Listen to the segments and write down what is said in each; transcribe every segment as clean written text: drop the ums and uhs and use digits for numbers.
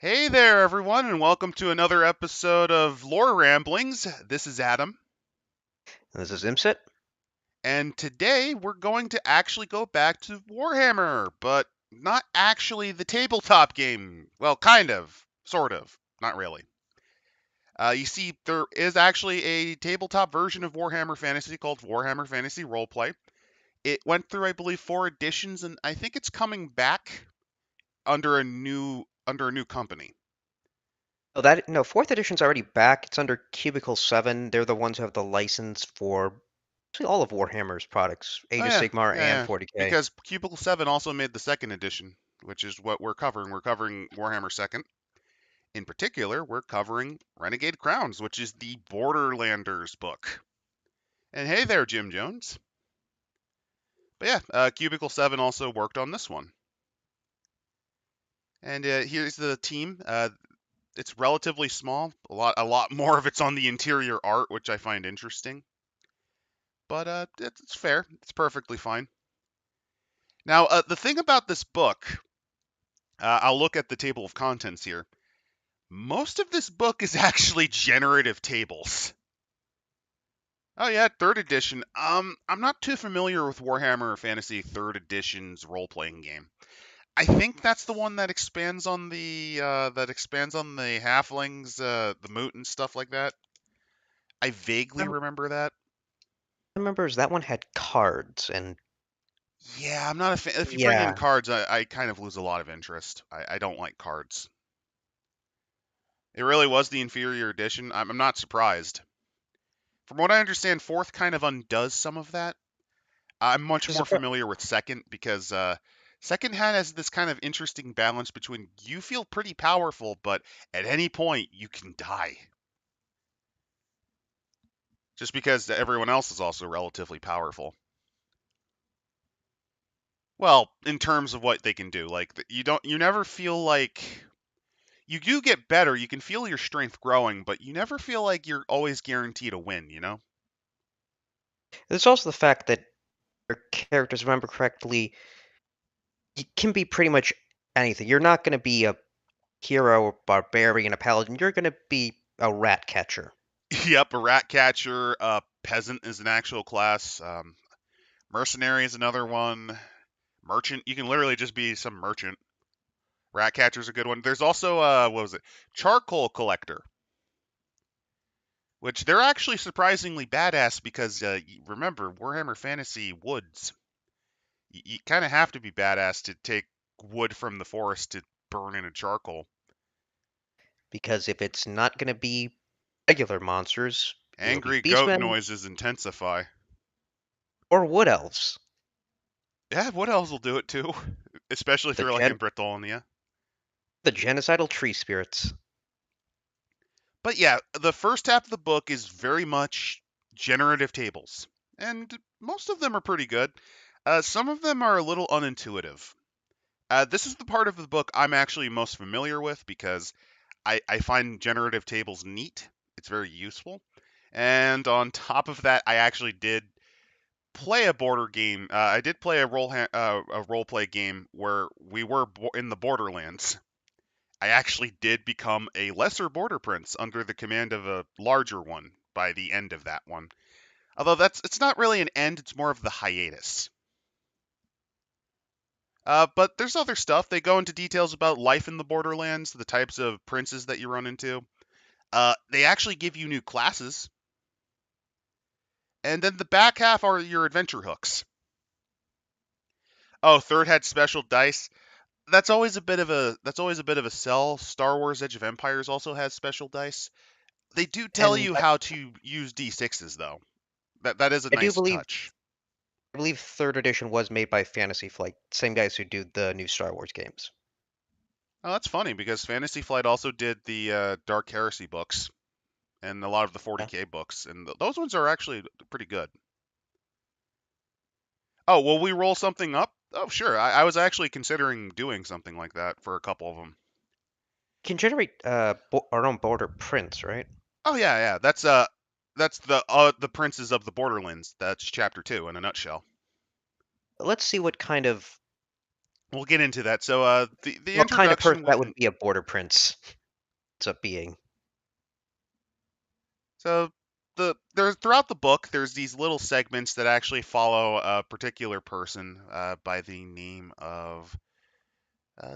Hey there, everyone, and welcome to another episode of Lore Ramblings. This is Adam, This is Imsit. and today we're going to actually go back to Warhammer, but not actually the tabletop game. Well, kind of, sort of, not really. You see, there is actually a tabletop version of Warhammer Fantasy called Warhammer Fantasy Roleplay. It went through, I believe, 4 editions, and I think it's coming back under a new company. Oh, that no, fourth edition's already back. It's under Cubicle 7. They're the ones who have the license for actually all of Warhammer's products, Oh Age of yeah, Sigmar yeah, and yeah. 40K. Because Cubicle 7 also made the second edition, which is what we're covering. We're covering Warhammer Second. In particular, we're covering Renegade Crowns, which is the Borderlanders book. And hey there, Jim Jones. But yeah, Cubicle 7 also worked on this one. And here's the team. It's relatively small. A lot more of it's on the interior art, which I find interesting. But it's fair. It's perfectly fine. Now, the thing about this book, I'll look at the table of contents here. Most of this book is actually generative tables. Oh yeah, third edition. I'm not too familiar with Warhammer Fantasy third edition's role-playing game. I think that's the one that expands on the halflings, the moot and stuff like that. I vaguely Um, remember that. I remember is that one had cards and Yeah, I'm not a fan. If you bring in yeah. cards, I kind of lose a lot of interest. I don't like cards. It really was the inferior edition. I'm not surprised. From what I understand, fourth kind of undoes some of that. I'm much There's a more familiar with second because second hand has this kind of interesting balance between you feel pretty powerful, but at any point you can die. Just because everyone else is also relatively powerful. Well, in terms of what they can do, like you never feel like you do get better. You can feel your strength growing, but you never feel like you're always guaranteed a win. You know? There's also the fact that your characters, remember correctly, you can be pretty much anything. You're not going to be a hero, a barbarian, a paladin. You're going to be a rat catcher. Yep, a rat catcher, peasant is an actual class. Mercenary is another one. Merchant, you can literally just be some merchant. Ratcatcher's a good one. There's also what was it? Charcoal collector, which they're actually surprisingly badass because remember Warhammer Fantasy woods. You kind of have to be badass to take wood from the forest to burn into charcoal. Because if it's not going to be regular monsters, it'll be Angry goat beastmen noises intensify. or wood elves. Yeah, what else will do it too? Especially if The you're like in gen Britonia. the genocidal tree spirits. But yeah, the first half of the book is very much generative tables, and most of them are pretty good. Some of them are a little unintuitive. This is the part of the book I'm actually most familiar with because I find generative tables neat. It's very useful. And on top of that, I actually did play a border game. I did play a role play game where we were in the Borderlands. I actually did become a lesser border prince under the command of a larger one by the end of that one. Although it's not really an end; it's more of the hiatus. But there's other stuff. They go into details about life in the Borderlands, the types of princes that you run into. They actually give you new classes, and then the back half are your adventure hooks. Oh, third had special dice. That's always a bit of a sell. Star Wars: Edge of Empires also has special dice. They do tell And you how to use D6s though. That is a I do nice believe touch. I believe third edition was made by Fantasy Flight, same guys who do the new Star Wars games. Oh, that's funny because Fantasy Flight also did the Dark Heresy books and a lot of the Yeah. 40k books, and those ones are actually pretty good. Oh, will we roll something up? Oh, sure. I was actually considering doing something like that for a couple of them. Can generate our own Border Prince, right? Oh yeah, yeah. That's the Princes of the Borderlands. That's chapter 2 in a nutshell. Let's see what kind of We'll get into that. So the What kind of person introduction that went would be a border prince ends up being. so there's throughout the book there's these little segments that actually follow a particular person by the name of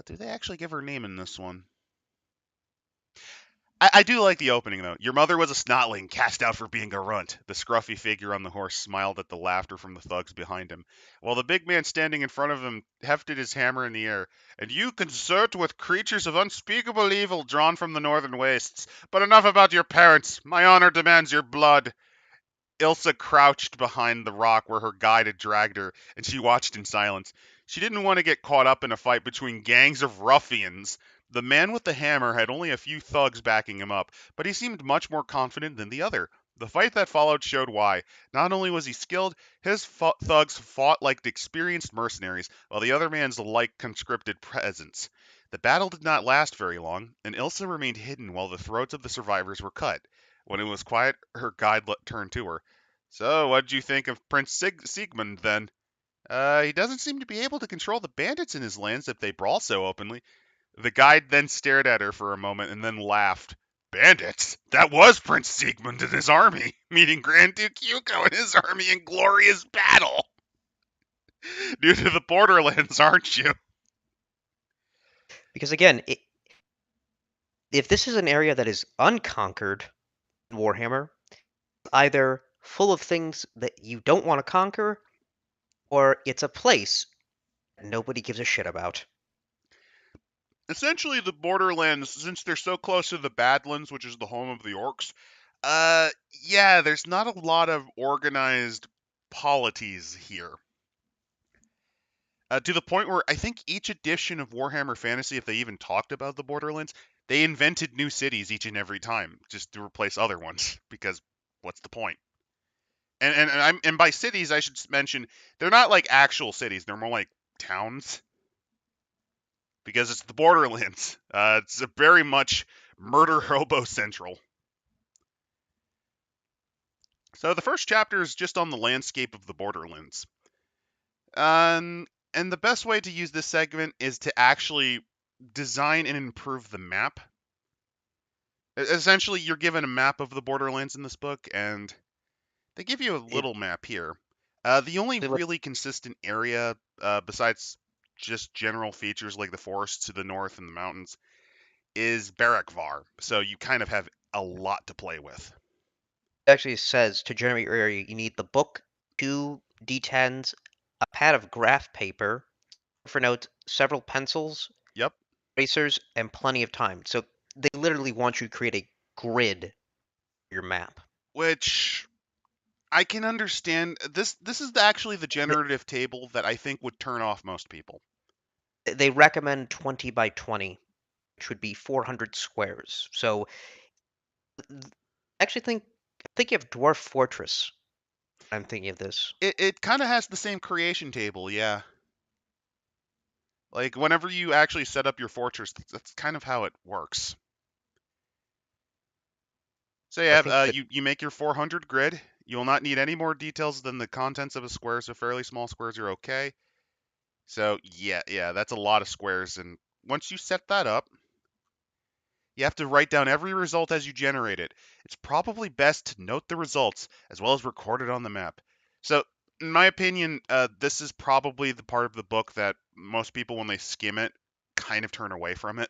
do they actually give her name in this one? I do like the opening though. Your mother was a snotling, cast out for being a runt. The scruffy figure on the horse smiled at the laughter from the thugs behind him, while the big man standing in front of him hefted his hammer in the air. And you consort with creatures of unspeakable evil drawn from the northern wastes. But enough about your parents. My honor demands your blood. Ilsa crouched behind the rock where her guide had dragged her, and she watched in silence. She didn't want to get caught up in a fight between gangs of ruffians. The man with the hammer had only a few thugs backing him up, but he seemed much more confident than the other. The fight that followed showed why. Not only was he skilled, his thugs fought like experienced mercenaries, while the other man's like conscripted peasants. The battle did not last very long, and Ilsa remained hidden while the throats of the survivors were cut. When it was quiet, her guide turned to her. So, what did you think of Prince Siegmund then? He doesn't seem to be able to control the bandits in his lands if they brawl so openly. The guide then stared at her for a moment and then laughed. Bandits? That was Prince Siegmund and his army, meeting Grand Duke Yuko and his army in glorious battle. Due to the borderlands, aren't you? Because again, if this is an area that is unconquered in Warhammer, either full of things that you don't want to conquer, or it's a place that nobody gives a shit about. Essentially, the borderlands, since they're so close to the Badlands, which is the home of the orcs, yeah, there's not a lot of organized polities here. To the point where I think each edition of Warhammer Fantasy, if they even talked about the Borderlands, they invented new cities each and every time just to replace other ones. Because what's the point? And by cities, I should mention they're not like actual cities; they're more like towns because it's the Borderlands. It's a very much murder hobo central. So the first chapter is just on the landscape of the Borderlands. And the best way to use this segment is to actually design and improve the map. Essentially, you're given a map of the Borderlands in this book, and they give you a It, little map here. The only it really consistent area, besides just general features like the forests to the north and the mountains, is Barakvar. So you kind of have a lot to play with. actually says to generate your area, you need the book, two D10s, a pad of graph paper, for notes, several pencils, Yep. erasers, and plenty of time. So they literally want you to create a grid for your map. Which I can understand. This is actually the Th- generative table that I think would turn off most people. They recommend 20 by 20, which would be 400 squares. So th- actually I think you have Dwarf Fortress. I'm thinking of this. It kind of has the same creation table, yeah. Like whenever you actually set up your fortress, that's kind of how it works. So I yeah, think that you make your 400 grid. You will not need any more details than the contents of a square, so fairly small squares are okay. So yeah, that's a lot of squares, and once you set that up, you have to write down every result as you generate it. It's probably best to note the results as well as record it on the map. So, in my opinion, this is probably the part of the book that most people, when they skim it, kind of turn away from it.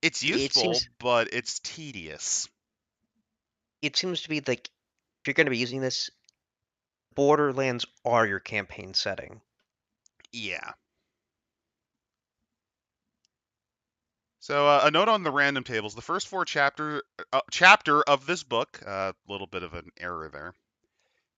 It's it useful, seems but it's tedious. it seems to be like if you're going to be using this, Borderlands are your campaign setting. Yeah. So a note on the random tables: the first four chapter of this book, a little bit of an error there,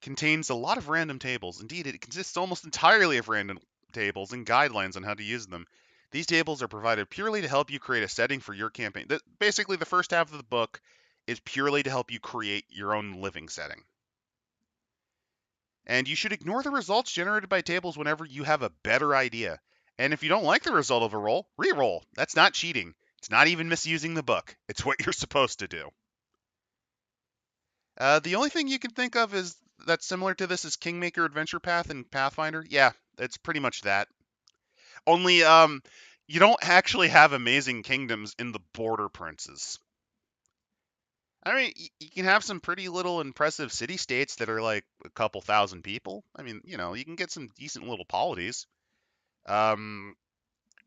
contains a lot of random tables. Indeed, it consists almost entirely of random tables and guidelines on how to use them. These tables are provided purely to help you create a setting for your campaign. Basically, the first half of the book is purely to help you create your own living setting. And you should ignore the results generated by tables whenever you have a better idea. And if you don't like the result of a roll, re-roll. That's not cheating. It's not even misusing the book. It's what you're supposed to do. The only thing you can think of is that's similar to this is Kingmaker Adventure Path and Pathfinder. Yeah, it's pretty much that. Only you don't actually have amazing kingdoms in the Border Princes. I mean, you can have some pretty little impressive city states that are like a couple thousand people. I mean, you can get some decent little polities. Um,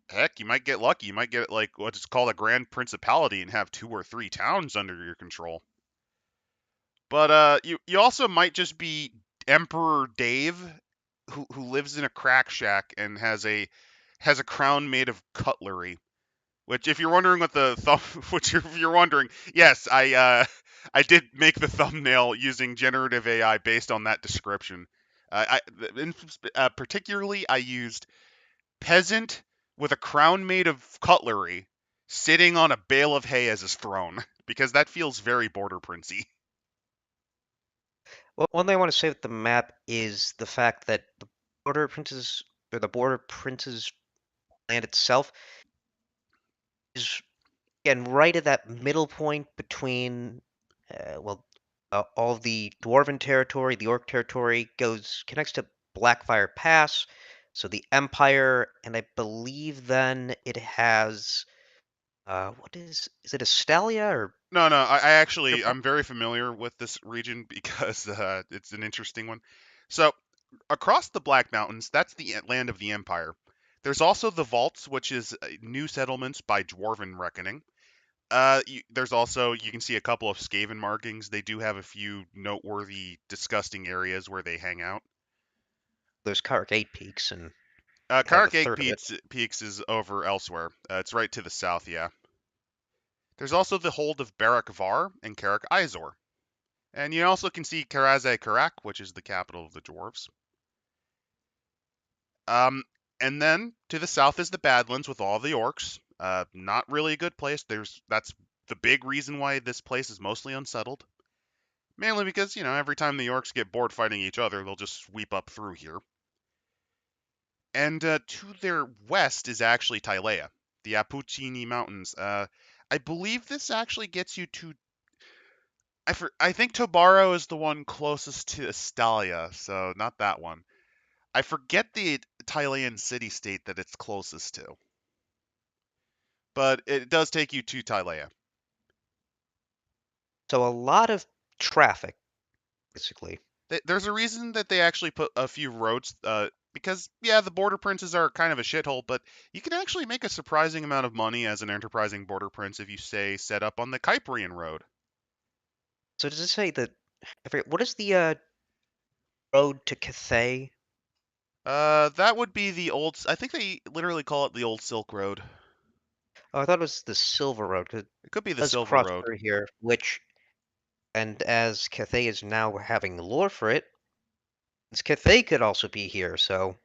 Heck, you might get lucky. You might get like what's called a grand principality and have 2 or 3 towns under your control. But you also might just be Emperor Dave, who lives in a crack shack and has a crown made of cutlery. Which, if you're wondering what the thumb, which if you're wondering, yes, I did make the thumbnail using generative AI based on that description. Particularly, I used peasant with a crown made of cutlery sitting on a bale of hay as his throne because that feels very border princey. Well, one thing I want to say with the map is the fact that the Border Prince's land itself is again right at that middle point between, well, all of the Dwarven territory, the Orc territory connects to Blackfire Pass, so the Empire, and I believe then it has, is it Estalia or No, no, Border I'm very familiar with this region because it's an interesting one. So across the Black Mountains, that's the land of the Empire. There's also the Vaults, which is new settlements by Dwarven reckoning. There's also you can see a couple of Skaven markings. They do have a few noteworthy, disgusting areas where they hang out. those Kark 8 peaks, and you have a Karkake third of it. Peaks is over elsewhere. It's right to the south, yeah. There's also the hold of Barak Var and Karak Izor. And you also can see Karazai Karak, which is the capital of the dwarves. Um, and then to the south is the Badlands with all the orcs. Not really a good place. That's the big reason why this place is mostly unsettled. Mainly because, every time the orcs get bored fighting each other, they'll just sweep up through here. And to their west is actually Tylea, the Apuchini Mountains. I believe this actually gets you to. I think Tobaro is the one closest to Estalia, so not that one. I forget the Thailand city state that it's closest to, but it does take you to Tylea. So a lot of traffic, basically. There's a reason that they actually put a few roads, because yeah, the border princes are kind of a shithole, but you can actually make a surprising amount of money as an enterprising border prince if you say set up on the Kyprian road. So does it say that? I forget, what is the road to Cathay? That would be the old. I think they literally call it the old Silk Road. Oh, I thought it was the Silver Road because it It could be the does Silver cross Road. through here. And as Cathay is now having lore for it, Cathay could also be here. So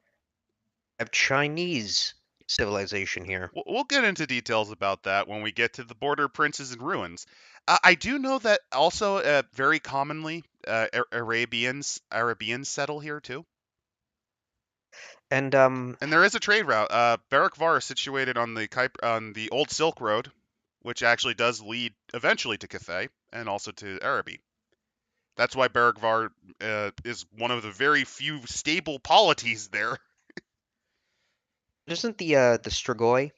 I have Chinese civilization here. We'll get into details about that when we get to the border princes and ruins. I do know that also very commonly Arabians settle here too, And and there is a trade route. Barak Var is situated on on the old Silk Road, which actually does lead eventually to Cathay and also to Araby. That's why Barak Var is one of the very few stable polities there. isn't the Strigoi?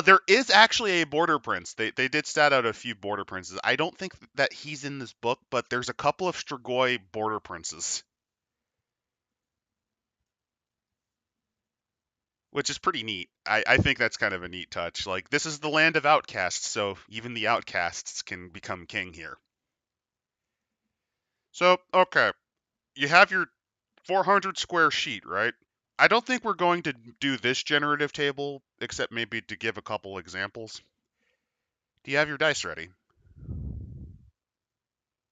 There is actually a border prince. They did stat out a few border princes. I don't think that he's in this book, but there's a couple of Strigoi border princes, which is pretty neat. I think that's kind of a neat touch. Like, this is the land of outcasts, so even the outcasts can become king here. So, okay, you have your 400 square sheet, right? I don't think we're going to do this generative table, except maybe to give a couple examples. Do you have your dice ready?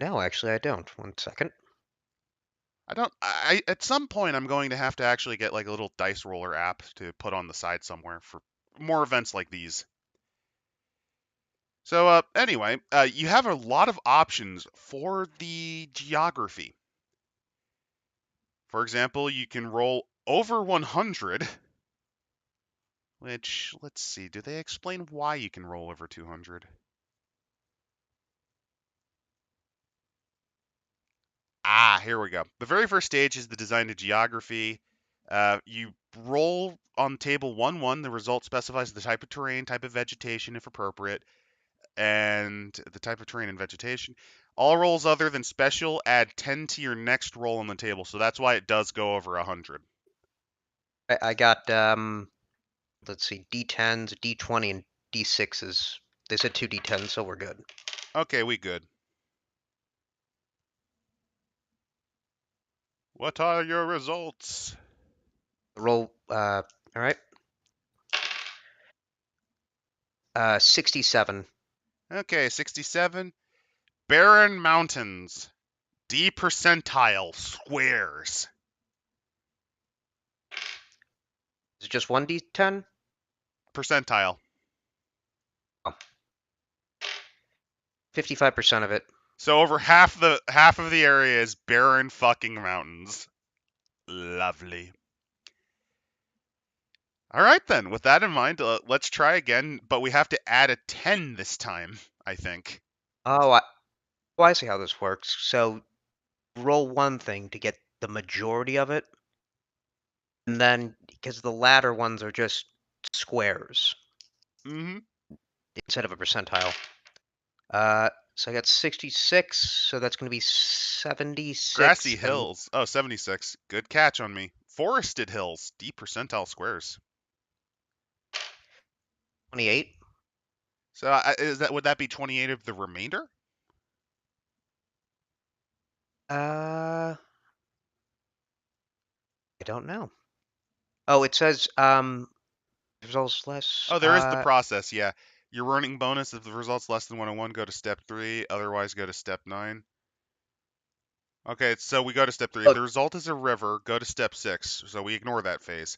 No, actually, I don't. One second. I don't. I At some point I'm going to have to actually get like a little dice roller app to put on the side somewhere for more events like these. So anyway, you have a lot of options for the geography. For example, you can roll over 100, which let's see, do they explain why you can roll over 200? Ah, here we go. The very first stage is the design of geography. You roll on table 1-1. The result specifies the type of terrain, type of vegetation, if appropriate, and the type of terrain and vegetation. All rolls other than special add 10 to your next roll on the table, so that's why it does go over 100. I got let's see, D10s, D20, and D6s. They said 2 D10s, so we're good. Okay, we good. What are your results? Roll. All right. 67. Okay, 67. Barren Mountains. D percentile squares. Is it just 1 D10? Percentile. Oh, 55% of it. So over half of the area is barren fucking mountains. Lovely. All right then. With that in mind, let's try again, but we have to add a 10 this time, I think. Oh, I see how this works. So roll one thing to get the majority of it, and then because the latter ones are just squares Mhm. instead of a percentile. So I got 66, so that's going to be Grassy 76 and hills. Oh, 76. Good catch on me. Forested hills. D percentile squares. 28. So would that be 28 of the remainder? I don't know. Oh, it says results less. Oh, there is the process. Yeah. Your running bonus if the result's less than 101, go to step 3. Otherwise, go to step 9. Okay, so we go to step 3. If Oh, the result is a river, go to step 6. So we ignore that phase.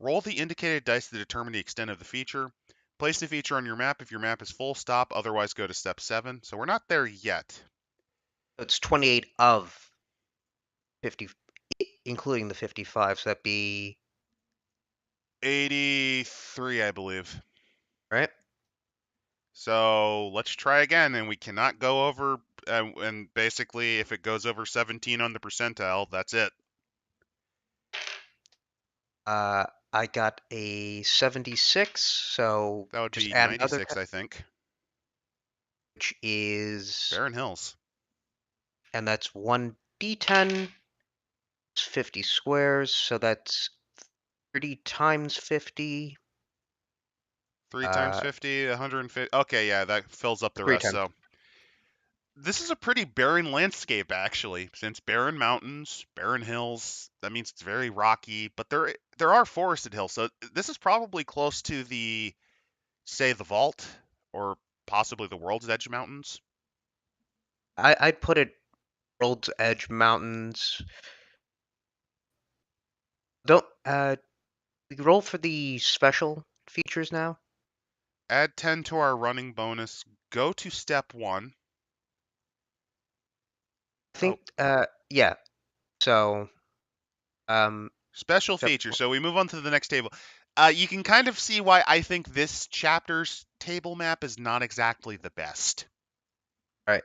Roll the indicated dice to determine the extent of the feature. Place the feature on your map. If your map is full, stop. Otherwise, go to step 7. So we're not there yet. it's 28 of 50, including the 55. So that'd be 83, I believe. right. So let's try again, and we cannot go over. And basically, if it goes over 17 on the percentile, that's it. I got a 76, so That would just be add another, 96, I think. which is, Barren Hills. and that's 1 D10, 50 squares, so that's 30 times 50, 3 times uh, 50, 150. Okay, yeah, that fills up the 3 rest. times. So this is a pretty barren landscape, actually, since barren mountains, barren hills. That means it's very rocky, but there are forested hills. So this is probably close to the, say, the Vault, or possibly the World's Edge Mountains. I'd put it World's Edge Mountains. Don't, we roll for the special features now? Add 10 to our running bonus. Go to step 1. I Oh, think, yeah, so, um, special step, feature. So we move on to the next table. You can kind of see why I think this chapter's table map is not exactly the best. alright,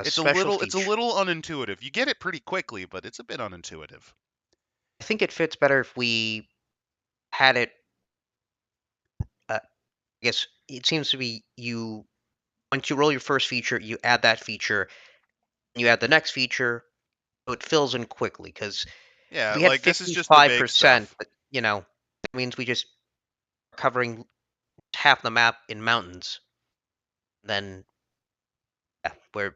special It's a feature. little unintuitive. You get it pretty quickly, but it's a bit unintuitive. I think it fits better if we had it, I guess it seems to be once you roll your first feature, you add that feature, and you add the next feature, so it fills in quickly. Because if Yeah, we had like this is just the vague 55%, stuff. that means we just covering half the map in mountains, then, yeah, we're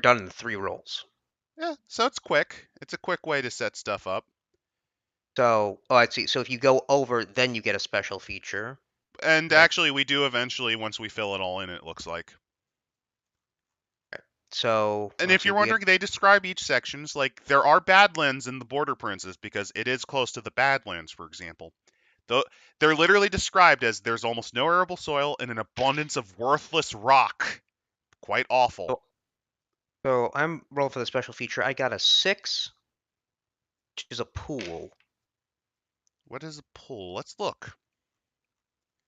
done in the 3 rolls. Yeah, so it's quick. It's a quick way to set stuff up. So oh, I see. So if you go over, then you get a special feature. And That actually, we do eventually once we fill it all in, it looks like. so And let's if see, you're we have wondering, they describe each sections like there are badlands in the Border Princes because it is close to the Badlands, for example. Though they're literally described as there's almost no arable soil and an abundance of worthless rock. Quite awful. so, so I'm rolling for the special feature. I got a 6, which is a pool. What is a pool? Let's look.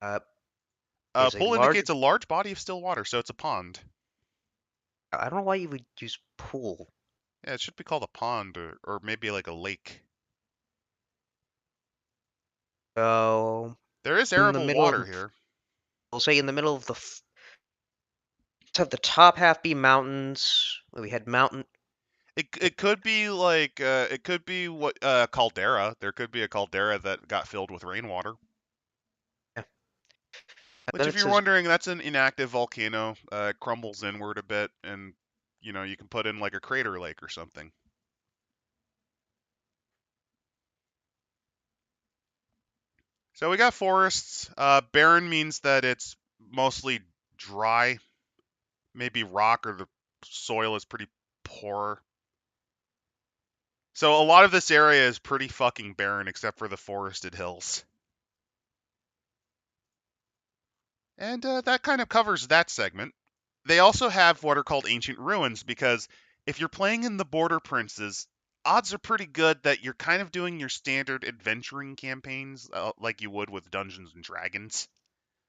Uh, is a Pool large. indicates a large body of still water, so it's a pond. I don't know why you would use pool. Yeah, it should be called a pond or maybe like a lake. So There is in the arable middle water of, here. we'll say in the middle of let's have the top half be mountains. We had mountain. It could be like it could be what caldera. There could be a caldera that got filled with rainwater. Yeah. And Which, then if it you're says wondering, that's an inactive volcano. It crumbles inward a bit, and you can put in like a crater lake or something. So we got forests. Barren means that it's mostly dry, maybe rock or the soil is pretty poor. So a lot of this area is pretty fucking barren except for the forested hills. And that kind of covers that segment. They also have what are called ancient ruins because if you're playing in the Border Princes, odds are pretty good that you're kind of doing your standard adventuring campaigns like you would with Dungeons and Dragons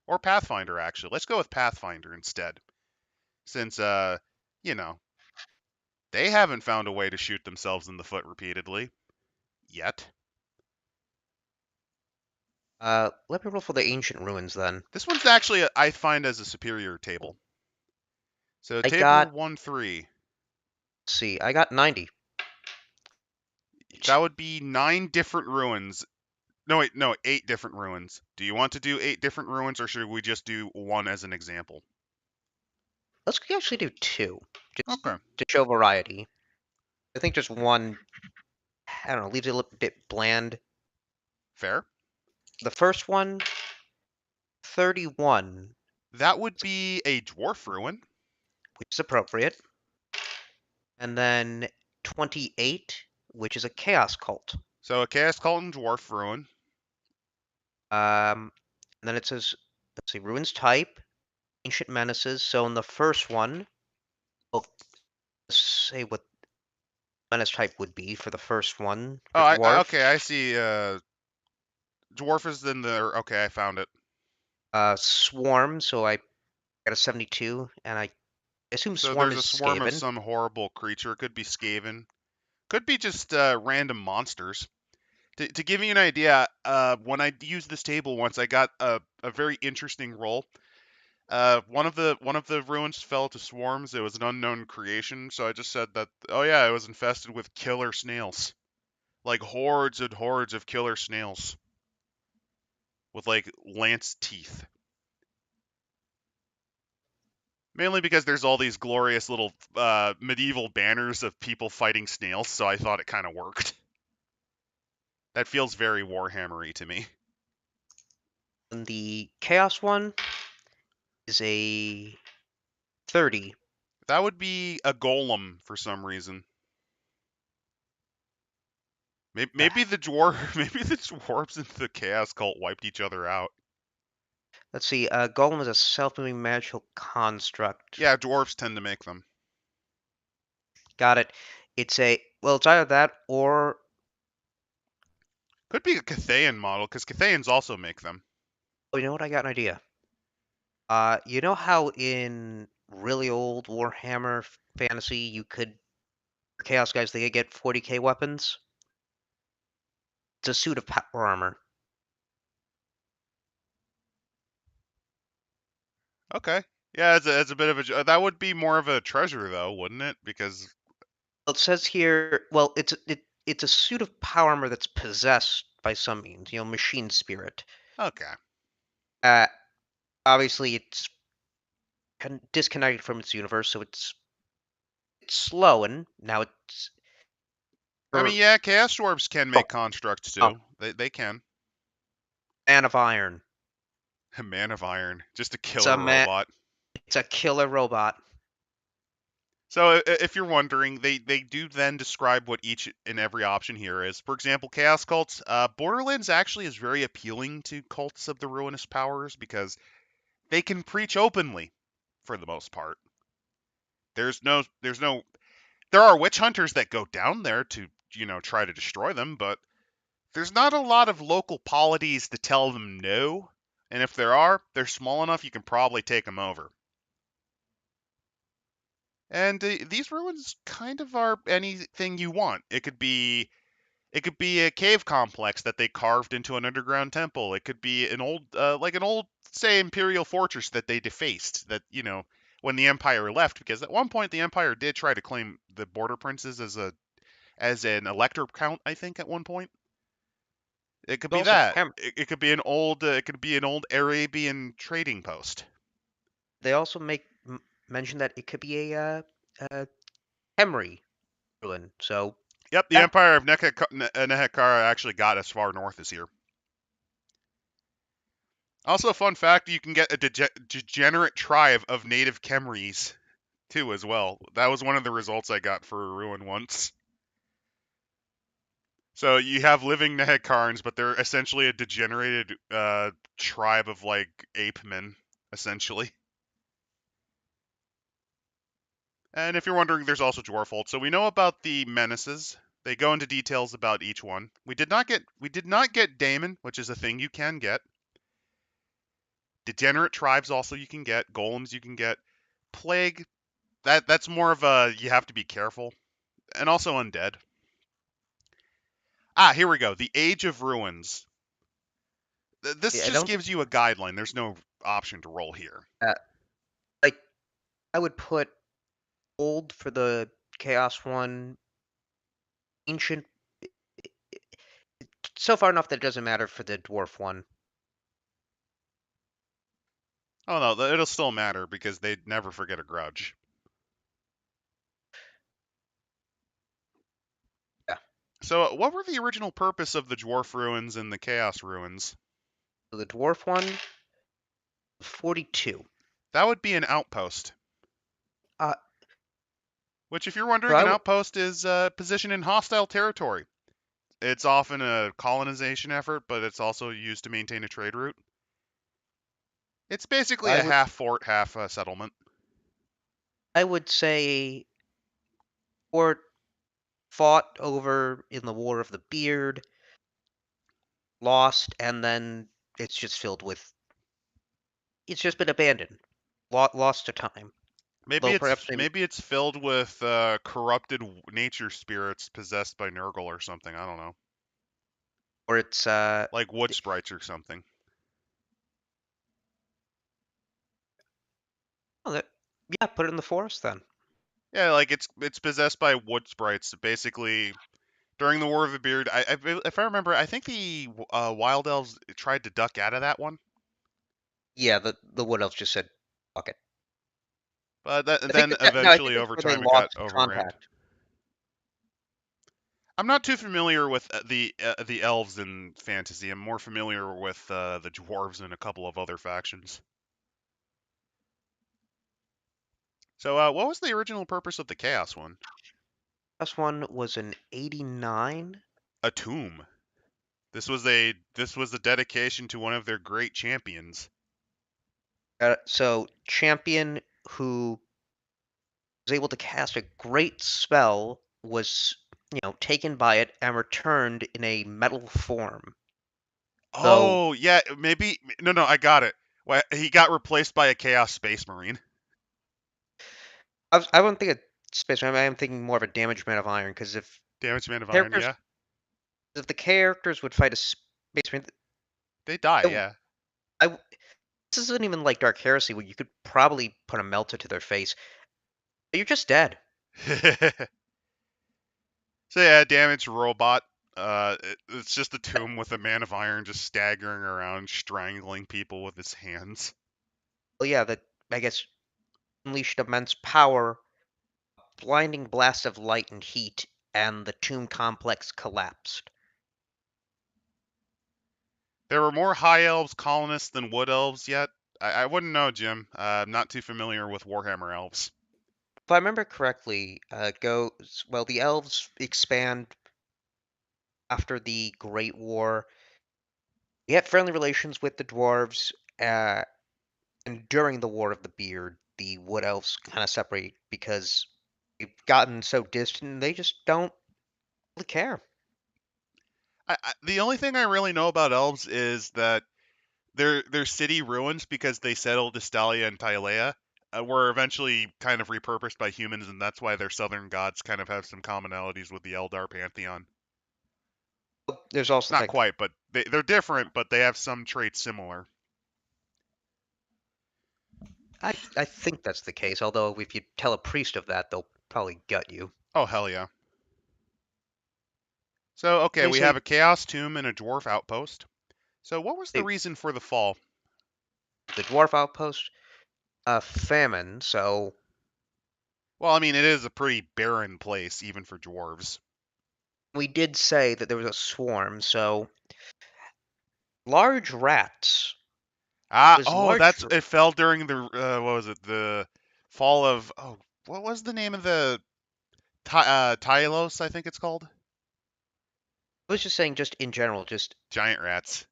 or Pathfinder actually. Let's go with Pathfinder instead since you know, they haven't found a way to shoot themselves in the foot repeatedly yet. let me roll for the ancient ruins then. This one's actually I find as a superior table. So I table got, 1-3. let's see, I got 90. That would be 9 different ruins. No, wait, no, 8 different ruins. Do you want to do 8 different ruins, or should we just do one as an example? Let's actually do two, just Okay, to show variety. I think just one, I don't know, leaves it a little bit bland. fair. The first one, 31, That would be a dwarf ruin. which is appropriate. And then 28, which is a chaos cult. So a chaos cult and dwarf ruin. And then it says, let's see, ruins type, ancient menaces. So in the first one, we'll say what menace type would be for the first one Oh, for dwarf. okay, I see. Dwarf is in the. Okay, I found it. Swarm, so I got a 72, and I assume So swarm there's is a swarm of Skaven. some horrible creature. It could be Skaven. Could be just random monsters. To give you an idea, when I used this table once, I got a very interesting roll. One of the ruins fell to swarms. It was an unknown creation, so I just said that. Oh yeah, it was infested with killer snails, like hordes and hordes of killer snails with like lance teeth. Mainly because there's all these glorious little medieval banners of people fighting snails, so I thought it kind of worked. That feels very Warhammery to me. And the chaos one is a 30. That would be a golem for some reason. Maybe, Uh, maybe the dwarf, maybe the dwarves and the chaos cult wiped each other out. let's see, golem is a self-moving magical construct. Yeah, dwarves tend to make them. Got it. It's either that or, Could be a Cathayan model, because Cathayans also make them. oh, you know what? I got an idea. You know how in really old Warhammer Fantasy you could Chaos guys they could get 40k weapons? It's a suit of power armor. Okay. Yeah, it's a bit of a. That would be more of a treasure, though, wouldn't it? Because. Well, it says here, well, it's a suit of power armor that's possessed by some means, machine spirit. Okay. Uh, Obviously, it's disconnected from its universe, so it's slow, and now it's I mean, for yeah, Chaos Dwarves can oh, make constructs, oh, too. They can. man of iron. A man of iron. Just a It's killer a man. robot. It's a killer robot. So if you're wondering, they do then describe what each and every option here is. For example, Chaos Cults. Borderlands actually is very appealing to cults of the ruinous powers because they can preach openly, for the most part. There's no there are witch hunters that go down there to, try to destroy them, but there's not a lot of local polities to tell them no. And if there are, they're small enough you can probably take them over. And these ruins kind of are anything you want. It could be It could be a cave complex that they carved into an underground temple. It could be like an old, say, imperial fortress that they defaced. That when the Empire left, because at one point the Empire did try to claim the Border Princes as an elector count. I think at one point it could There's be also that. It could be an old Arabian trading post. they also mention that it could be a Hemry ruin. So Yep, the yeah, Empire of Nehekhara actually got as far north as here. Also, a fun fact: you can get a degenerate tribe of native Khemris too, as well. That was one of the results I got for a ruin once. So you have living Nehekarns, but they're essentially a degenerated tribe of like ape men, essentially. And if you're wondering, there's also Dwarfold. So we know about the menaces. They go into details about each one. We did not get Daemon, which is a thing you can get. Degenerate tribes also you can get. Golems you can get. Plague, that's more of a you have to be careful. And also undead. Ah, here we go. The Age of Ruins. This I just don't think gives you a guideline. There's no option to roll here. uh, like I would put old for the Chaos one, ancient so far enough that it doesn't matter for the dwarf one. Oh no, it'll still matter because they'd never forget a grudge. Yeah. So, what were the original purpose of the Dwarf Ruins and the Chaos Ruins? So the dwarf one, 42. That would be an outpost. Uh, Which, if you're so wondering, an outpost is positioned in hostile territory. It's often a colonization effort, but it's also used to maintain a trade route. It's basically I a would half fort, half settlement. I would say or fought over in the War of the Beard, lost, and then it's just filled with. It's just been abandoned, lost to time. Maybe Though perhaps it's maybe it's filled with corrupted nature spirits possessed by Nurgle or something. I don't know, or it's like wood sprites or something. oh, yeah, put it in the forest then. Yeah, like it's possessed by wood sprites. Basically, during the War of the Beard, if I remember, I think the Wild Elves tried to duck out of that one, Yeah, the wood elves just said fuck it. but I think then no, I think eventually that's over where they time it got lost overran. contact. I'm not too familiar with the elves in fantasy. I'm more familiar with the dwarves and a couple of other factions. So, what was the original purpose of the Chaos one? Last one was an 89. A tomb. This was a dedication to one of their great champions. So champion who was able to cast a great spell was taken by it and returned in a metal form. So Oh yeah, maybe no, I got it. Well, he got replaced by a Chaos Space Marine. I wouldn't think of space. I'm thinking more of a damage man of iron because Damage Man of Iron. characters Yeah, if the characters would fight a space marine, they die. I, Yeah. I this isn't even like Dark Heresy where you could probably put a melter to their face. You're just dead. So yeah, damaged robot. It's just a tomb with a Man of Iron just staggering around, strangling people with his hands. Well, yeah, that I guess unleashed immense power, blinding blast of light and heat, and the tomb complex collapsed. There were more High Elves colonists than Wood Elves yet. I wouldn't know, Jim. I'm not too familiar with Warhammer Elves. If I remember correctly, goes well. The elves expand after the Great War. We had friendly relations with the dwarves, and during the War of the Beard, the Wood Elves kind of separate because they've gotten so distant. They just don't really care. The only thing I really know about elves is that their city ruins because they settled Estalia and Tylea were eventually kind of repurposed by humans, and that's why their southern gods kind of have some commonalities with the Eldar pantheon. there's also the Not fact that quite, but they're different, but they have some traits similar. I think that's the case. Although if you tell a priest of that, they'll probably gut you. Oh, hell yeah. So, okay, They we have say a Chaos Tomb and a Dwarf Outpost. So, what was the they, reason for the fall? the dwarf outpost, famine. So Well, I mean, it is a pretty barren place, even for dwarves. we did say that there was a swarm. So large rats. Ah, Was oh, large. it fell during the, what was it, the fall of, oh, what was the name of the, Tylos, I think it's called? I was just saying, just in general, just Giant rats.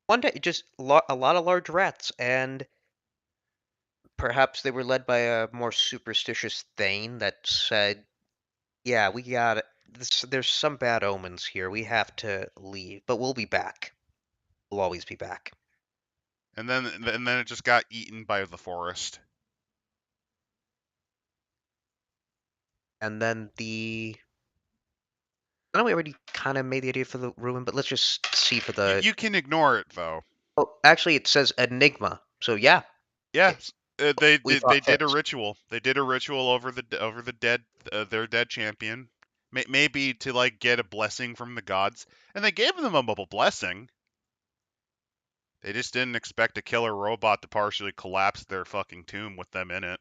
one day, just a lot of large rats, and perhaps they were led by a more superstitious Thane that said, "Yeah, we got it. There's some bad omens here. We have to leave, but we'll be back. We'll always be back." And then it just got eaten by the forest. And then I know we already kind of made the idea for the ruin, but let's just see for You, the. you can ignore it, though. Oh, actually, it says Enigma. So yeah, Yeah, it, they we did. They thought did a fits. ritual. They did a ritual over the dead, their dead champion. Maybe to like get a blessing from the gods, and they gave them a blessing. They just didn't expect a killer robot to partially collapse their fucking tomb with them in it.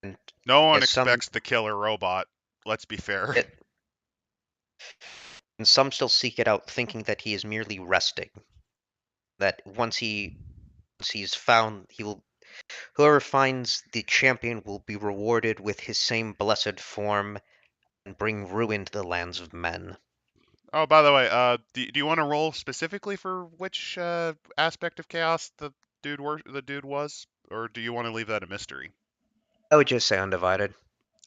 And No one yes, expects the killer robot. Let's be fair. it, and some still seek it out, thinking that he is merely resting. That once he's found, he will. Whoever finds the champion will be rewarded with his same blessed form and bring ruin to the lands of men. Oh, by the way, do you want to roll specifically for which aspect of chaos the dude was, or do you want to leave that a mystery? I would just say undivided.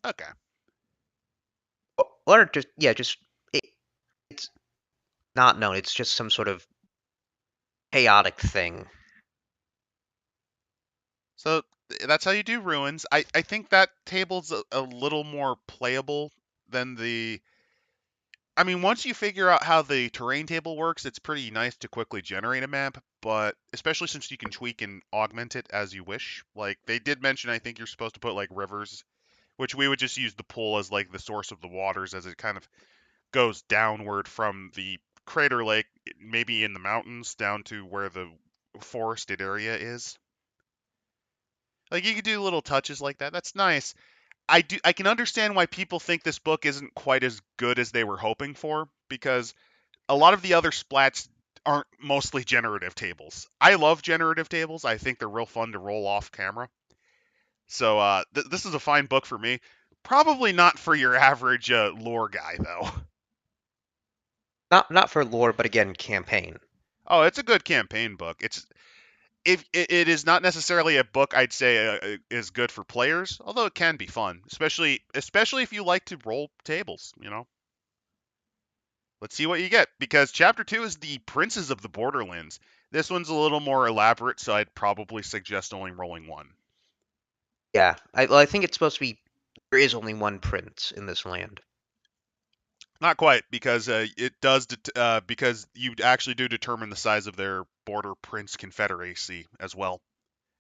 Okay. Or just yeah, just it, it's not known. It's just some sort of chaotic thing. So that's how you do ruins. I think that table's a little more playable than the. I mean, once you figure out how the terrain table works, it's pretty nice to quickly generate a map, but especially since you can tweak and augment it as you wish. Like, they did mention, I think you're supposed to put like rivers, which we would just use the pool as like the source of the waters as it kind of goes downward from the crater lake, maybe in the mountains, down to where the forested area is. Like, you could do little touches like that. That's nice. I can understand why people think this book isn't quite as good as they were hoping for, because a lot of the other splats aren't mostly generative tables. I love generative tables. I think they're real fun to roll off camera. So this is a fine book for me. Probably not for your average lore guy though. Not for lore, but again, campaign. Oh, it's a good campaign book. It's if it is not necessarily a book I'd say is good for players, although it can be fun, especially if you like to roll tables. Let's see what you get, because chapter 2 is the Princes of the Borderlands. This one's a little more elaborate, so I'd probably suggest only rolling one. Yeah, well, I think it's supposed to be. There is only one prince in this land. Not quite, because it does because you actually do determine the size of their Border Prince Confederacy as well,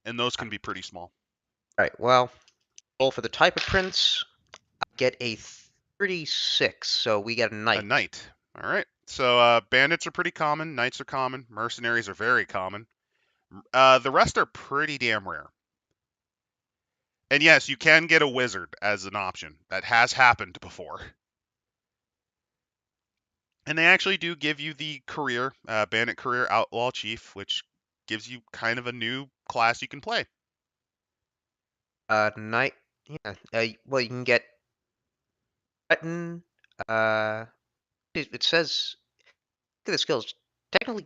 and those can be pretty small. All right. Well, roll for the type of prince. Get a 36, so we get a A knight. knight. All right. So bandits are pretty common, knights are common, mercenaries are very common. The rest are pretty damn rare. And yes, you can get a wizard as an option. That has happened before. And they actually do give you the career, bandit career outlaw chief, which gives you kind of a new class you can play. Knight. Yeah. Well, you can get Breton. Uh, it says look at the skills. Technically,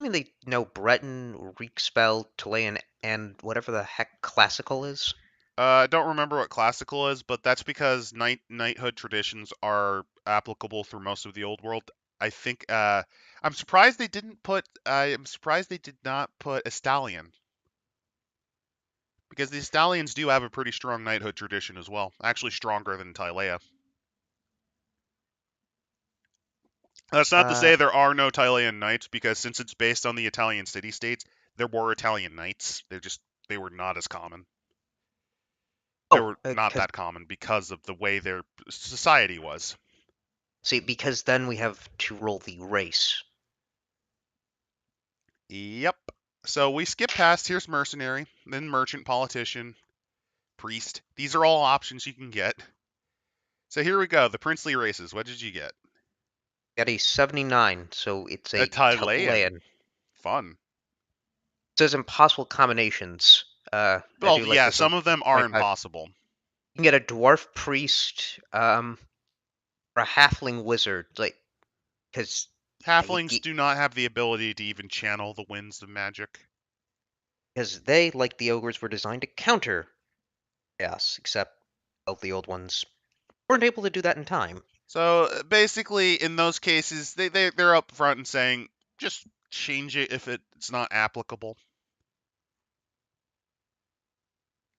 I mean they know Breton, Reekspell, Chilean, and whatever the heck classical is. I don't remember what classical is, but that's because knighthood traditions are applicable through most of the old world. I think I'm surprised they didn't put. I am surprised they did not put a stallion, because the stallions do have a pretty strong knighthood tradition as well. Actually, stronger than Tylea. That's not to Uh, say there are no Italian knights, because since it's based on the Italian city-states, there were Italian knights. They were not as common. They oh, were not because that common because of the way their society was. see, because then we have to roll the race. Yep. So we skip past, here's mercenary, then merchant, politician, priest. These are all options you can get. So here we go. The princely races. What did you get? Got a 79, so it's A a Thailand. Chilean. It Fun. says impossible combinations. I Well, do like yeah, this one. some of them are 25. impossible. You can get a dwarf priest, or a halfling wizard, like because Halflings do not have the ability to even channel the winds of magic. they, like the ogres, were designed to counter chaos, except well, the old ones weren't able to do that in time. So basically, in those cases, they're up front and saying just change it if it's not applicable.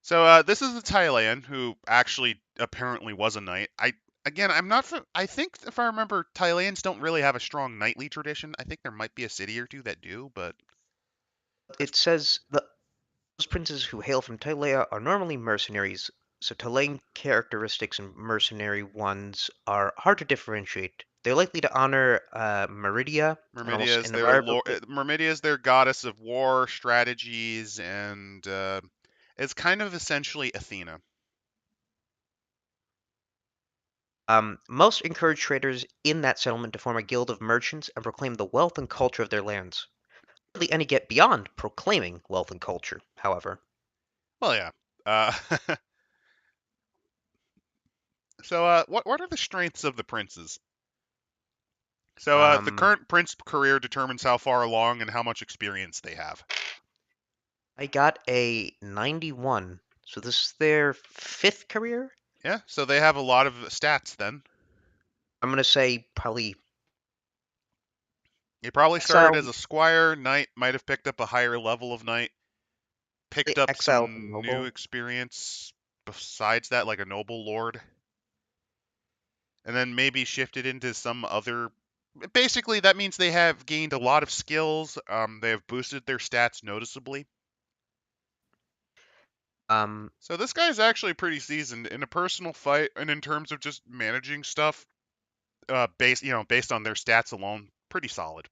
So this is the Thailand who actually apparently was a knight. I'm not. I think if I remember, Thailands don't really have a strong knightly tradition. I think there might be a city or two that do, but that's It says those princes who hail from Tylea are normally mercenaries, so Talayan characteristics and mercenary ones are hard to differentiate. They're likely to honor Meridia and almost invariably. Myrmidia is their goddess of war, strategies, and it's kind of essentially Athena. Most encourage traders in that settlement to form a guild of merchants and proclaim the wealth and culture of their lands. Hardly any get beyond proclaiming wealth and culture, however. Well, yeah. Uh, so what are the strengths of the princes? So the Um, current prince career determines how far along and how much experience they have. I got a 91, so this is their fifth career? Yeah, so they have a lot of stats then. I'm gonna say probably He probably started exile, as a squire, knight, might have picked up a higher level of knight, picked up exile some new noble. experience besides that, like a noble lord, and then maybe shifted into some other. Basically, that means they have gained a lot of skills. They have boosted their stats noticeably. Um, So this guy is actually pretty seasoned in a personal fight and in terms of just managing stuff. Based on their stats alone, pretty solid.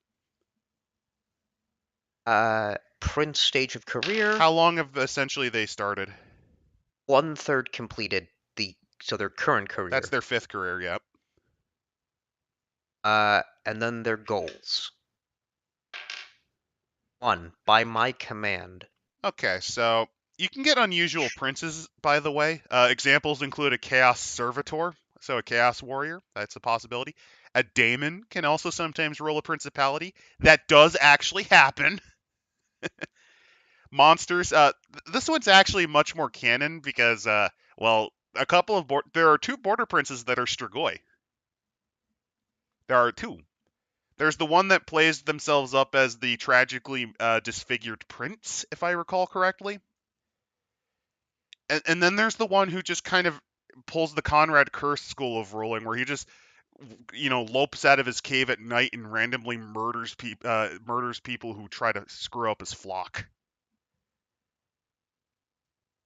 Prince stage of career, How long have essentially they started? one third completed so their current That's career. their fifth career. Yep. And then their goals. One, by my command. Okay, so you can get unusual princes, by the way. Examples include a Chaos Servitor, so a Chaos Warrior. That's a possibility. A Daemon can also sometimes rule a principality. That does actually happen. Monsters. This one's actually much more canon because, well, there are two Border Princes that are Strigoi. There are two. There's the one that plays themselves up as the tragically disfigured prince, if I recall correctly. And then there's the one who just kind of pulls the Conrad Curse school of ruling, where he just lopes out of his cave at night and randomly murders people who try to screw up his flock.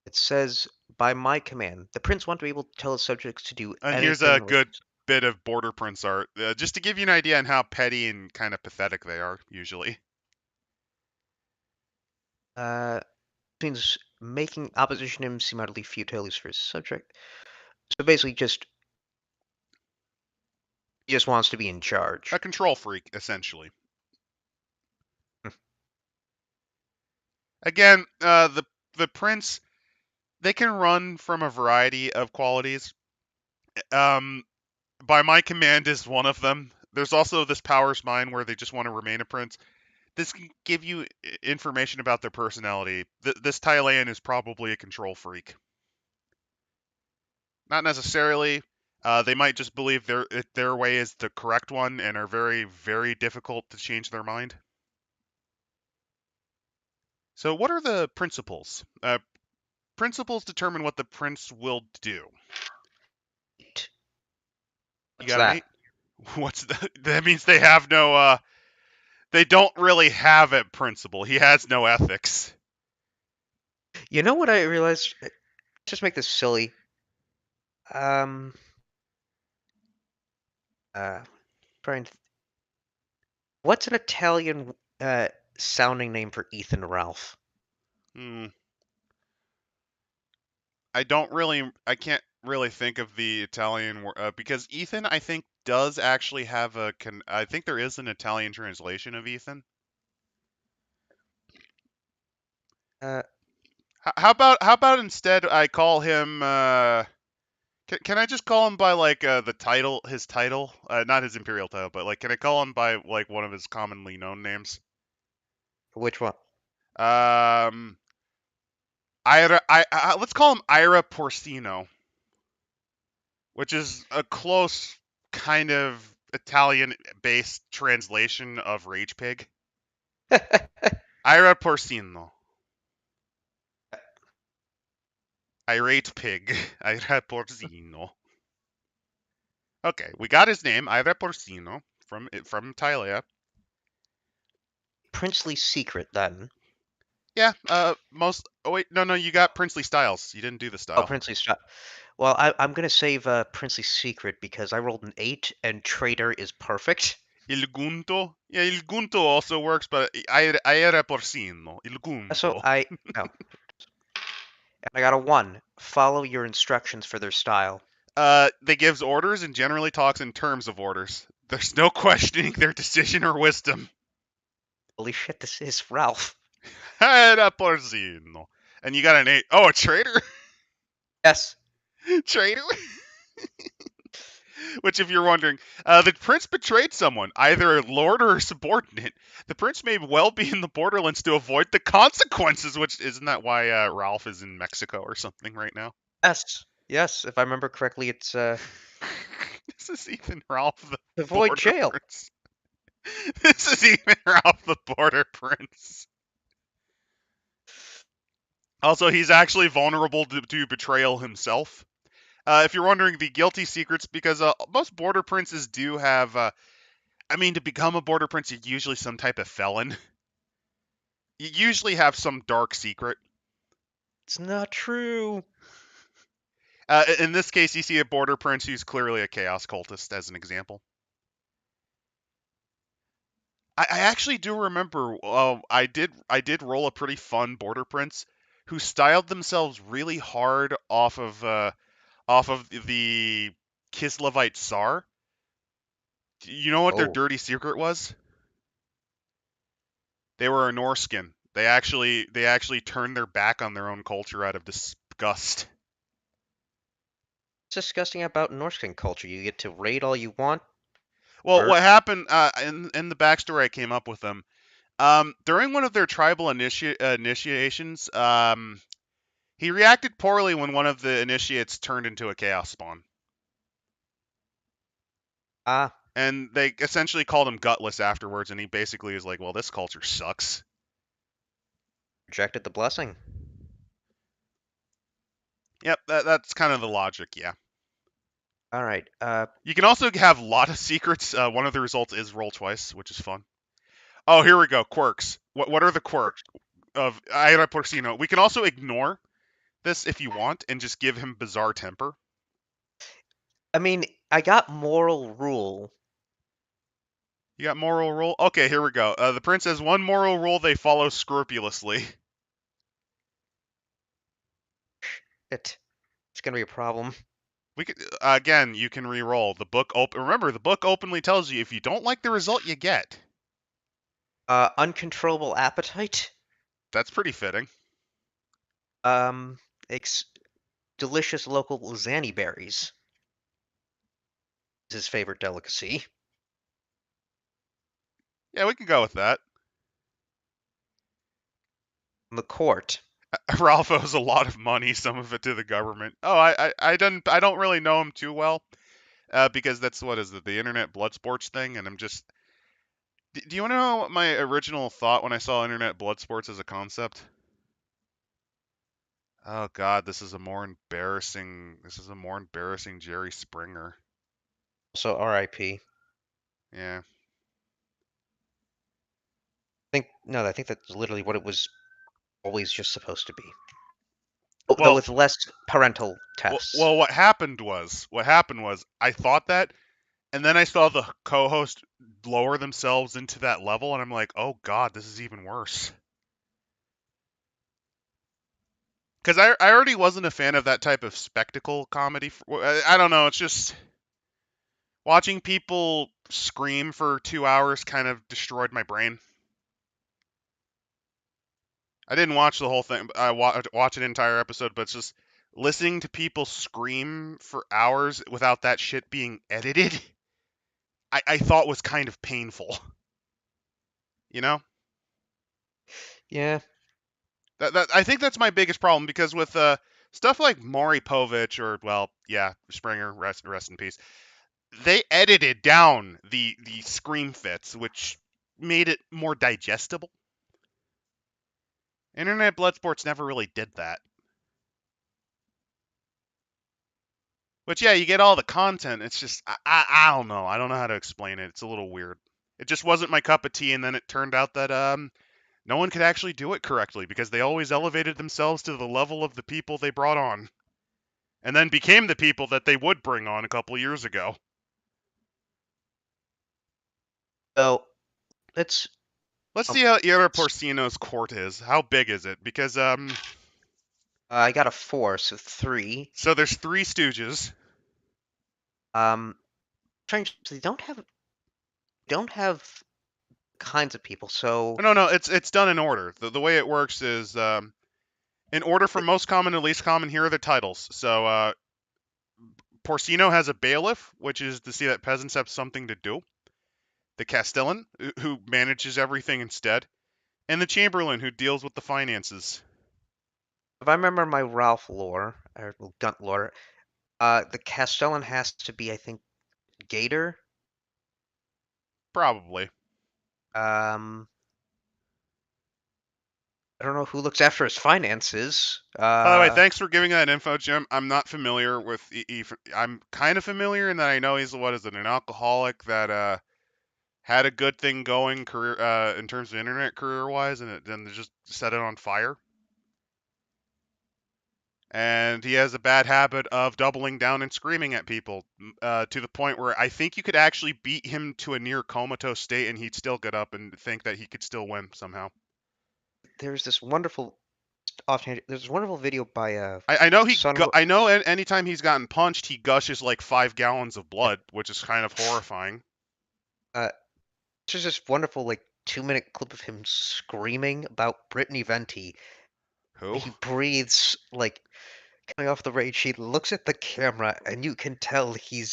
It says, by my command. The prince want to be able to tell his subjects to do And here's a anything with. good bit of Border Prince art, just to give you an idea on how petty and kind of pathetic they are usually. Uh, means making opposition to him seem utterly futile use for his subject. So basically, he just wants to be in charge. A control freak, essentially. Again, the prince, they can run from a variety of qualities. Um, by my command is one of them. There's also this powers mine where they just want to remain a prince. This can give you information about their personality. This Thailand is probably a control freak. Not necessarily. They might just believe their way is the correct one and are very, very difficult to change their mind. So, what are the principles? Principles determine what the prince will do. You What's got an that? eight? That means they have no they don't really have a principle. He has no ethics. You know what I realized? Just make this silly. Um, uh, trying to. What's an Italian sounding name for Ethan Ralph? Hmm. I can't really think of the Italian because Ethan, I think, does actually have I think there is an Italian translation of Ethan. Uh, How about instead I call him can I just call him by like the title, his title, not his imperial title, but like can I call him by like one of his commonly known names? which one? Um, let's call him Ira Porcino, which is a close kind of Italian-based translation of Rage Pig. Ira Porcino, irate pig, Ira Porcino. Okay, we got his name, Ira Porcino, from Italia. Princely Secret, then. Yeah, most. Oh wait, no, you got Princely Styles. You didn't do the Oh, style. Princely Strat. Well, I'm gonna save Princely Secret because I rolled an 8 and Traitor is perfect. Il Gunto. Yeah, Il Gunto also works, but I era porcino. Il So Gunto. oh, and I got a 1. Follow your instructions for their style. They gives orders and generally talks in terms of orders. There's no questioning their decision or wisdom. Holy shit, this is Ralph. Era porcino. And you got an 8. Oh, a traitor? Yes. Traitor? Which, if you're wondering, the prince betrayed someone, either a lord or a subordinate. The prince may well be in the borderlands to avoid the consequences. Which isn't that why Ralph is in Mexico or something right now? Yes. Yes, if I remember correctly, it's This is Ethan Ralph, the avoid border jail. prince. This is Ethan Ralph, the border prince. Also, he's actually vulnerable to betrayal himself. If you're wondering, the guilty secrets, because most border princes do have. I mean, to become a border prince, you're usually some type of felon. You usually have some dark secret. It's not true. In this case, you see a border prince who's clearly a chaos cultist, as an example. I actually do remember. I did roll a pretty fun border prince who styled themselves really hard off of the Kislevite Tsar. You know what their Oh, dirty secret was? They were a Norskin. They actually turned their back on their own culture out of disgust. it's disgusting about Norscan culture. You get to raid all you want. Well, Murder. what happened in the backstory I came up with them during one of their tribal initiations, he reacted poorly when one of the initiates turned into a chaos spawn, Ah, and they essentially called him gutless afterwards. And he basically is like, "Well, this culture sucks." rejected the blessing. Yep, that's kind of the logic. Yeah. All right. You can also have a lot of secrets. One of the results is roll twice, which is fun. Oh, here we go. Quirks. What are the quirk of Aira Porcino? We can also ignore this if you want and just give him bizarre temper. I mean, I got moral rule. You got moral rule? Okay, here we go. The prince has one moral rule they follow scrupulously. It's gonna be a problem. We could again, you can re-roll. Remember, the book openly tells you if you don't like the result you get. Uncontrollable appetite. That's pretty fitting. Um, ex- delicious local Lizani berries is his favorite delicacy. Yeah, we can go with that. The court. Ralph owes a lot of money, some of it to the government. Oh, I don't really know him too well, because that's what is it, the internet blood sports thing, and I'm just. Do you want to know what my original thought when I saw internet blood sports as a concept? Oh God, this is a more embarrassing. This is a more embarrassing Jerry Springer. Also, R.I.P. Yeah. I think that's literally what it was always just supposed to be. Though Well, with less parental tests. what happened was I thought that, and then I saw the co-host lower themselves into that level, and I'm like, oh god, this is even worse. Because I already wasn't a fan of that type of spectacle comedy. I don't know. It's just watching people scream for 2 hours kind of destroyed my brain. I didn't watch the whole thing. I watch an entire episode, but it's just listening to people scream for hours without that shit being edited. I thought was kind of painful. You know, Yeah. that I think that's my biggest problem because with stuff like Maury Povich or well, yeah, Springer, rest in peace. They edited down the scream fits, which made it more digestible. Internet Bloodsports never really did that. But yeah, you get all the content. It's just I don't know. I don't know how to explain it. It's a little weird. It just wasn't my cup of tea, and then it turned out that no one could actually do it correctly because they always elevated themselves to the level of the people they brought on, and then became the people that they would bring on a couple years ago. So let's Let's um see how Ira Porcino's court is. How big is it? Because I got a 4, so 3. so there's three Stooges. Um trying they don't have kinds of people. So No, no, it's done in order. The way it works is in order from most common to least common. Here are the titles. So Porcino has a bailiff, which is to see that peasants have something to do. The Castellan, who manages everything instead, and the Chamberlain, who deals with the finances. if I remember my Ralph lore or Gunt lore, the Castellan has to be, I think, Gator. Probably. Um, I don't know who looks after his finances. By the way, thanks for giving that info, Jim. I'm not familiar with. I'm kind of familiar in that I know he's what is it, an alcoholic that had a good thing going career in terms of internet career wise, and it then just set it on fire. And he has a bad habit of doubling down and screaming at people to the point where I think you could actually beat him to a near comatose state, and he'd still get up and think that he could still win somehow. there's this wonderful offhand. There's this wonderful video by I know son of I know anytime he's gotten punched, he gushes like 5 gallons of blood, which is kind of horrifying. uh, there's this wonderful like 2-minute clip of him screaming about Brittany Venti. Who? He breathes like coming off the rage. He looks at the camera, and you can tell he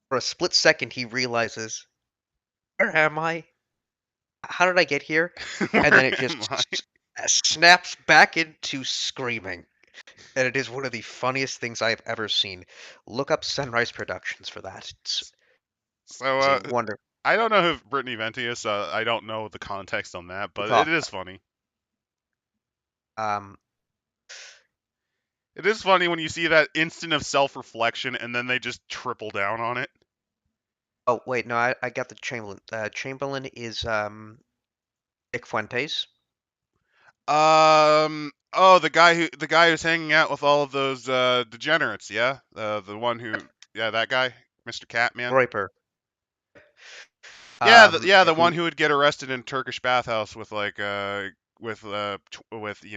for a split second he realizes, where am I? How did I get here? And Where then it am just I? snaps back into screaming. And it is one of the funniest things I've ever seen. Look up Sunrise Productions for that. So It's a wonder. I don't know who Brittany Venti is, so I don't know the context on that, We'll but it talk is funny. about. It. It is funny when you see that instant of self-reflection and then they just triple down on it. Oh wait, no, I got the Chamberlain. Chamberlain is Nick Fuentes. Oh, the guy who's hanging out with all of those degenerates, yeah? The one who yeah, that guy, Mr. Catman. Roiper. Yeah, the one Who who would get arrested in a Turkish bathhouse with like with is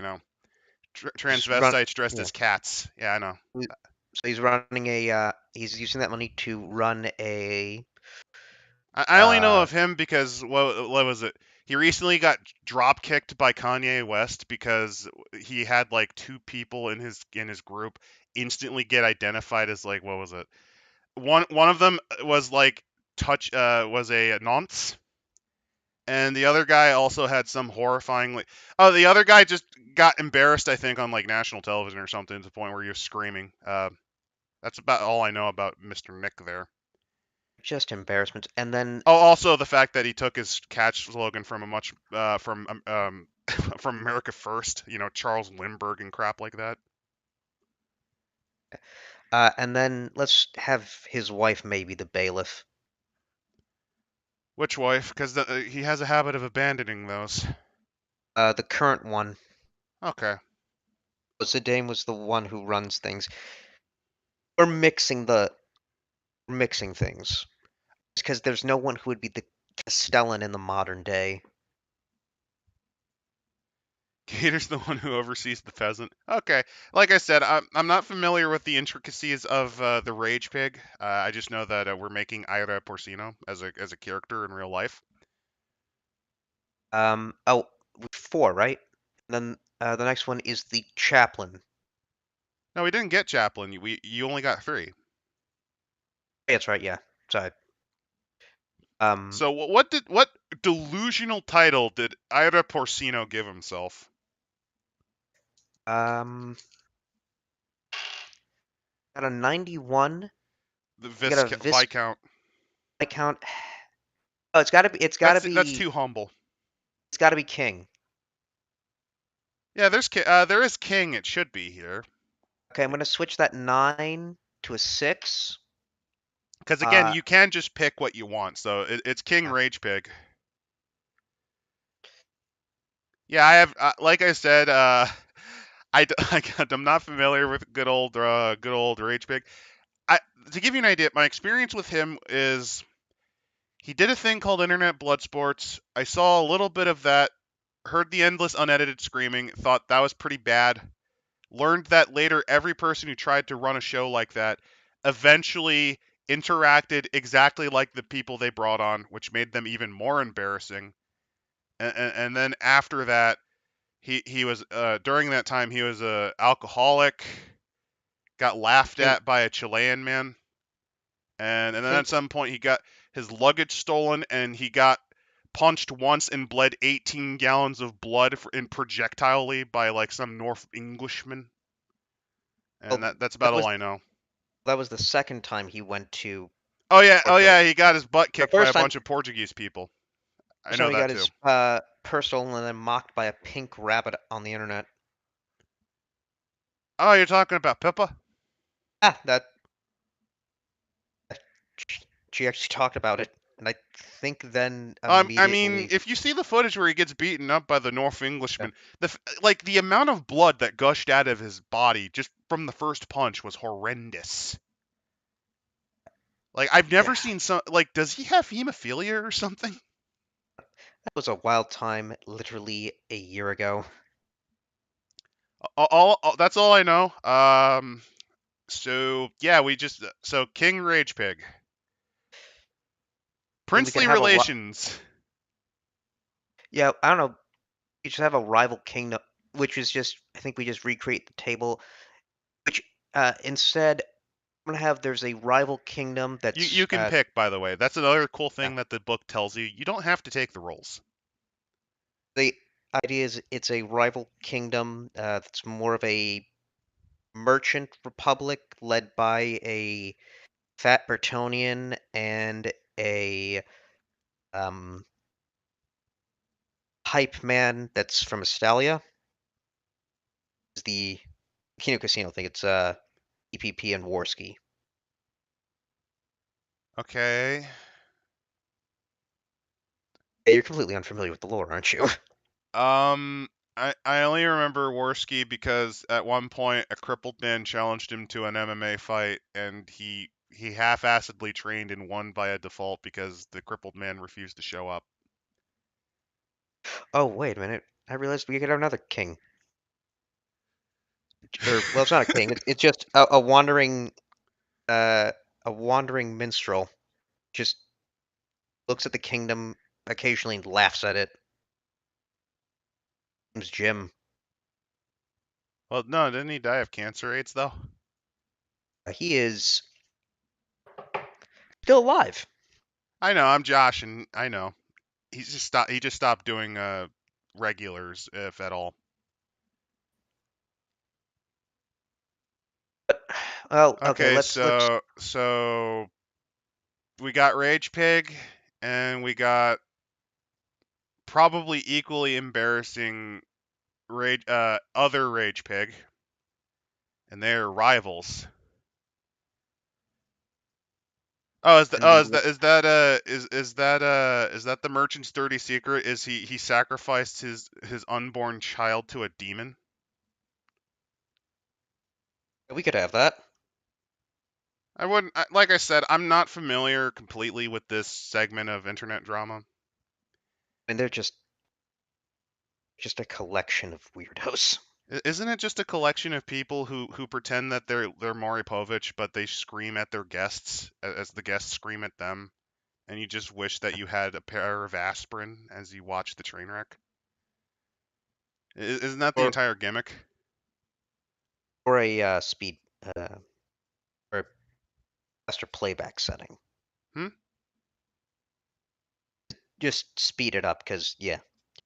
run transvestites dressed yeah. as cats. Yeah, I know. So he's running a he's using that money to run a I only know uh of him because what was it? He recently got drop kicked by Kanye West because he had like two people in his group instantly get identified as like what was it? One of them was like touch was a nonce, and the other guy also had some horrifying like oh the other guy just got embarrassed I think on like national television or something to the point where he was screaming. That's about all I know about Mr. Nick there. just embarrassment. And then Oh, also the fact that he took his catch slogan from a much from America First, you know, Charles Lindbergh and crap like that. let's have his wife maybe the bailiff. Which wife? Because he has a habit of abandoning those. The current one. Okay. Zidane was the one who runs things. We're mixing things because there's no one who would be the Castellan in the modern day. Gator's the one who oversees the peasant. Okay. Like I said, I'm not familiar with the intricacies of the Rage Pig. I just know that we're making Ira Porcino as a character in real life. Oh, four, right? Then the next one is the chaplain. No, we didn't get Chaplin. You only got 3. That's right, yeah. Sorry. Um, So what delusional title did Ira Porcino give himself? um, got a 91. The You got a Viscount. Viscount. Oh, That's too humble. it's gotta be king. Yeah, there is King. It should be here. Okay, I'm gonna switch that 9 to a 6. Because again, Uh, you can just pick what you want. So it's King yeah. Rage Pig. Yeah, I have. Like I said, I'm not familiar with good old Rage Pig. I, to give you an idea, my experience with him is he did a thing called Internet Blood Sports. I saw a little bit of that, heard the endless unedited screaming, thought that was pretty bad. Learned that later every person who tried to run a show like that eventually interacted exactly like the people they brought on, which made them even more embarrassing. And then after that, he was during that time he was a alcoholic, got laughed I think at by a Chilean man, and I then at think some point he got his luggage stolen and he got punched once and bled 18 gallons of blood in projectilely by like some North Englishman, and well, that's about that all was I know. that was the second time he went to Oh Porto. yeah, he got his butt The kicked by first a time, bunch of Portuguese people. I first know time he that got too. his purse stolen and then mocked by a pink rabbit on the internet. Oh, you're talking about Pippa? Ah, that she actually talked about it, and I think then I mean, immediately, if you see the footage where he gets beaten up by the North yeah, Englishman, like the amount of blood that gushed out of his body just from the first punch was horrendous. Like I've yeah, never seen some like does he have hemophilia or something? that was a wild time, literally a year ago. That's all I know. So yeah, so King Rage Pig, Then we could princely have relations. yeah, I don't know, we just have a rival kingdom, which is just I think we just recreate the table, which instead I'm gonna have there's a rival kingdom that's You can pick, by the way. That's another cool yeah. thing that the book tells you. You don't have to take the roles. The idea is it's a rival kingdom that's more of a merchant republic led by a fat Bretonian and a um, hype man that's from Estalia. Is the Kino Casino thing? It's EPP and Warski. Okay. Yeah, you're completely unfamiliar with the lore, aren't you? Um, I only remember Worski because at one point a crippled man challenged him to an MMA fight, and he half-assedly trained and won by default because the crippled man refused to show up. Oh, wait a minute. I realized we could have another king. Or well, it's not a king. It's just uh, a wandering minstrel. Just looks at the kingdom occasionally and laughs at it. Name's Jim. Well, no, didn't he die of cancer AIDS though? He is still alive. I know, I'm Josh, and I know he just stopped doing regulars, if at all. But well, okay. Okay, Let's. so we got Rage Pig, and we got probably equally embarrassing other Rage Pig, and they're rivals. Oh, is that and oh the is that the merchant's dirty secret? Is he sacrificed his unborn child to a demon? we could have that. I wouldn't like I said, I'm not familiar completely with this segment of internet drama. I mean, they're just a collection of weirdos. Isn't it just a collection of people who pretend that they're Maury Povich, but they scream at their guests as the guests scream at them, and you just wish that you had a pair of aspirin as you watch the train wreck? Isn't that the Or entire gimmick? or a speed or a faster playback setting. Hmm? Just speed it up because yeah,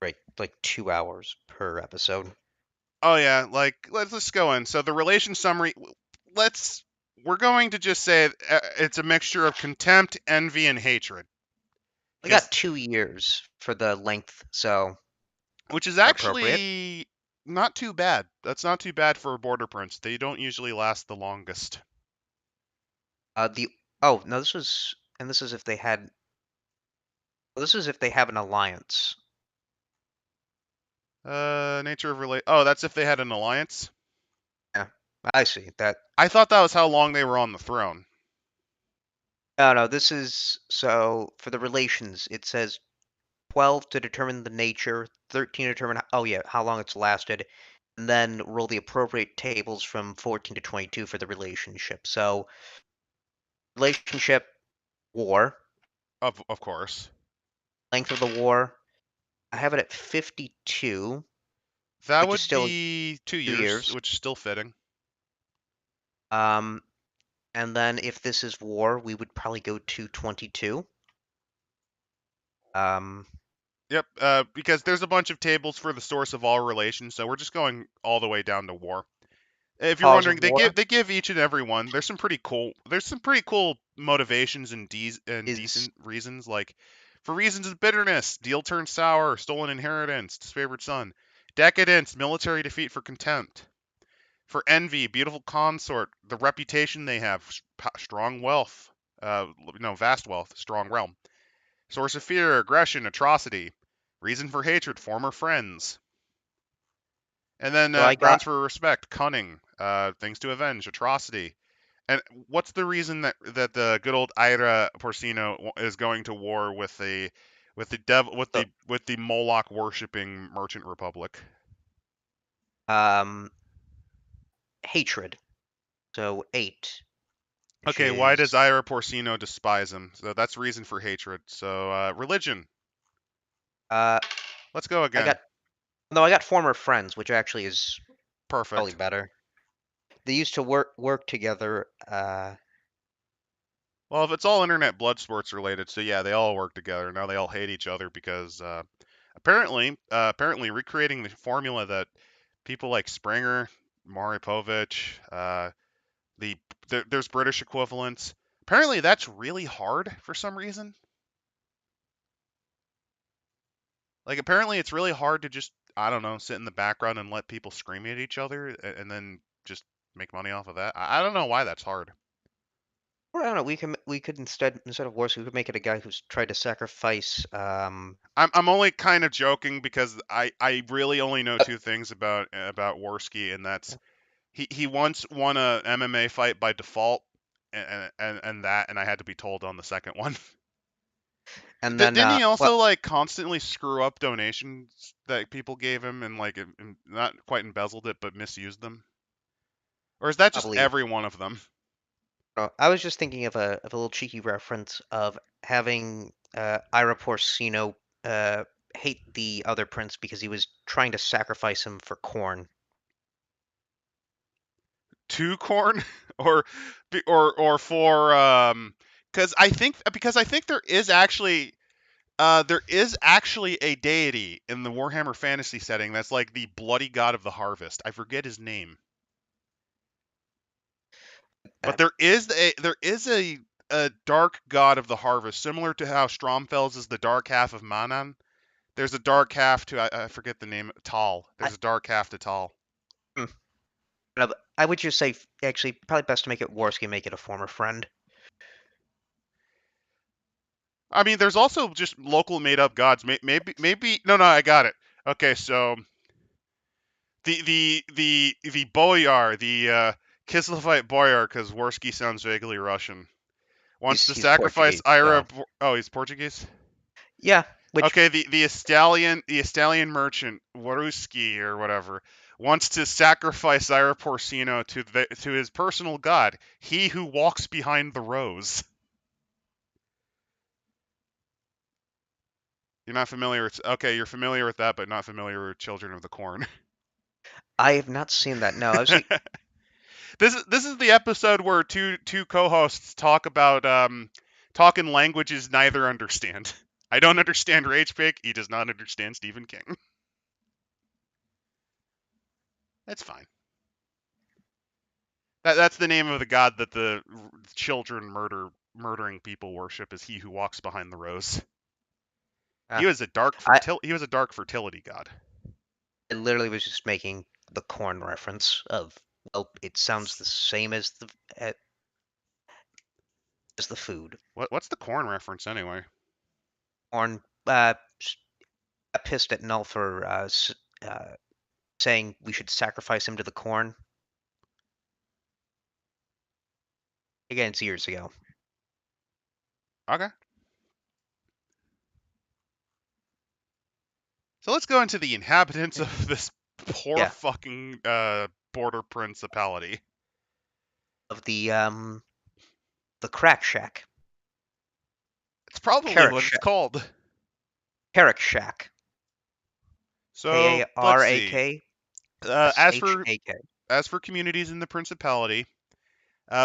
right, like 2 hours per episode. Oh yeah, like let's go in. So the relation summary, let's we're going to just say it's a mixture of contempt, envy, and hatred, I because got 2 years for the length, so which is appropriate. actually not too bad. That's not too bad for a border prince. They don't usually last the longest. The oh no, this is if they had this is if they have an alliance. Nature of relate. Oh, that's if they had an alliance. Yeah, I see that. I thought that was how long they were on the throne. No, this is so for the relations. It says 12 to determine the nature, 13 to determine oh yeah, how long it's lasted, and then roll the appropriate tables from 14 to 22 for the relationship. So relationship war, Of course, length of the war. I have it at 52, that which is would still be 2 years, 2 years. which is still fitting. Um, and then if this is war, we would probably go to 22. Um, Yep, because there's a bunch of tables for the source of all relations, so we're just going all the way down to war. If you're cause wondering, of war they give each and every one. There's some pretty cool motivations and is decent reasons, like for reasons of bitterness, deal turned sour, stolen inheritance, disfavored son, decadence, military defeat for contempt. For envy, beautiful consort, the reputation they have, strong wealth, vast wealth, strong realm. Source of fear, aggression, atrocity. Reason for hatred, former friends. And then so I got grounds for respect, cunning, things to avenge, atrocity. And what's the reason that the good old Ira Porcino is going to war with the devil so, with the Moloch worshipping merchant republic? um hatred. So 8, which Okay, why does is Ira Porcino despise him? So that's reason for hatred. So religion. uh Let's go I again. got no, I got former friends, which actually is probably Perfect. better. They used to work together. Well, if it's all internet blood sports related, so yeah, they all work together. Now they all hate each other because apparently recreating the formula that people like Springer, Maury Povich, the there's British equivalents. Apparently that's really hard for some reason. Like apparently it's really hard to just I don't know sit in the background and let people scream at each other and then just make money off of that. I don't know why that's hard. Or I don't know. We could instead of wars, we could make it a guy who's tried to sacrifice. I'm only kind of joking because I really only know two things about Worski, and that's he once won a MMA fight by default, and I had to be told on the second one. And then Didn't he well, also like constantly screw up donations that people gave him and like not quite embezzled it but misused them? Or is that just probably. every one of them? I was just thinking of a little cheeky reference of having Ira Porcino hate the other prince because he was trying to sacrifice him for corn. To corn or or for because I think there is actually a deity in the Warhammer Fantasy setting that's like the bloody god of the harvest. I forget his name, but Uh, there is a dark god of the harvest, similar to how Stromfels is the dark half of Manan. There's a dark half to I forget the name. Tal. I, There's a dark half to Tal. hmm, I would just say actually probably best to make it Warski, make it a former friend. I mean, there's also just local made-up gods. Maybe. No, I got it. Okay, so the boyar, the Kislevite boyar, because Worski sounds vaguely Russian, wants to He's sacrifice Portuguese, Ira. so Oh, he's Portuguese. yeah. Which Okay, the Estalian merchant Waruski or whatever wants to sacrifice Ira Porcino to his personal god, he who walks behind the rose. You're not familiar with okay, you're familiar with that, but not familiar with Children of the Corn. I have not seen that. No, I've seen. This is the episode where two co-hosts talk about talking languages neither understand. I don't understand Rage Pig. He does not understand Stephen King. That's fine. That's the name of the god that the children murdering people worship. Is he who walks behind the rose. Uh, I He was a dark fertility god. I literally was just making the corn reference of. Well, it sounds the same uh, as the food. What's the corn reference anyway? Corn. Got pissed at Null for saying we should sacrifice him to the corn. Again, it's years ago. Okay. So let's go into the inhabitants of this poor Yeah, fucking border principality. of the crack shack, It's probably carrot what it's shack, called. carrot shack, So let's see. Karak As for Shak. communities in the principality,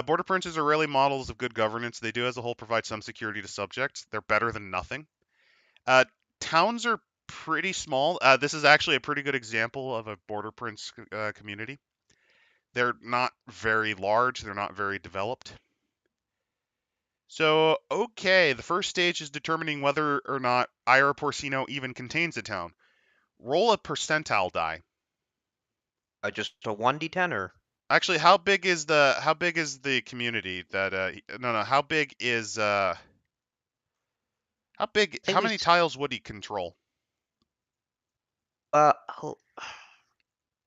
border princes are rarely models of good governance. They do, as a whole, provide some security to subjects. They're better than nothing. Uh, Towns are pretty small. This is actually a pretty good example of a border prince community. They're not very large. They're not very developed. So, okay, the first stage is determining whether or not Ira Porcino even contains a town. Roll a percentile die. Just a 1d10 or Actually, how big is the community that no, I think how many it's tiles would he control? let's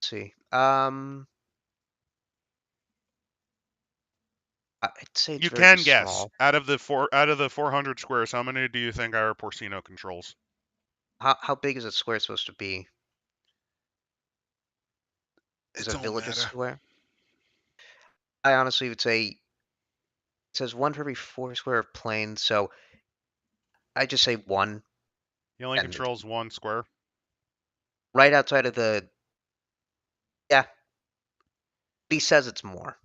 see. I'd say it's You very can guess. small. Out of the 400 squares, how many do you think Ira Porcino controls? How big is a square supposed to be? Is It a don't village a matter. square? I honestly would say it says one for every 4 square of plane, so I just say one, He only and it's controls one square. right outside of the. Yeah, he says it's more.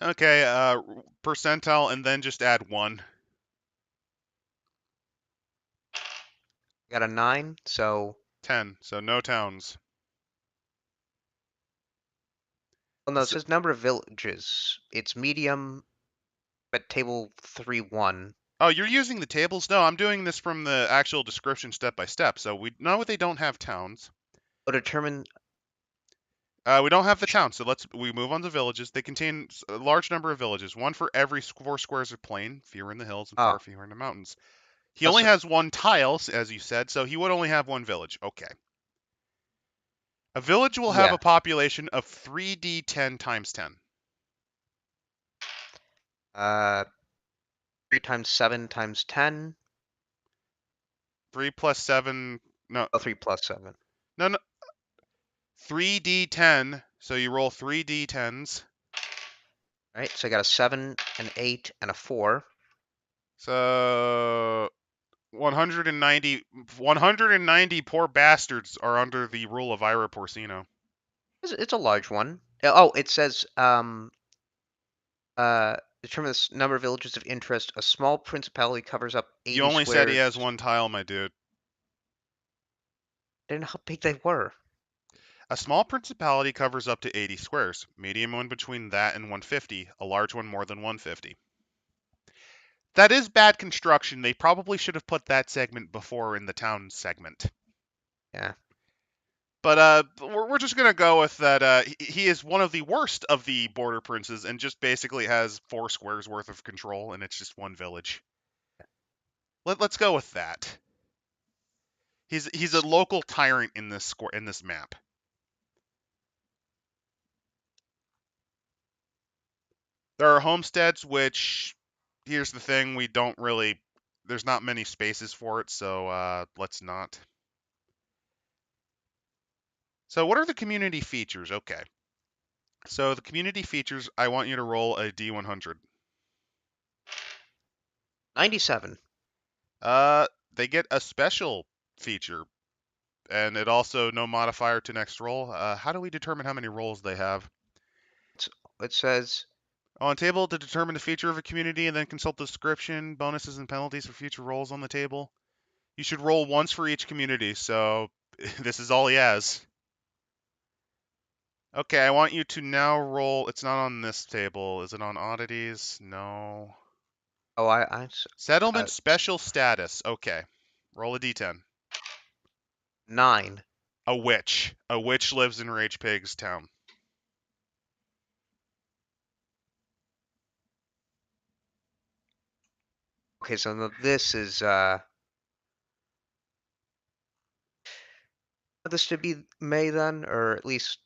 Okay, percentile and then just add 1. Got a 9, so 10. So no towns. well, no, it says number of villages. It's medium at table 3-1. Oh, you're using the tables? No, I'm doing this from the actual description step by step. So we know they don't have towns. So determine. We don't have the town, so we move on to villages. They contain a large number of villages, one for every 4 squares of plain, fewer in the hills and Oh, far fewer in the mountains. He only also, has one tile, as you said, so he would only have one village. Okay. A village will have yeah. a population of 3d10 times 10. Uh, 3 times 7 times 10. 3 plus 7. No, Oh, 3 plus 7. no. 3d10. So you roll 3d10s. All right, so I got a 7, an 8, and a 4. So 190 poor bastards are under the rule of Ira Porcino. It's a large one. Oh, it says determine the number of villages of interest. A small principality covers up You 80 only said he squares. has one tile, my dude. I didn't know how big they were. A small principality covers up to 80 squares, medium one between that and 150, a large one more than 150. That is bad construction. They probably should have put that segment before in the town segment. Yeah. But we're just gonna go with that. He is one of the worst of the border princes, and just basically has 4 squares worth of control, and it's just one village. Let's go with that. He's a local tyrant in this map. There are homesteads, which here's the thing, we don't really there's not many spaces for it, so let's not. So what are the community features? Okay. So the community features, I want you to roll a D100. 97. They get a special feature, and it also no modifier to next roll. How do we determine how many rolls they have? It says, On table to determine the feature of a community and then consult the description, bonuses and penalties for future rolls on the table. You should roll once for each community, so this is all he has. Okay, I want you to now roll. It's not on this table. Is it on oddities? No. oh, Settlement special status. Okay. Roll a d10. 9. A witch. A witch lives in Rage Pig's town. Okay, so this is, this to be May then, or at least,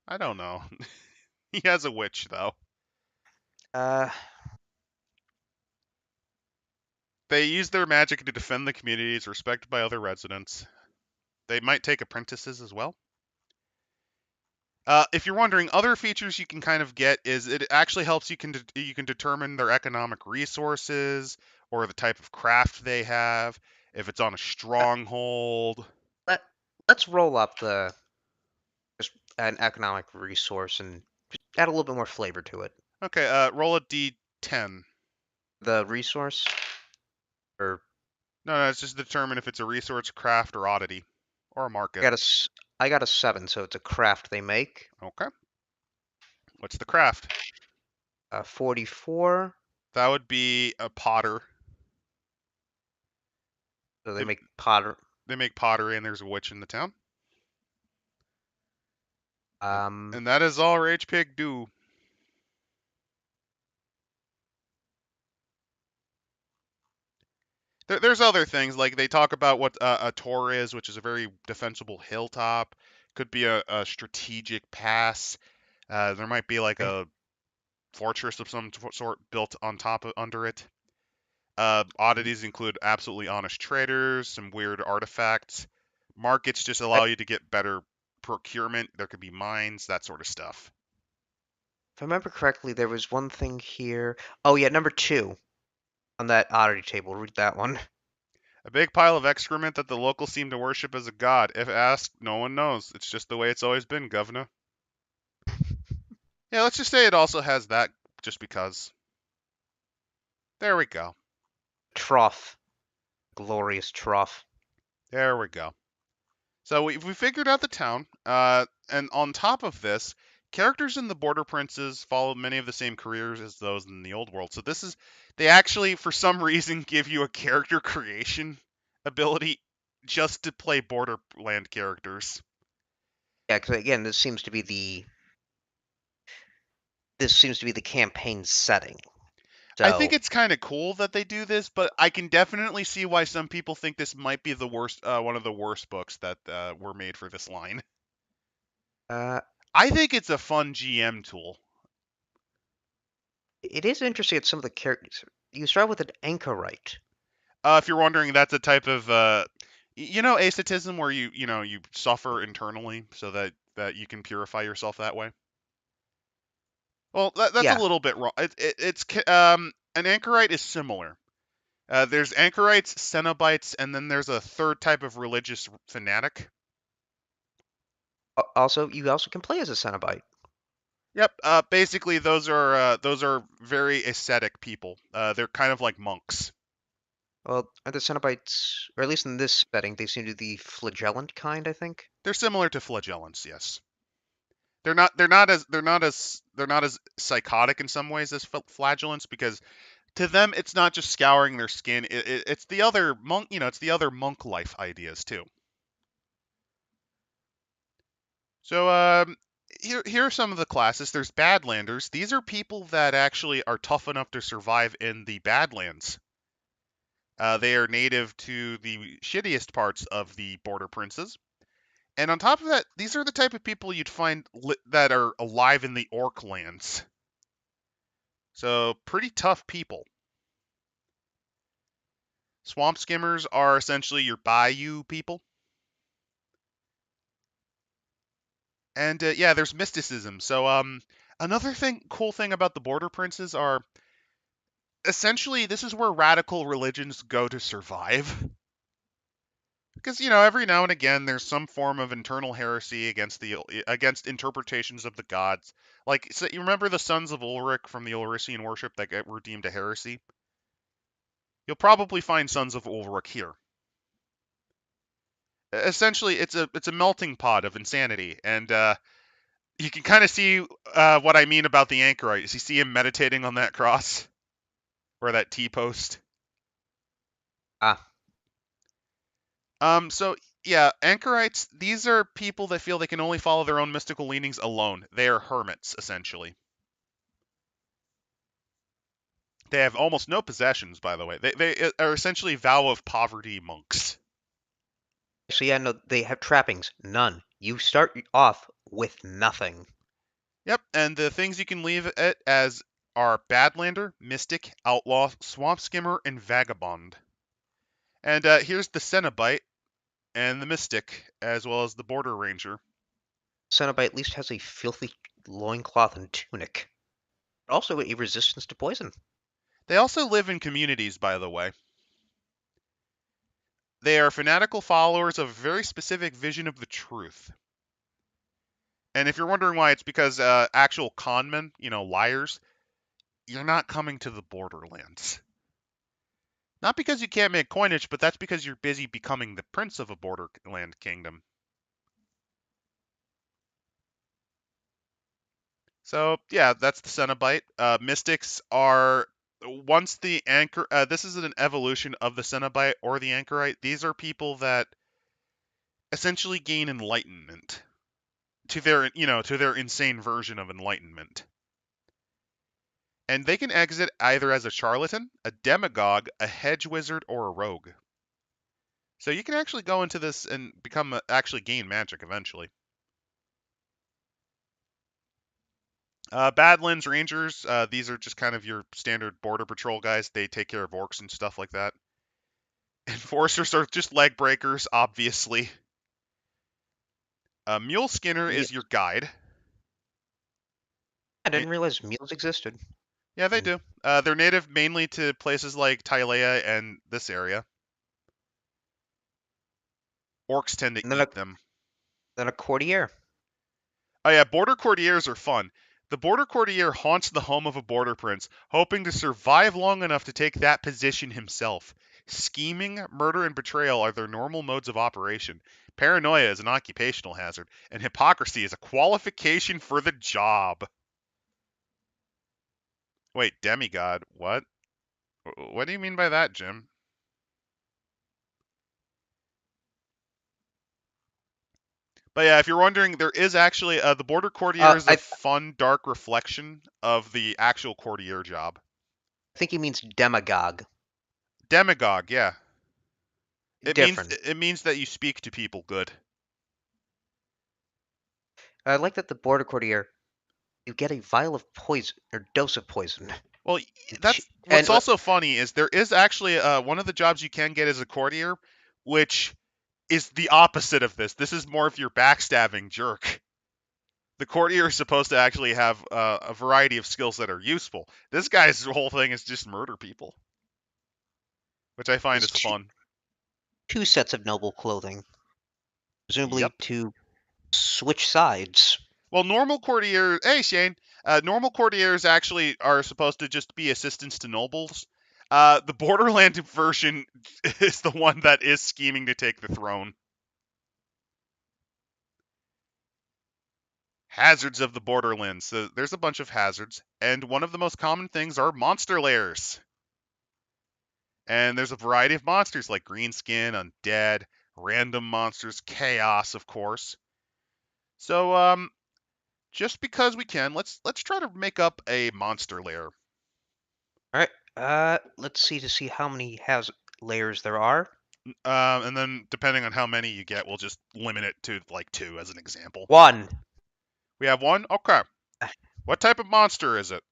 I don't know. He has a witch, though. uh, They use their magic to defend the communities, respected by other residents. They might take apprentices as well. If you're wondering, other features you can kind of get is it actually helps you can determine their economic resources or the type of craft they have, if it's on a let, stronghold. let, let's roll up just an economic resource and just add a little bit more flavor to it. Okay, roll a d10. The resource, or No, it's just determine if it's a resource, craft, or oddity, or a I market. got I got a 7, so it's a craft they make. Okay. What's the craft? 44, That would be a potter. so they They, make potter. they make pottery, and there's a witch in the town. Um, And that is all Rage Pig do. There's other things, like they talk about what a tor is, which is a very defensible hilltop. Could be a strategic pass. There might be like okay. a fortress of some sort built on top of under it. Oddities include absolutely honest traders, some weird artifacts. Markets just I, allow you to get better procurement. There could be mines, that sort of stuff. if I remember correctly, there was one thing here. Oh yeah, number 2 on that oddity table. Read that one. A big pile of excrement that the locals seem to worship as a god. If asked, no one knows. It's just the way it's always been, governor. Yeah, let's just say it also has that just because. There we go. Trough, glorious trough. There we go. So we figured out the town, and on top of this, characters in the Border Princes follow many of the same careers as those in the old world. So they actually, for some reason, give you a character creation ability just to play Borderland characters. Yeah, because again, this seems to be the campaign setting. I think So, it's kind of cool that they do this, but I can definitely see why some people think this might be the worst, one of the worst books that were made for this line. uh, I think it's a fun GM tool. it is interesting that some of the characters. You start with an anchorite. If you're wondering, that's a type of, ascetism where you suffer internally so that you can purify yourself that way. Well, that's a Yeah. little bit wrong. An anchorite is similar. There's anchorites, cenobites, and then there's a third type of religious fanatic. Also, you also can play as a Cenobite. Yep. Basically, those are very ascetic people. They're kind of like monks. Well, are the Cenobites, or at least in this setting, they seem to be the flagellant kind, I think. They're similar to flagellants. Yes. They're not as psychotic in some ways as flagellants, because to them it's not just scouring their skin. It's the other monk. It's the other monk life ideas too. So here are some of the classes. There's Badlanders. These are people that actually are tough enough to survive in the Badlands. They are native to the shittiest parts of the Border Princes. And on top of that, these are the type of people you'd find that are alive in the Orc lands. So, pretty tough people. Swamp skimmers are essentially your bayou people. And yeah, there's mysticism. So, another cool thing about the Border Princes are essentially this is where radical religions go to survive. Because every now and again there's some form of internal heresy against interpretations of the gods. Like, so you remember the Sons of Ulrich from the Ulrician worship that were deemed a heresy? You'll probably find Sons of Ulrich here. Essentially, it's a melting pot of insanity, and you can kind of see what I mean about the anchorite. You see him meditating on that cross or that T post. Ah, So yeah, anchorites. These are people that feel they can only follow their own mystical leanings alone. They are hermits, essentially. They have almost no possessions, by the way. They are essentially vow of poverty monks. so yeah, no, they have trappings. None. You start off with nothing. Yep, and the things you can leave it as are Badlander, Mystic, Outlaw, Swamp Skimmer, and Vagabond. And here's the Cenobite and the Mystic, as well as the Border Ranger. Cenobite at least has a filthy loincloth and tunic. Also a resistance to poison. They also live in communities, by the way. They are fanatical followers of a very specific vision of the truth. And if you're wondering why, it's because actual conmen, liars, you're not coming to the borderlands. Not because you can't make coinage, but that's because you're busy becoming the prince of a borderland kingdom. So yeah, that's the Cenobite. Mystics are once the anchor. This is an evolution of the Cenobite or the Anchorite. These are people that essentially gain enlightenment to their insane version of enlightenment. And they can exit either as a charlatan, a demagogue, a hedge wizard, or a rogue. So you can actually go into this and actually gain magic eventually. Badlands Rangers, these are just kind of your standard border patrol guys. They take care of orcs and stuff like that. Enforcers are just leg breakers, obviously. Mule Skinner Yeah, is your guide. I Ma- didn't realize mules existed. Yeah, they Mm. do. They're native mainly to places like Tylea and this area. Orcs tend to And eat them. then a courtier. Oh yeah, border courtiers are fun. The border courtier haunts the home of a border prince, hoping to survive long enough to take that position himself. Scheming, murder, and betrayal are their normal modes of operation. Paranoia is an occupational hazard, and hypocrisy is a qualification for the job. Wait, demigod? What? What do you mean by that, Jim? But yeah, if you're wondering, there is actually the border courtier is a I fun, dark reflection of the actual courtier job. think he means demagogue. Demagogue, yeah. It means Different. it means that you speak to people good. I like that the border courtier, you get a vial of poison or dose of poison. Well, Sh- that's what's And also funny is there is actually one of the jobs you can get as a courtier, which is the opposite of this. This is more of your backstabbing jerk. The courtier is supposed to actually have a variety of skills that are useful. This guy's whole thing is just murder people, which I find there's is fun. two sets of noble clothing, presumably Yep. to switch sides. Well, normal courtier. Hey, Shane. Normal courtiers actually are supposed to just be assistants to nobles. The Borderland version is the one that is scheming to take the throne. Hazards of the Borderlands. So there's a bunch of hazards, and one of the most common things are monster lairs. And there's a variety of monsters like greenskin, undead, random monsters, chaos, of course. So just because we can, let's try to make up a monster lair. All right. Let's see to see how many has layers there are. And then depending on how many you get, we'll just limit it to like 2 as an example. 1. We have 1? Okay. What type of monster is it?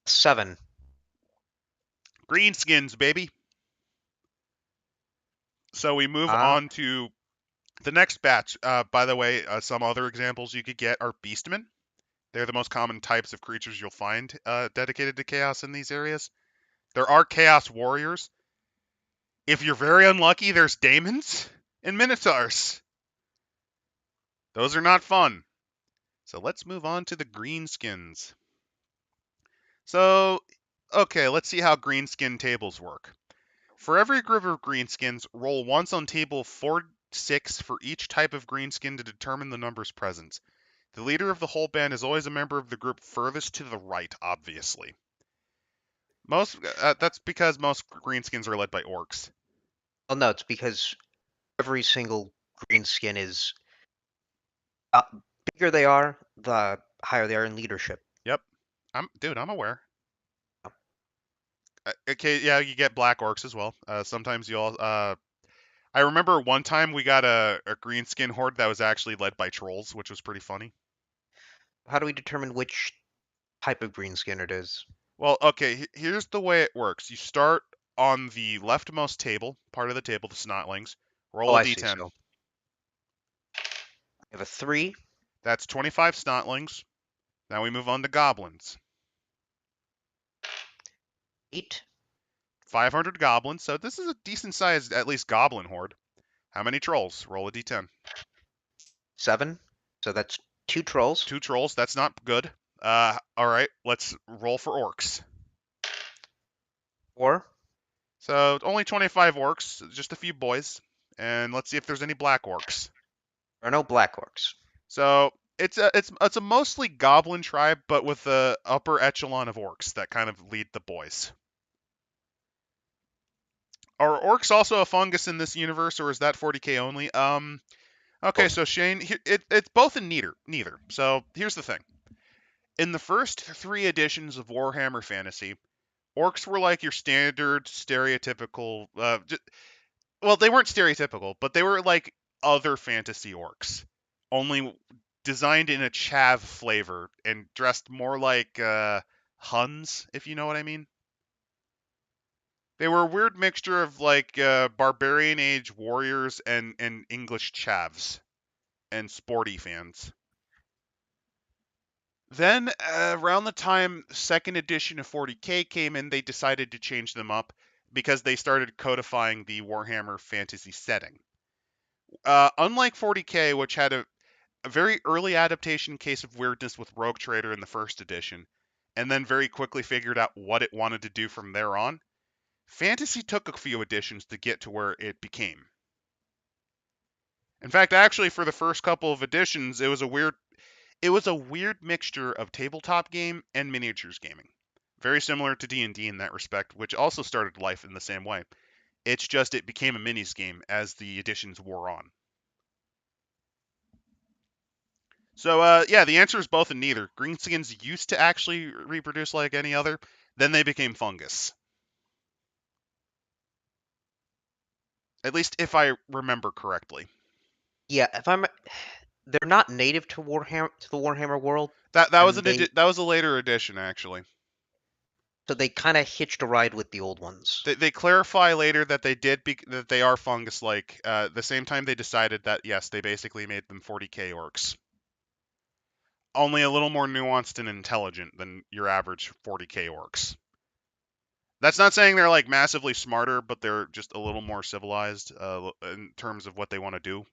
7. Greenskins, baby. So we move Ah, on to the next batch. By the way, some other examples you could get are beastmen. They're the most common types of creatures you'll find dedicated to chaos in these areas. There are chaos warriors. If you're very unlucky, there's daemons and minotaurs. Those are not fun. So let's move on to the greenskins. So, okay, let's see how greenskin tables work. For every group of greenskins, roll once on table 4-6 for each type of greenskin to determine the numbers present. The leader of the whole band is always a member of the group furthest to the right, obviously. That's because most greenskins are led by orcs. well, no, it's because every single green skin is bigger they are, the higher they are in leadership. Yep, I'm aware. Okay, yeah, you get black orcs as well. Sometimes you'll. I remember one time we got a greenskin horde that was actually led by trolls, which was pretty funny. How do we determine which type of green skin it is? Well, okay, here's the way it works. You start on the leftmost table, part of the table, the snotlings. Oh, Roll a I see. d10. So we have a 3, That's 25 snotlings. Now we move on to goblins. 8, 500 goblins, so this is a decent sized, at least, goblin horde. How many trolls? Roll a d10. 7. So that's 2 trolls. 2 trolls, that's not good. Alright, let's roll for orcs. 4. So only 25 orcs, just a few boys. And let's see if there's any black orcs. There are no black orcs. So it's a mostly goblin tribe, but with the upper echelon of orcs that kind of lead the boys. Are orcs also a fungus in this universe, or is that 40k only? Okay, Both. so Shane, it's both and neither. So here's the thing: in the first 3 editions of Warhammer Fantasy, orcs were like your standard stereotypical. Well, they weren't stereotypical, but they were like other fantasy orcs, only designed in a chav flavor and dressed more like Huns, if you know what I mean. They were a weird mixture of like barbarian age warriors and English chavs and sporty fans. Then, around the time second edition of 40k came in, they decided to change them up because they started codifying the Warhammer Fantasy setting. Unlike 40k, which had a very early adaptation case of weirdness with Rogue Trader in the first edition, and then very quickly figured out what it wanted to do from there on, Fantasy took a few editions to get to where it became. In fact, actually, for the first couple of editions, it was a weird mixture of tabletop game and miniatures gaming. Very similar to D&D in that respect, which also started life in the same way. It's just it became a minis game as the editions wore on. So yeah, the answer is both and neither. Greenskins used to actually reproduce like any other, then they became fungus. At least if I remember correctly. Yeah, if I'm they're not native to the Warhammer world, That was and that was a later edition actually. so they kind of hitched a ride with the old ones. They clarify later that that they are fungus like. The same time they decided that yes, they basically made them 40k orcs. Only a little more nuanced and intelligent than your average 40k orcs. That's not saying they're like massively smarter, but they're just a little more civilized in terms of what they want to do,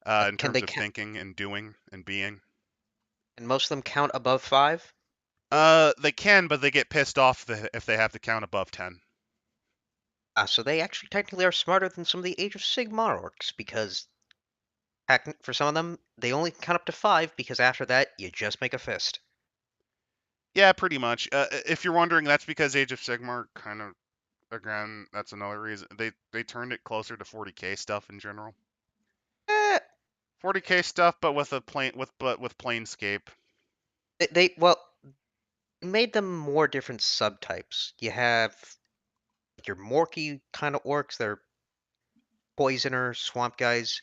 in Can terms they of count? thinking and doing and being. And most of them count above 5. They can, but they get pissed off if they have to count above 10. So they actually technically are smarter than some of the Age of Sigmar orcs because for some of them they only count up to 5 because after that you just make a fist. Yeah, pretty much. If you're wondering, that's because Age of Sigmar kind of, again, that's another reason they turned it closer to 40k stuff in general. Eh, 40k stuff, but with Planescape. they well made them more different subtypes. You have your morky kind of orcs, they're poisoner, swamp guys,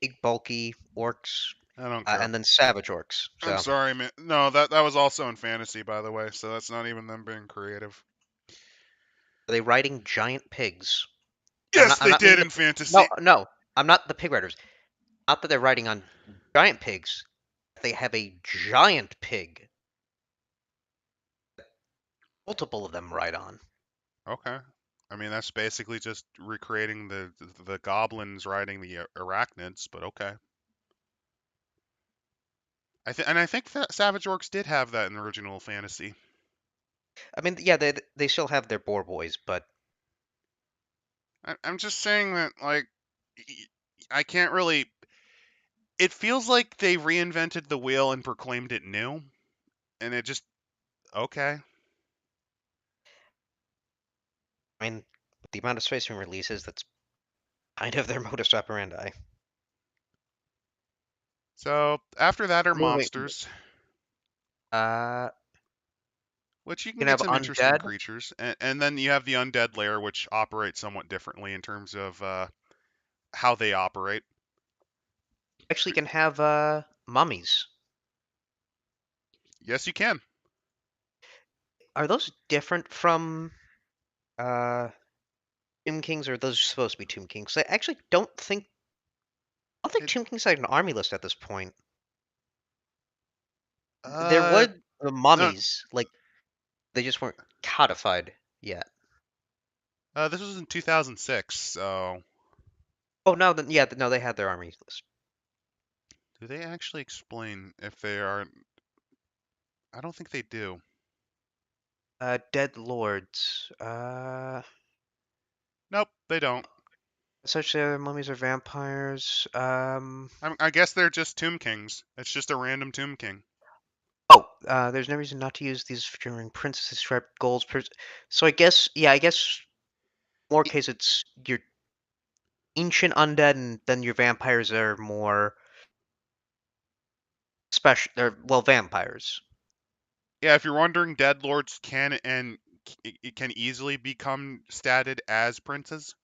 big bulky orcs, I don't care. and then savage orcs. I'm So sorry, man. No, that was also in fantasy, by the way, so that's not even them being creative. are they riding giant pigs? Yes, I'm they not did meaning the in fantasy. no, I'm not the pig riders. Not that they're riding on giant pigs. They have a giant pig, multiple of them ride on. Okay. I mean, that's basically just recreating the goblins riding the arachnids, but okay. I think that Savage Orcs did have that in the original fantasy. I mean, yeah, they still have their boar boys, but I'm just saying that like I can't really. It feels like they reinvented the wheel and proclaimed it new, and it just okay. I mean, the amount of space from releases, that's kind of their modus operandi. So after that are Wait. monsters, Uh, which you you can can get have some interesting undead. creatures, and then you have the undead layer, which operates somewhat differently in terms of how they operate. Actually, you can have mummies. Yes, you can. Are those different from uh Tomb Kings, or are those supposed to be Tomb Kings? I actually don't think It, Tomb Kings had an army list at this point. There uh, was the no, mummies, like they just weren't codified yet. this was in 2006. So Oh no, then yeah, no, they had their army list. do they actually explain if they are? I don't think they do. Dead lords. Nope, they don't. Essentially, mummies are vampires. I guess they're just Tomb Kings. It's just a random Tomb King. Oh, there's no reason not to use these during princesses striped goals. So I guess, yeah, I guess more Y- case it's your ancient undead, and then your vampires are more special. They're well vampires. Yeah, if you're wondering, Dead Lords it can easily become statted as princes.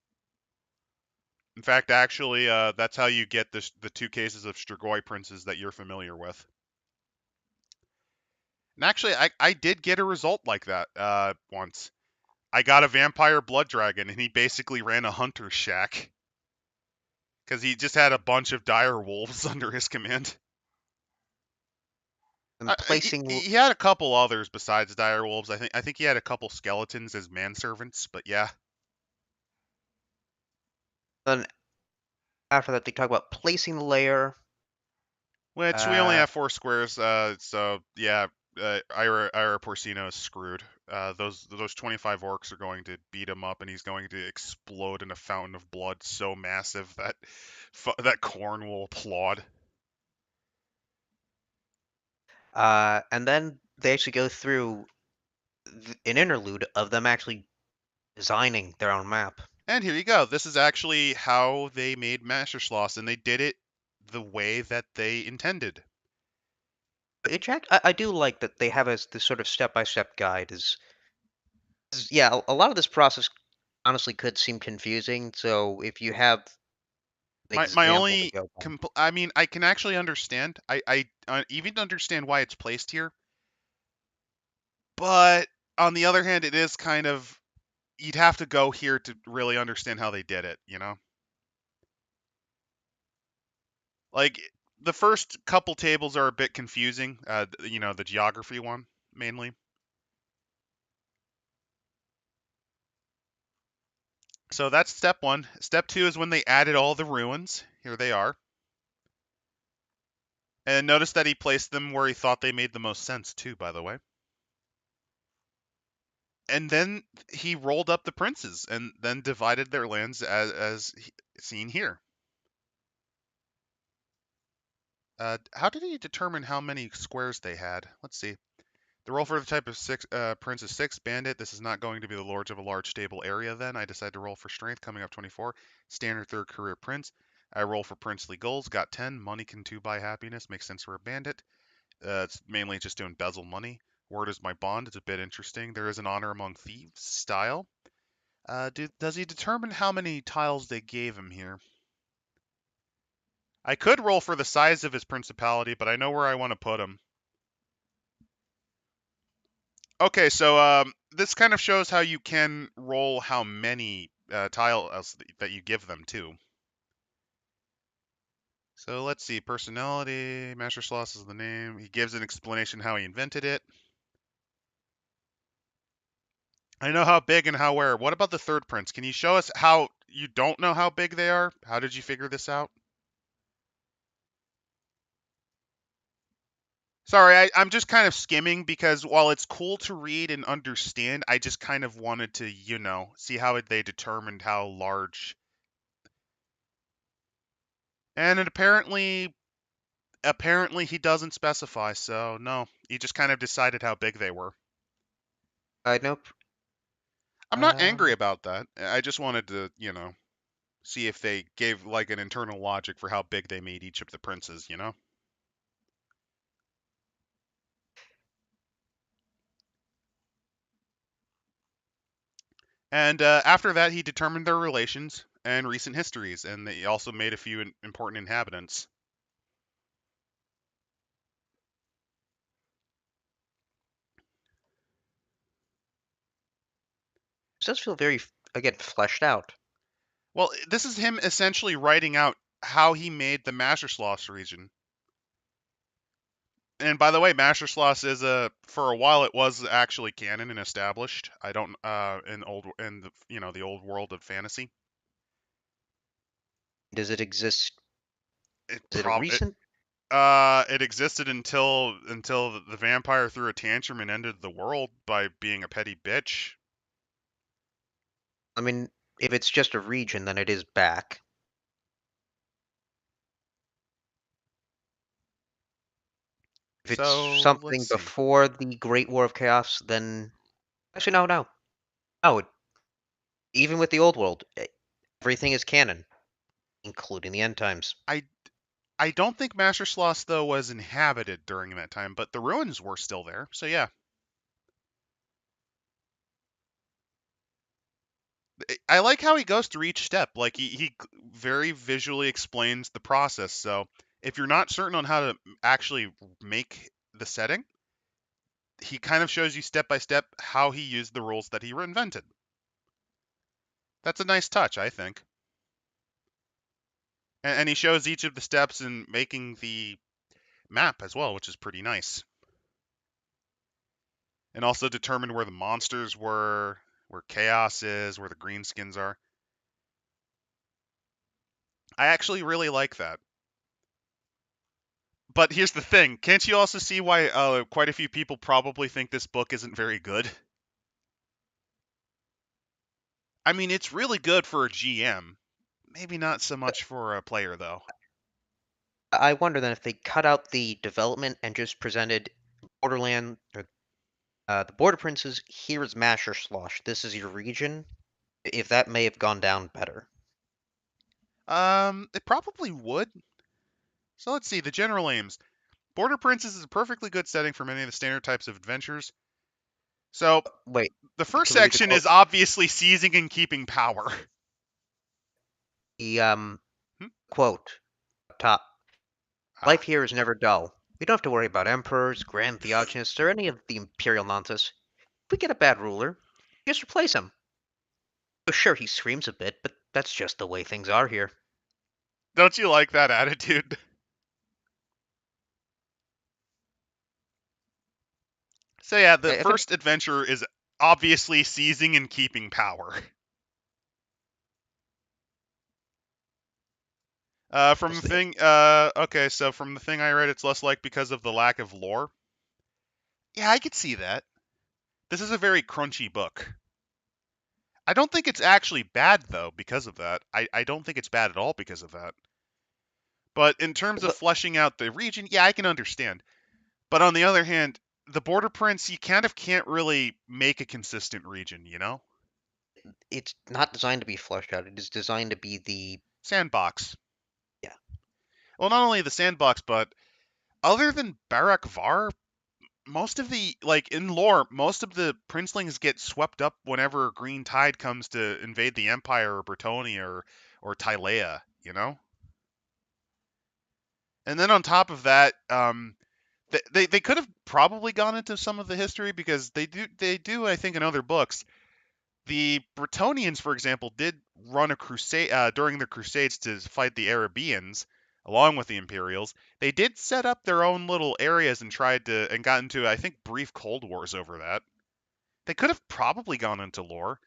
In fact, actually, that's how you get the two cases of Strigoi princes that you're familiar with. And actually, I did get a result like that once. I got a vampire blood dragon, and he basically ran a hunter's shack because he just had a bunch of dire wolves under his command. And He, placing he had a couple others besides dire wolves. I think he had a couple skeletons as manservants, but yeah. then after that, they talk about placing the layer. Which we only Uh, have 4 squares, so yeah, Ira Porcino is screwed. Those 25 orcs are going to beat him up, and he's going to explode in a fountain of blood so massive that that corn will applaud. and then they actually go through an interlude of them actually designing their own map. And here you go. This is actually how they made Master Schloss, and they did it the way that they intended. I do like that they have this sort of step-by-step guide. Yeah, a lot of this process honestly could seem confusing. So if you have an My example to only go by. I mean, I can actually understand. I even understand why it's placed here, but on the other hand, it is kind of you'd have to go here to really understand how they did it, you know? Like the first couple tables are a bit confusing, the geography one mainly. So that's step 1. Step 2 is when they added all the ruins. Here they are. And notice that he placed them where he thought they made the most sense too, by the way. And then he rolled up the princes and then divided their lands as seen here. How did he determine how many squares they had? Let's see. The roll for the type of prince is 6. Bandit. This is not going to be the lords of a large stable area. Then I decide to roll for strength, coming up 24. Standard third career prince. I roll for princely goals. Got 10. Money can too buy happiness. Makes sense for a bandit. It's mainly just to embezzle money. Word is my bond. It's a bit interesting. There is an honor among thieves style. Does he determine how many tiles they gave him here? I could roll for the size of his principality, but I know where I want to put him. Okay, so this kind of shows how you can roll how many tiles that you give them too. So let's see, personality, Master Sloss is the name. He gives an explanation how he invented it. I know how big and how where. What about the third prince? Can you show us how you don't know how big they are? How did you figure this out? Sorry, I'm just kind of skimming because while it's cool to read and understand, I just kind of wanted to, see how they determined how large. And it apparently he doesn't specify, so no, he just kind of decided how big they were. Nope. I'm not angry Uh, about that. I just wanted to, see if they gave like an internal logic for how big they made each of the princes. And after that, he determined their relations and recent histories, and they also made a few important inhabitants. this does feel very, again, fleshed out. Well, this is him essentially writing out how he made the Mastersloss region. And by the way, Mastersloss is for a while it was actually canon and established. I don't in the the old world of fantasy. Does it exist? It Is it a prob recent? it existed until the vampire threw a tantrum and ended the world by being a petty bitch. I mean, if it's just a region, then it is back. If it's So let's something see. before the Great War of Chaos, then actually no. Even with the old world, everything is canon, including the end times. I I don't think Mastersloss though was inhabited during that time, but the ruins were still there. So yeah, I like how he goes through each step. Like he very visually explains the process. So if you're not certain on how to actually make the setting, he kind of shows you step by step how he used the rules that he invented. That's a nice touch, I think. And he shows each of the steps in making the map as well, which is pretty nice. And also determine where the monsters were, where chaos is, where the greenskins are. I actually really like that. But here's the thing: can't you also see why quite a few people probably think this book isn't very good? I mean, it's really good for a GM. Maybe not so much for a player, though. I wonder then if they cut out the development and just presented Borderland or the Border Princes. Here is Masher Slosh. This is your region. If that may have gone down better. It probably would. So let's see, the general aims. Border Princess is a perfectly good setting for many of the standard types of adventures. So Wait, the first can we read the section quote? is obviously seizing and keeping power. The Hmm? quote up top. Ah, Life here is never dull. We don't have to worry about emperors, grand theogonists, or any of the imperial nonsense. If we get a bad ruler, just replace him. Oh, sure, he screams a bit, but that's just the way things are here. don't you like that attitude? So yeah, the I think first adventure is obviously seizing and keeping power. From that's the the thing, okay, so from the thing I read, it's less like because of the lack of lore. Yeah, I could see that. This is a very crunchy book. I don't think it's actually bad though because of that. I don't think it's bad at all because of that. But in terms of but fleshing out the region, yeah, I can understand. But on the other hand, the Border Prince, you kind of can't really make a consistent region? it's not designed to be fleshed out. It is designed to be the Sandbox. yeah. Well, not only the sandbox, but other than Barak Var, most of the like in lore, most of the princelings get swept up whenever Green Tide comes to invade the Empire or Bretonia or Tylea, you know. And then on top of that, they could have probably gone into some of the history because they do I think in other books the Bretonians, for example, did run a crusade during the Crusades to fight the Arabians, along with the Imperials. They did set up their own little areas and tried to and got into I think brief cold wars over that. They could have probably gone into lore,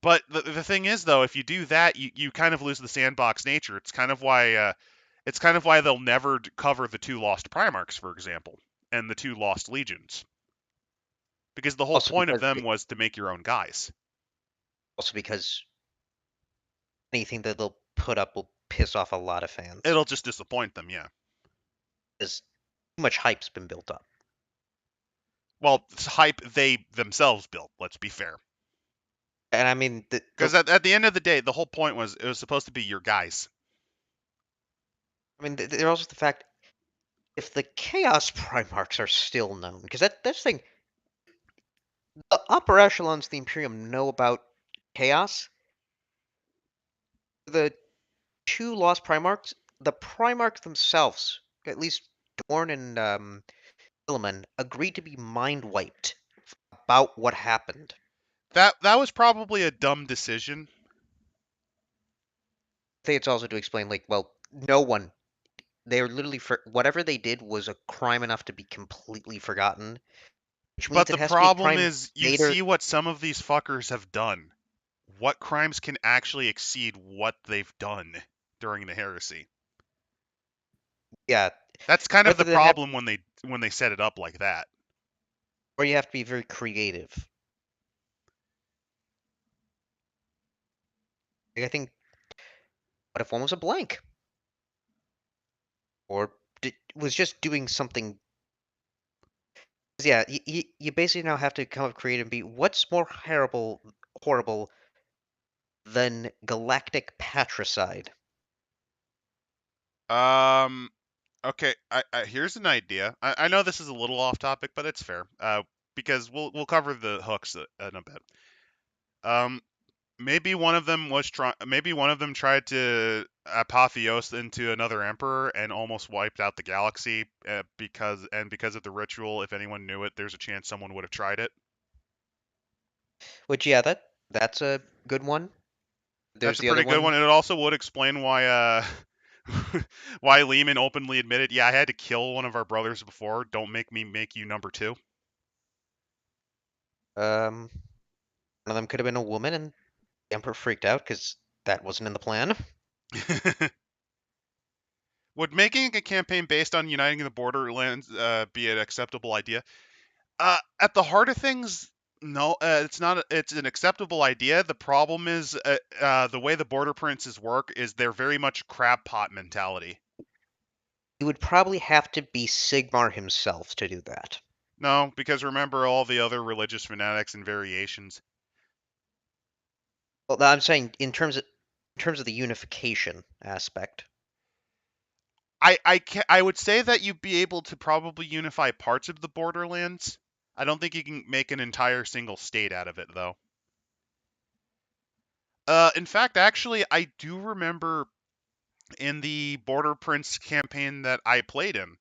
but the thing is though, if you do that, you kind of lose the sandbox nature. It's kind of why they'll never cover the two lost Primarchs, for example, and the two lost legions, because the whole Also point of because them was to make your own guys. also because anything that they'll put up will piss off a lot of fans. It'll just disappoint them, yeah. Because too much hype's been built up. Well, it's hype they themselves built. Let's be fair, And I mean, because at the end of the day, the whole point was it was supposed to be your guys. there's also the fact if the Chaos Primarchs are still known, because that's the thing, the upper echelons of the Imperium know about Chaos. The two lost Primarchs, the Primarchs themselves, at least Dorn and Illiman, agreed to be mind wiped about what happened. That was probably a dumb decision. I think it's also to explain, like, well, no one. They were literally for whatever they did was a crime enough to be completely forgotten, which means But it the has to be a problem crime is, you made or see what some of these fuckers have done. What crimes can actually exceed what they've done during the heresy? yeah, That's kind of whether the they have problem when they set it up like that. or you have to be very creative. Like, I think what if one was a blank or was just doing something? 'Cause yeah, you basically now have to come up creative and be what's more horrible than galactic patricide. Um. Okay. Here's an idea. I know this is a little off topic, but it's fair. Because we'll cover the hooks in a bit. Um. Maybe one of them tried to apotheose into another emperor and almost wiped out the galaxy because of the ritual. If anyone knew it, there's a chance someone would have tried it. Which yeah, that's a good one. That's There's a the other pretty good one. one, and it also would explain why why Lehman openly admitted, yeah, I had to kill one of our brothers before. Don't make me make you number two. One of them could have been a woman, and the emperor freaked out because that wasn't in the plan. Would making a campaign based on uniting the borderlands be an acceptable idea? At the heart of things, no, it's not. It's an acceptable idea. The problem is the way the border princes work is they're very much crab pot mentality. He would probably have to be Sigmar himself to do that. No, because remember all the other religious fanatics and variations. Well, I'm saying in terms of the unification aspect. I would say that you'd be able to probably unify parts of the borderlands. I don't think you can make an entire single state out of it though. In fact, actually, I do remember in the Border Prince campaign that I played in,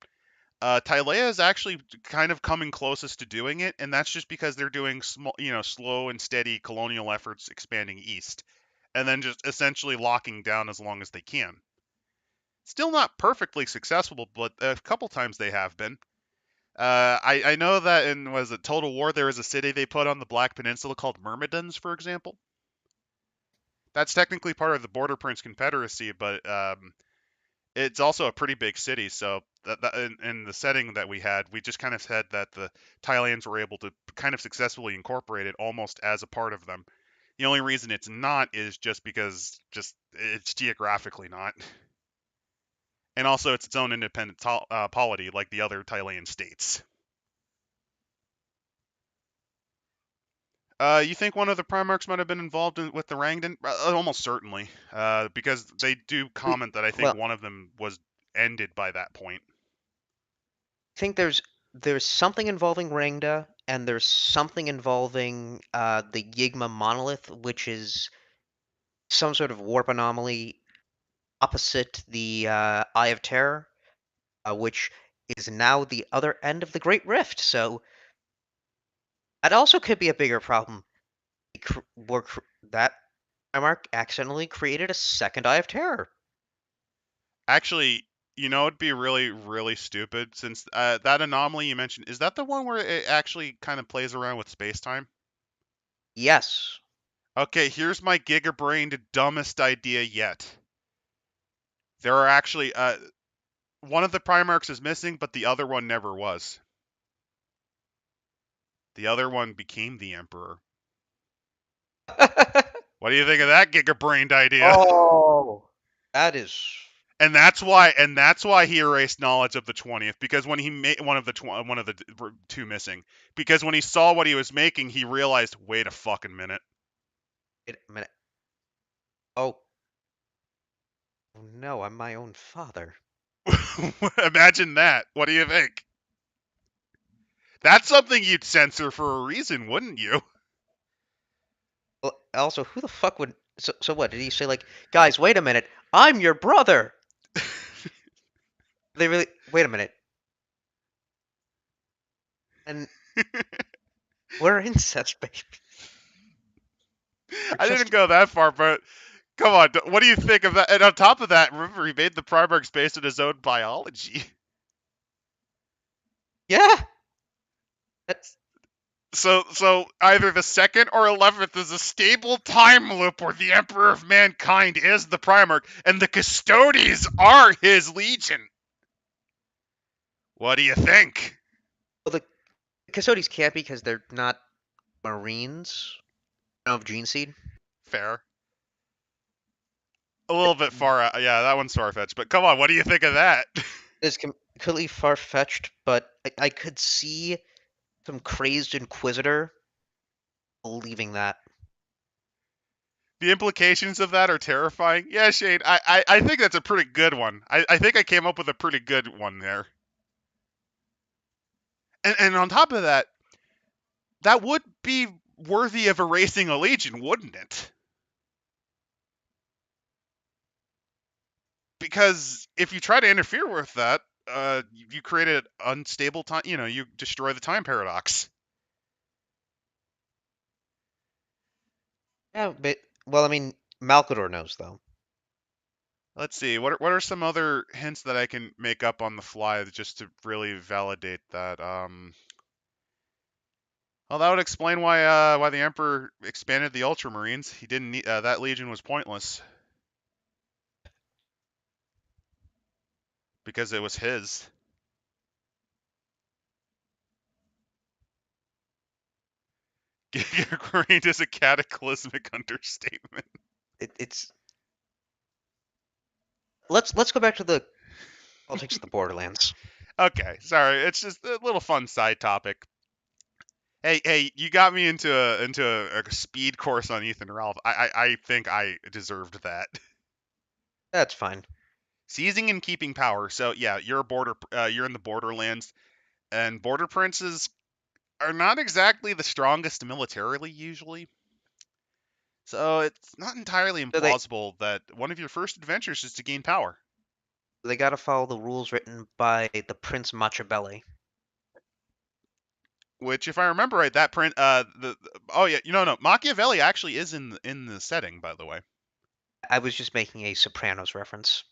Tylea is actually kind of coming closest to doing it, and that's just because they're doing small, slow and steady colonial efforts expanding east, and then just essentially locking down as long as they can. Still not perfectly successful, but a couple times they have been. I know that in was it Total War there was a city they put on the Black Peninsula called Myrmidons, for example. That's technically part of the Border Prince Confederacy, but it's also a pretty big city. So in the setting that we had, we just kind of said that the Thailands were able to kind of successfully incorporate it almost as a part of them. The only reason it's not is just because just it's geographically not, and also it's its own independent polity like the other Thailand states. You think one of the Primarchs might have been involved with the Rangdan? Almost certainly, because they do comment that I think Well, one of them was ended by that point. I think there's there's something involving Rangda, and there's something involving the Yigma monolith, which is some sort of warp anomaly opposite the Eye of Terror, which is now the other end of the Great Rift. So that also could be a bigger problem. That Primarch accidentally created a second Eye of Terror. Actually, it'd be really, really stupid since that anomaly you mentioned, is that the one where it actually kind of plays around with space-time? Yes. Okay, here's my gigabrained dumbest idea yet. There are actually one of the Primarchs is missing, but the other one never was. The other one became the Emperor. What do you think of that gigabrained idea? Oh, that is. And that's why he erased knowledge of the 20th, because when he made one of the two missing, because when he saw what he was making, he realized, wait a fucking minute. Wait a minute. Oh, no, I'm my own father. Imagine that. What do you think? That's something you'd censor for a reason, wouldn't you? Well, also, who the fuck would? So what did he say? Like, guys, wait a minute. I'm your brother. They really. Wait a minute. And we're incest, baby. We're I didn't just. go that far, but come on. What do you think of that? And on top of that, remember, he made the Primarchs based on his own biology. Yeah. That's. So either the second or 11th is a stable time loop where the Emperor of Mankind is the Primarch and the Custodes are his legion. What do you think? Well, the Custodes can't because they're not Marines of Gene Seed. Fair. A little bit far out. Yeah, that one's far-fetched, but come on, what do you think of that? It's completely far fetched, but I could see some crazed Inquisitor believing that. The implications of that are terrifying. Yeah, Shane, I think that's a pretty good one. I think I came up with a pretty good one there. And on top of that, that would be worthy of erasing a legion, wouldn't it? Because if you try to interfere with that, you create an unstable time. You destroy the time paradox. Yeah, but well, I mean, Malkador knows though. Let's see. What are some other hints that I can make up on the fly just to really validate that? Well, that would explain why the Emperor expanded the Ultramarines. He didn't need that legion was pointless because it was his. Gigabrained is a cataclysmic understatement. It's let's go back to the politics of the Borderlands. Okay, sorry. It's just a little fun side topic. Hey, you got me into a speed course on Ethan Ralph. I think I deserved that. That's fine. Seizing and keeping power. So yeah, you're in the Borderlands, and border princes are not exactly the strongest militarily usually. So it's not entirely So implausible that one of your first adventures is to gain power. they got to follow the rules written by the Prince Machiavelli. Which, if I remember right, that print, oh yeah, no, Machiavelli actually is in the setting, by the way. I was just making a Sopranos reference.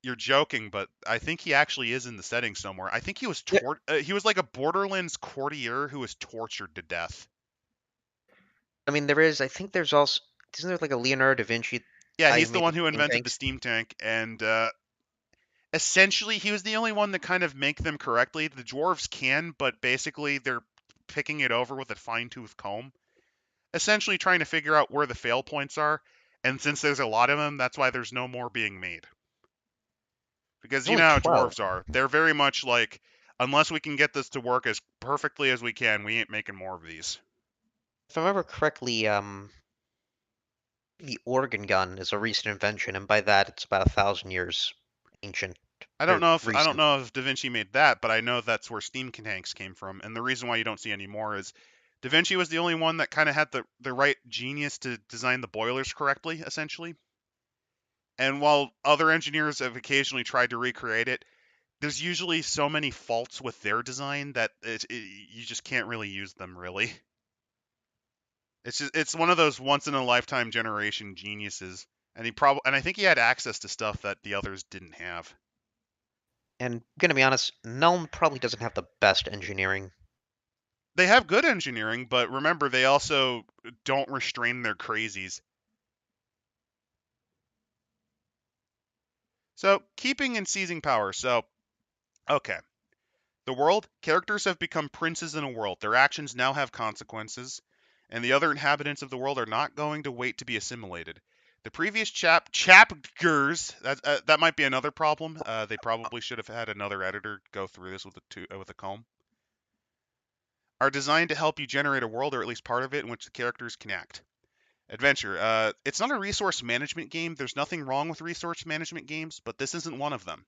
You're joking, but I think he actually is in the setting somewhere. I think Yeah. he was like a Borderlands courtier who was tortured to death. I mean, there is. I think there's also. Isn't there like a Leonardo da Vinci Yeah, guy who he's the made the one who steam invented the tanks? steam tank, and essentially he was the only one that kind of make them correctly. The dwarves can, but basically they're picking it over with a fine-tooth comb, essentially trying to figure out where the fail points are. And since there's a lot of them, that's why there's no more being made. Because you Only know how 12. dwarves are. They're very much like, unless we can get this to work as perfectly as we can, we ain't making more of these. If I remember correctly, the organ gun is a recent invention, and by that it's about 1,000 years ancient. I don't recent. know if Da Vinci made that, but I know that's where steam tanks came from. And the reason why you don't see any more is Da Vinci was the only one that kind of had the right genius to design the boilers correctly, essentially. And while other engineers have occasionally tried to recreate it, there's usually so many faults with their design that you just can't really use them really. It's one of those once in a lifetime generation geniuses, and I think he had access to stuff that the others didn't have. And gonna be honest, Nuln probably doesn't have the best engineering. They have good engineering, but remember they also don't restrain their crazies. So keeping and seizing power. So okay, the world characters have become princes in a world. Their actions now have consequences, and the other inhabitants of the world are not going to wait to be assimilated. The previous chapters that might be another problem. They probably should have had another editor go through this with a comb. Are designed to help you generate a world or at least part of it in which the characters can act. Adventure. It's not a resource management game. There's nothing wrong with resource management games, but this isn't one of them.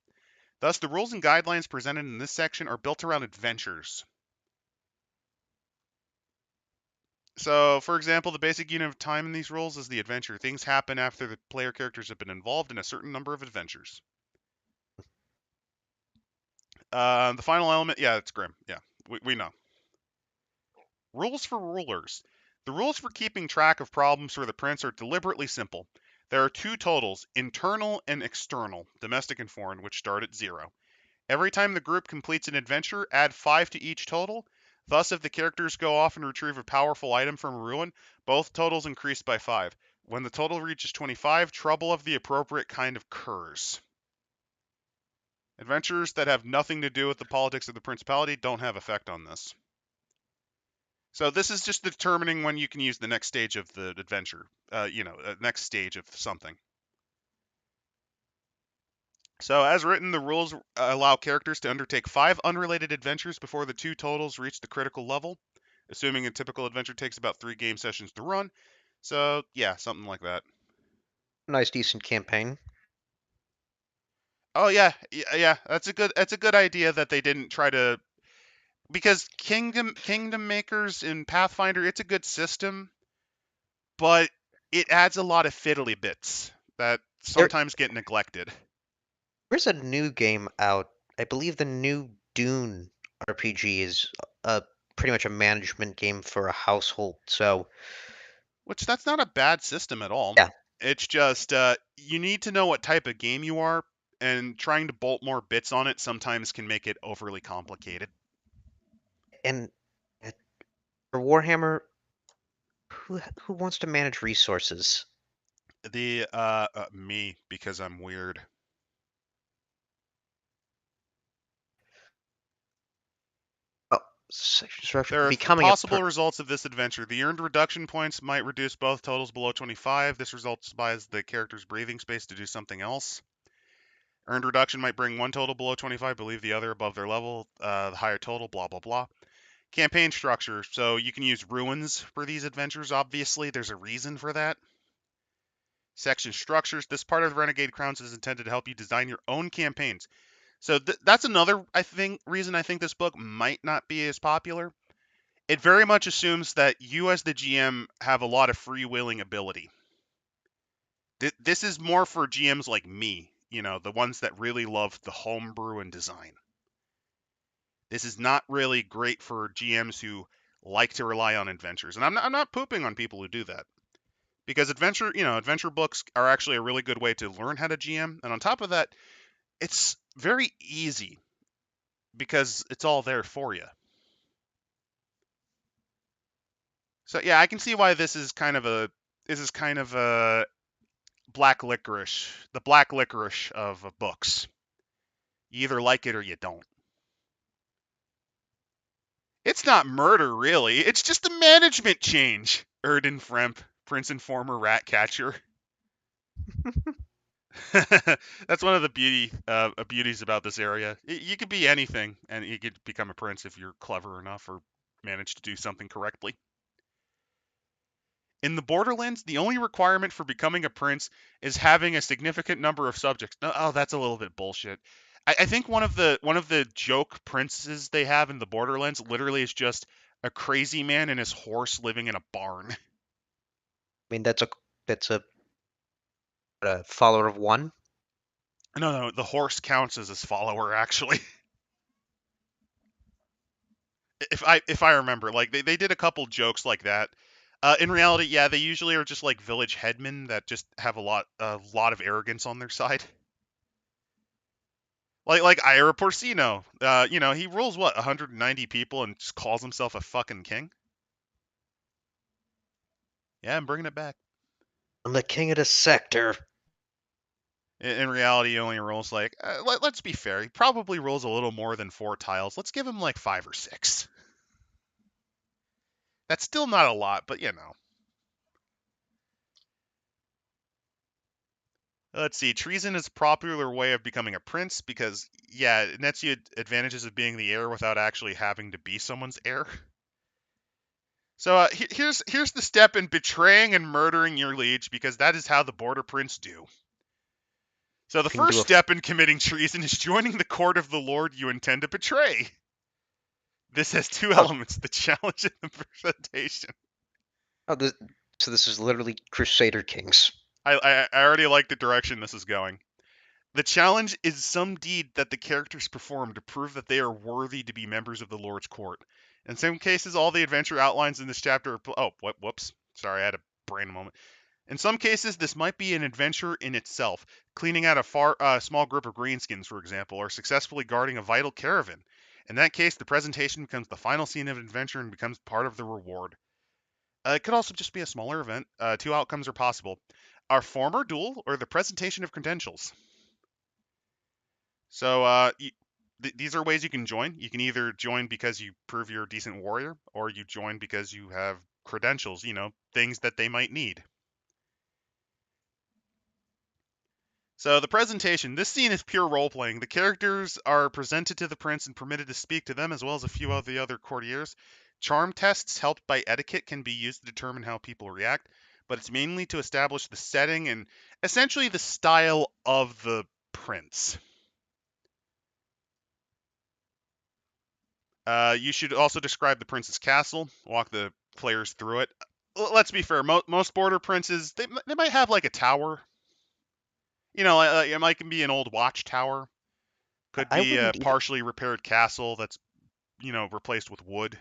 Thus, the rules and guidelines presented in this section are built around adventures. So, for example, the basic unit of time in these rules is the adventure. Things happen after the player characters have been involved in a certain number of adventures. The final element, yeah, it's grim. Yeah, we know. Rules for rulers. The rules for keeping track of problems for the prince are deliberately simple. There are two totals, internal and external, domestic and foreign, which start at 0. Every time the group completes an adventure, add 5 to each total. Thus, if the characters go off and retrieve a powerful item from a ruin, both totals increase by 5. When the total reaches 25, trouble of the appropriate kind occurs. Adventures that have nothing to do with the politics of the principality don't have effect on this. So this is just determining when you can use the next stage of the adventure. Next stage of something. So, as written, the rules allow characters to undertake 5 unrelated adventures before the two totals reach the critical level, assuming a typical adventure takes about 3 game sessions to run. So, yeah, something like that. Nice, decent campaign. Oh yeah, that's a good idea that they didn't try to, because Kingdom Makers in Pathfinder, it's a good system, but it adds a lot of fiddly bits that There, sometimes get neglected. there's a new game out. I believe the new Dune RPG is pretty much a management game for a household. So Which that's not a bad system at all. yeah, It's just you need to know what type of game you are, and trying to bolt more bits on it sometimes can make it overly complicated. and uh, for Warhammer, who wants to manage resources? The Me, because I'm weird. Oh, section structure. There are Becoming a possible results of this adventure. The earned reduction points might reduce both totals below 25. This results buys the character's breathing space to do something else. Earned reduction might bring one total below 25, but leave the other above their level. The higher total, blah, blah, blah. Campaign structure. So you can use ruins for these adventures, obviously. There's a reason for that. Section structures. This part of Renegade Crowns is intended to help you design your own campaigns. So that's another reason I think this book might not be as popular. It very much assumes that you as the GM have a lot of freewheeling ability. This is more for GMs like me, the ones that really love the homebrew and design. This is not really great for GMs who like to rely on adventures. And I'm not pooping on people who do that. Because adventure books are actually a really good way to learn how to GM. And on top of that, it's very easy because it's all there for you. So yeah, I can see why this is kind of a the black licorice of books. You either like it or you don't. It's not murder, really. It's just a management change. Erden Fremp, Prince and former rat catcher. That's one of the beauties about this area. You could be anything, and you could become a prince if you're clever enough or manage to do something correctly. In the Borderlands, the only requirement for becoming a prince is having a significant number of subjects. Oh, that's a little bit bullshit. I think one of the joke princes they have in the Borderlands literally is just a crazy man and his horse living in a barn. I mean, that's a follower of one. No, the horse counts as his follower actually. If I remember, like they did a couple jokes like that. In reality, yeah, they usually are just like village headmen that just have a lot of arrogance on their side. Like Ira Porcino, he rules what 190 people and just calls himself a fucking king. Yeah, I'm bringing it back. I'm the king of the sector. In reality, he only rolls like let's be fair. He probably rolls a little more than 4 tiles. Let's give him like 5 or 6. That's still not a lot, but Let's see. Treason is a popular way of becoming a prince because, yeah, it nets you advantages of being the heir without actually having to be someone's heir. So here's the step in betraying and murdering your liege because that is how the Border Prince do. So the You can first do step in committing treason is joining the court of the lord you intend to betray. This has two oh, elements: the challenge and the presentation. oh this, so this is literally Crusader Kings. I already like the direction this is going. The challenge is some deed that the characters perform to prove that they are worthy to be members of the Lord's court. In some cases, all the adventure outlines in this chapter are. Oh, whoops. Sorry, I had a brain moment. In some cases, this might be an adventure in itself. Cleaning out a small group of greenskins, for example, or successfully guarding a vital caravan. In that case, the presentation becomes the final scene of an adventure and becomes part of the reward. It could also just be a smaller event. Two outcomes are possible: our former duel or the presentation of credentials. So these are ways you can join. You can either join because you prove you're a decent warrior, or you join because you have credentials, things that they might need. So the presentation, this scene is pure role playing. The characters are presented to the prince and permitted to speak to them, as well as a few of the other courtiers. Charm tests helped by etiquette can be used to determine how people react, but it's mainly to establish the setting and essentially the style of the prince. You should also describe the prince's castle, walk the players through it. Let's be fair, most border princes, they might have like a tower. It might be an old watchtower. Could I be a wouldn't even, partially repaired castle that's, replaced with wood.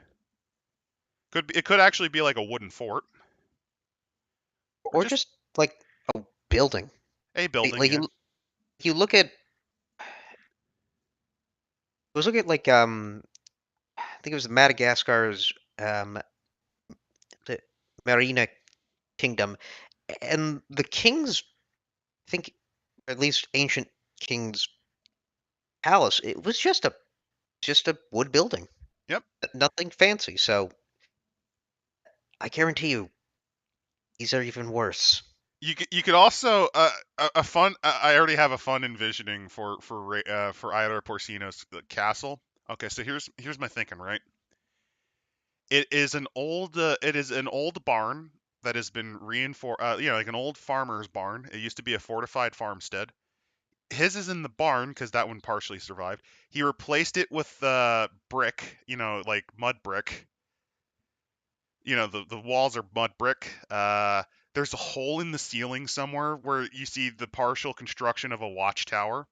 It could actually be like a wooden fort or or just just like a building. a Like, building, like yeah. you look at, let's look at like I think it was Madagascar's the Marina Kingdom, and the king's, I think, at least ancient king's palace. It was just a wood building, Yep. nothing fancy. So I guarantee you, these are even worse. You could also a fun. I already have a fun envisioning for Ida Porcino's castle. Okay, so here's my thinking. Right, it is an old barn that has been reinforced. Like an old farmer's barn. It used to be a fortified farmstead. His is in the barn because that one partially survived. He replaced it with brick. Like mud brick. The walls are mud brick. There's a hole in the ceiling somewhere where you see the partial construction of a watchtower.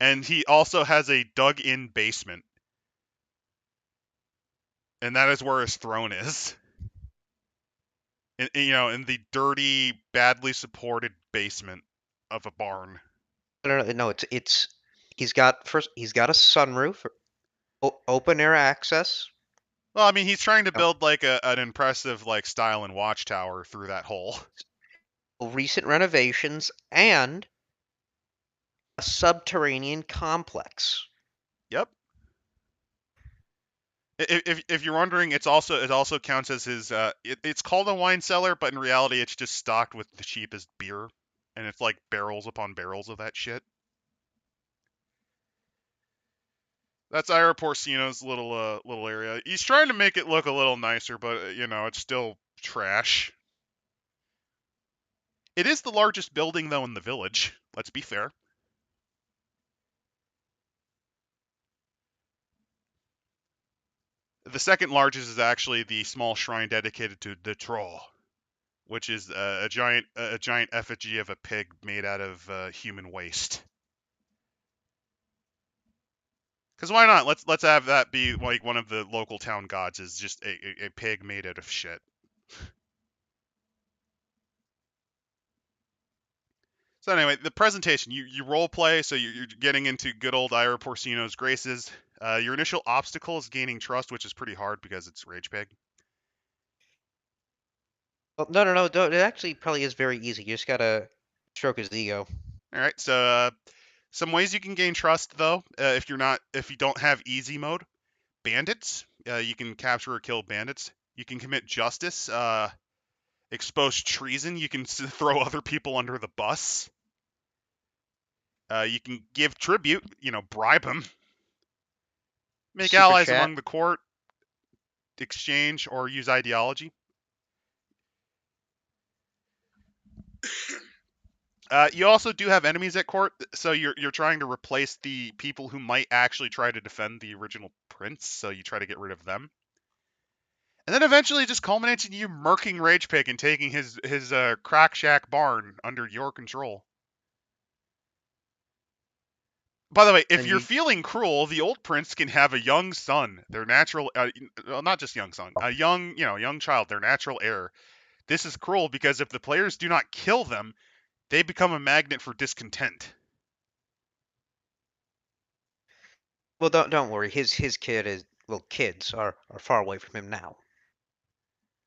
And he also has a dug-in basement, and that is where his throne is. In the dirty, badly supported basement of a barn. No, no, no. It's he's got a sunroof, open air access, Well, I mean, he's trying to you build like an impressive like style and watchtower through that hole. recent renovations, and a subterranean complex. Yep. If you're wondering, it also counts as his. It's called a wine cellar, but in reality, it's just stocked with the cheapest beer, and it's like barrels upon barrels of that shit. That's Ira Porcino's little area. He's trying to make it look a little nicer, but it's still trash. It is the largest building though in the village. Let's be fair. The second largest is actually the small shrine dedicated to the troll, which is a giant effigy of a pig made out of human waste. Because why not? Let's have that be like one of the local town gods is just a pig made out of shit. So anyway, the presentation, you role play, so you're getting into good old Ira Porcino's graces. Your initial obstacle is gaining trust, which is pretty hard because it's Rage Pig. Well, no. It actually probably is very easy. You just gotta stroke his ego. All right, so some ways you can gain trust though, if you don't have easy mode. Bandits, you can capture or kill bandits. You can commit justice, expose treason. You can throw other people under the bus. You can give tribute, bribe them. Make Super allies chat. among the court, exchange, or use ideology. You also do have enemies at court, so you're trying to replace the people who might actually try to defend the original prince. So you try to get rid of them, and then eventually it just culminates in you murking Rage Pig and taking his crack shack barn under your control. By the way, if And you're you. feeling cruel, the old prince can have a young son, their natural, well, not just young son, a young child, their natural heir. This is cruel because if the players do not kill them, they become a magnet for discontent. Well, don't worry. His kid is kids are far away from him now.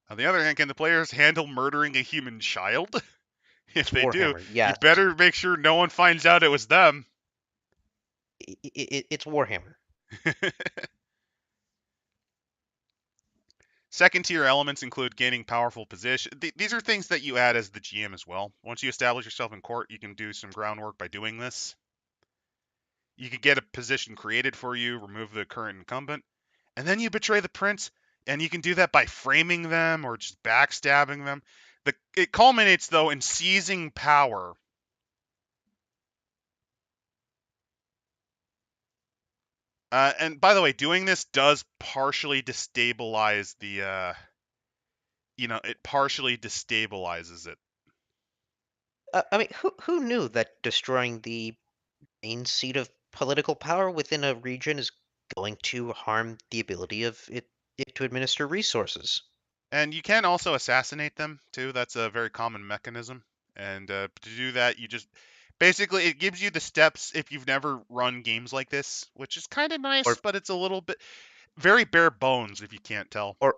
On the other hand, can the players handle murdering a human child? If It's they do, Warhammer. you Yes, better make sure no one finds out it was them. it's Warhammer. Second tier elements include gaining powerful position. These are things that you add as the GM as well. Once you establish yourself in court, you can do some groundwork by doing this. You can get a position created for you, remove the current incumbent, and then you betray the prince, and you can do that by framing them or just backstabbing them. It culminates though in seizing power. And by the way, doing this does partially destabilize it partially destabilizes it. I mean, who knew that destroying the main seat of political power within a region is going to harm the ability of it to administer resources? And you can also assassinate them too. That's a very common mechanism. And to do that, you just basically it gives you the steps if you've never run games like this, which is kind of nice, Or but it's a little bit very bare bones if you can't tell. or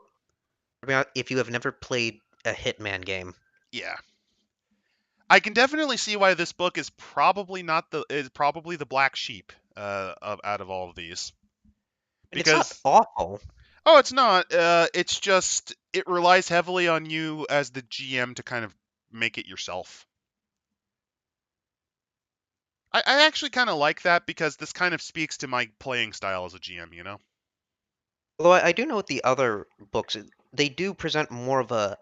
I mean, if you have never played a Hitman game, Yeah, I can definitely see why this book is probably not the is probably the black sheep out of all of these and it's not because awful. oh, it's not. It's just it relies heavily on you as the GM to kind of make it yourself. I actually kind of like that because this kind of speaks to my playing style as a GM. Although I do know with the other books, they do present more of a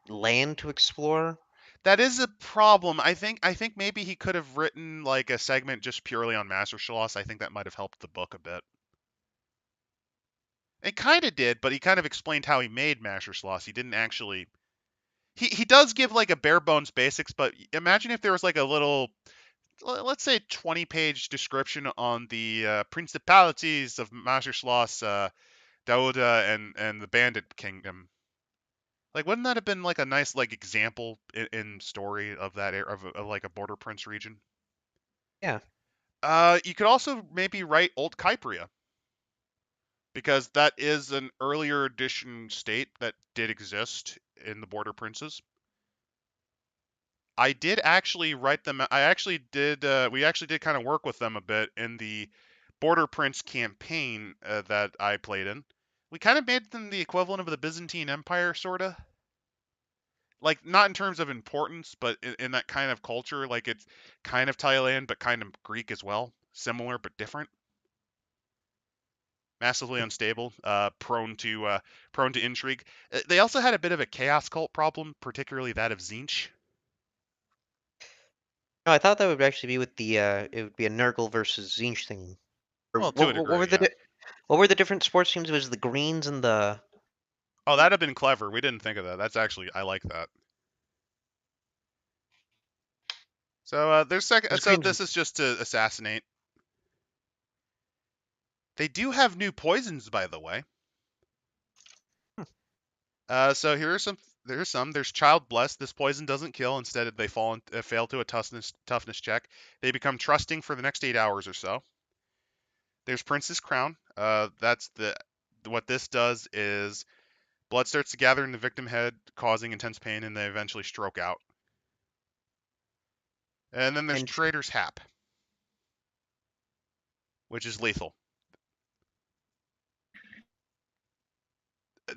land to explore. That is a problem. I think maybe he could have written like a segment just purely on Master Schloss. I think that might have helped the book a bit. It kind of did, but he kind of explained how he made Master Schloss. He didn't actually. He does give like a bare bones basics, but imagine if there was like a little, let's say, 20-page description on the principalities of Master Schloss, Dauda, and the Bandit Kingdom. Like, wouldn't that have been like a nice like example in story of that of like a Border Prince region? Yeah. You could also maybe write Old Kypria because that is an earlier edition state that did exist in the Border Princes. I did actually write them. I actually did. We actually did kind of work with them a bit in the Border Prince campaign that I played in. We kind of made them the equivalent of the Byzantine Empire, sorta. Like not in terms of importance, but in that kind of culture. Like it's kind of Thailand, but kind of Greek as well. Similar but different. Massively unstable, prone to intrigue. They also had a bit of a chaos cult problem, particularly that of Zinch. No, I thought that would actually be with the it would be a Nurgle versus Tzeentch thing. Or Well, to a what were degree, yeah. What were the different sports teams? It was the Greens and the Oh, that'd have been clever. We didn't think of that. That's actually I like that. So there's second. was So Greens. this is just to assassinate. They do have new poisons, by the way. Hmm. So here are some. There's some. There's Child Blessed. This poison doesn't kill. Instead, they fail to a toughness check. They become trusting for the next 8 hours or so. There's Prince's Crown. That's the what this does is blood starts to gather in the victim head, causing intense pain, and they eventually stroke out. And then there's And Traitor's Hap, which is lethal.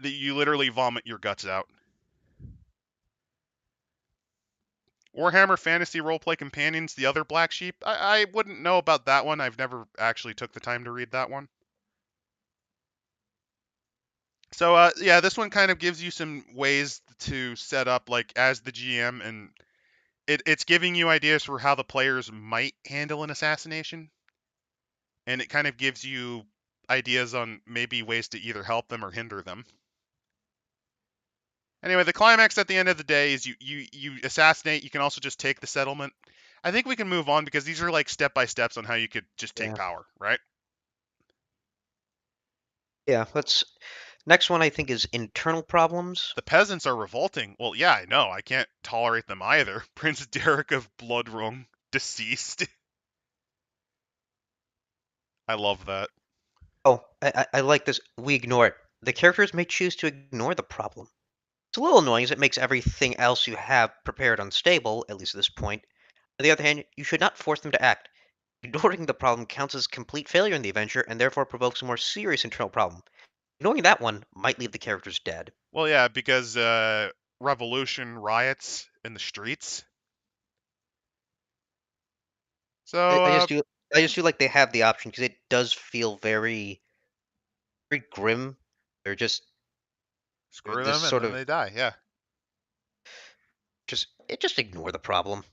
You literally vomit your guts out. Warhammer Fantasy Roleplay Companions, the other black sheep. I wouldn't know about that one. I've never actually took the time to read that one. So yeah, this one kind of gives you some ways to set up like as the GM, and it's giving you ideas for how the players might handle an assassination, and it kind of gives you ideas on maybe ways to either help them or hinder them. Anyway, the climax at the end of the day is you assassinate. You can also just take the settlement. I think we can move on because these are like step by steps on how you could just take yeah, power, right? yeah. Let's. Next one I think is internal problems. The peasants are revolting. Well, yeah, I know. I can't tolerate them either. Prince Derek of Bloodrung, deceased. I love that. Oh, I like this. We ignore it. The characters may choose to ignore the problem. It's a little annoying as it makes everything else you have prepared unstable, at least at this point. On the other hand, you should not force them to act. Ignoring the problem counts as complete failure in the adventure and therefore provokes a more serious internal problem. Ignoring that one might leave the characters dead. Well, yeah, because revolution riots in the streets. I, So I just do I just feel like they have the option because it does feel very grim. They're screw this them, and sort then of they die. Yeah. just ignore the problem.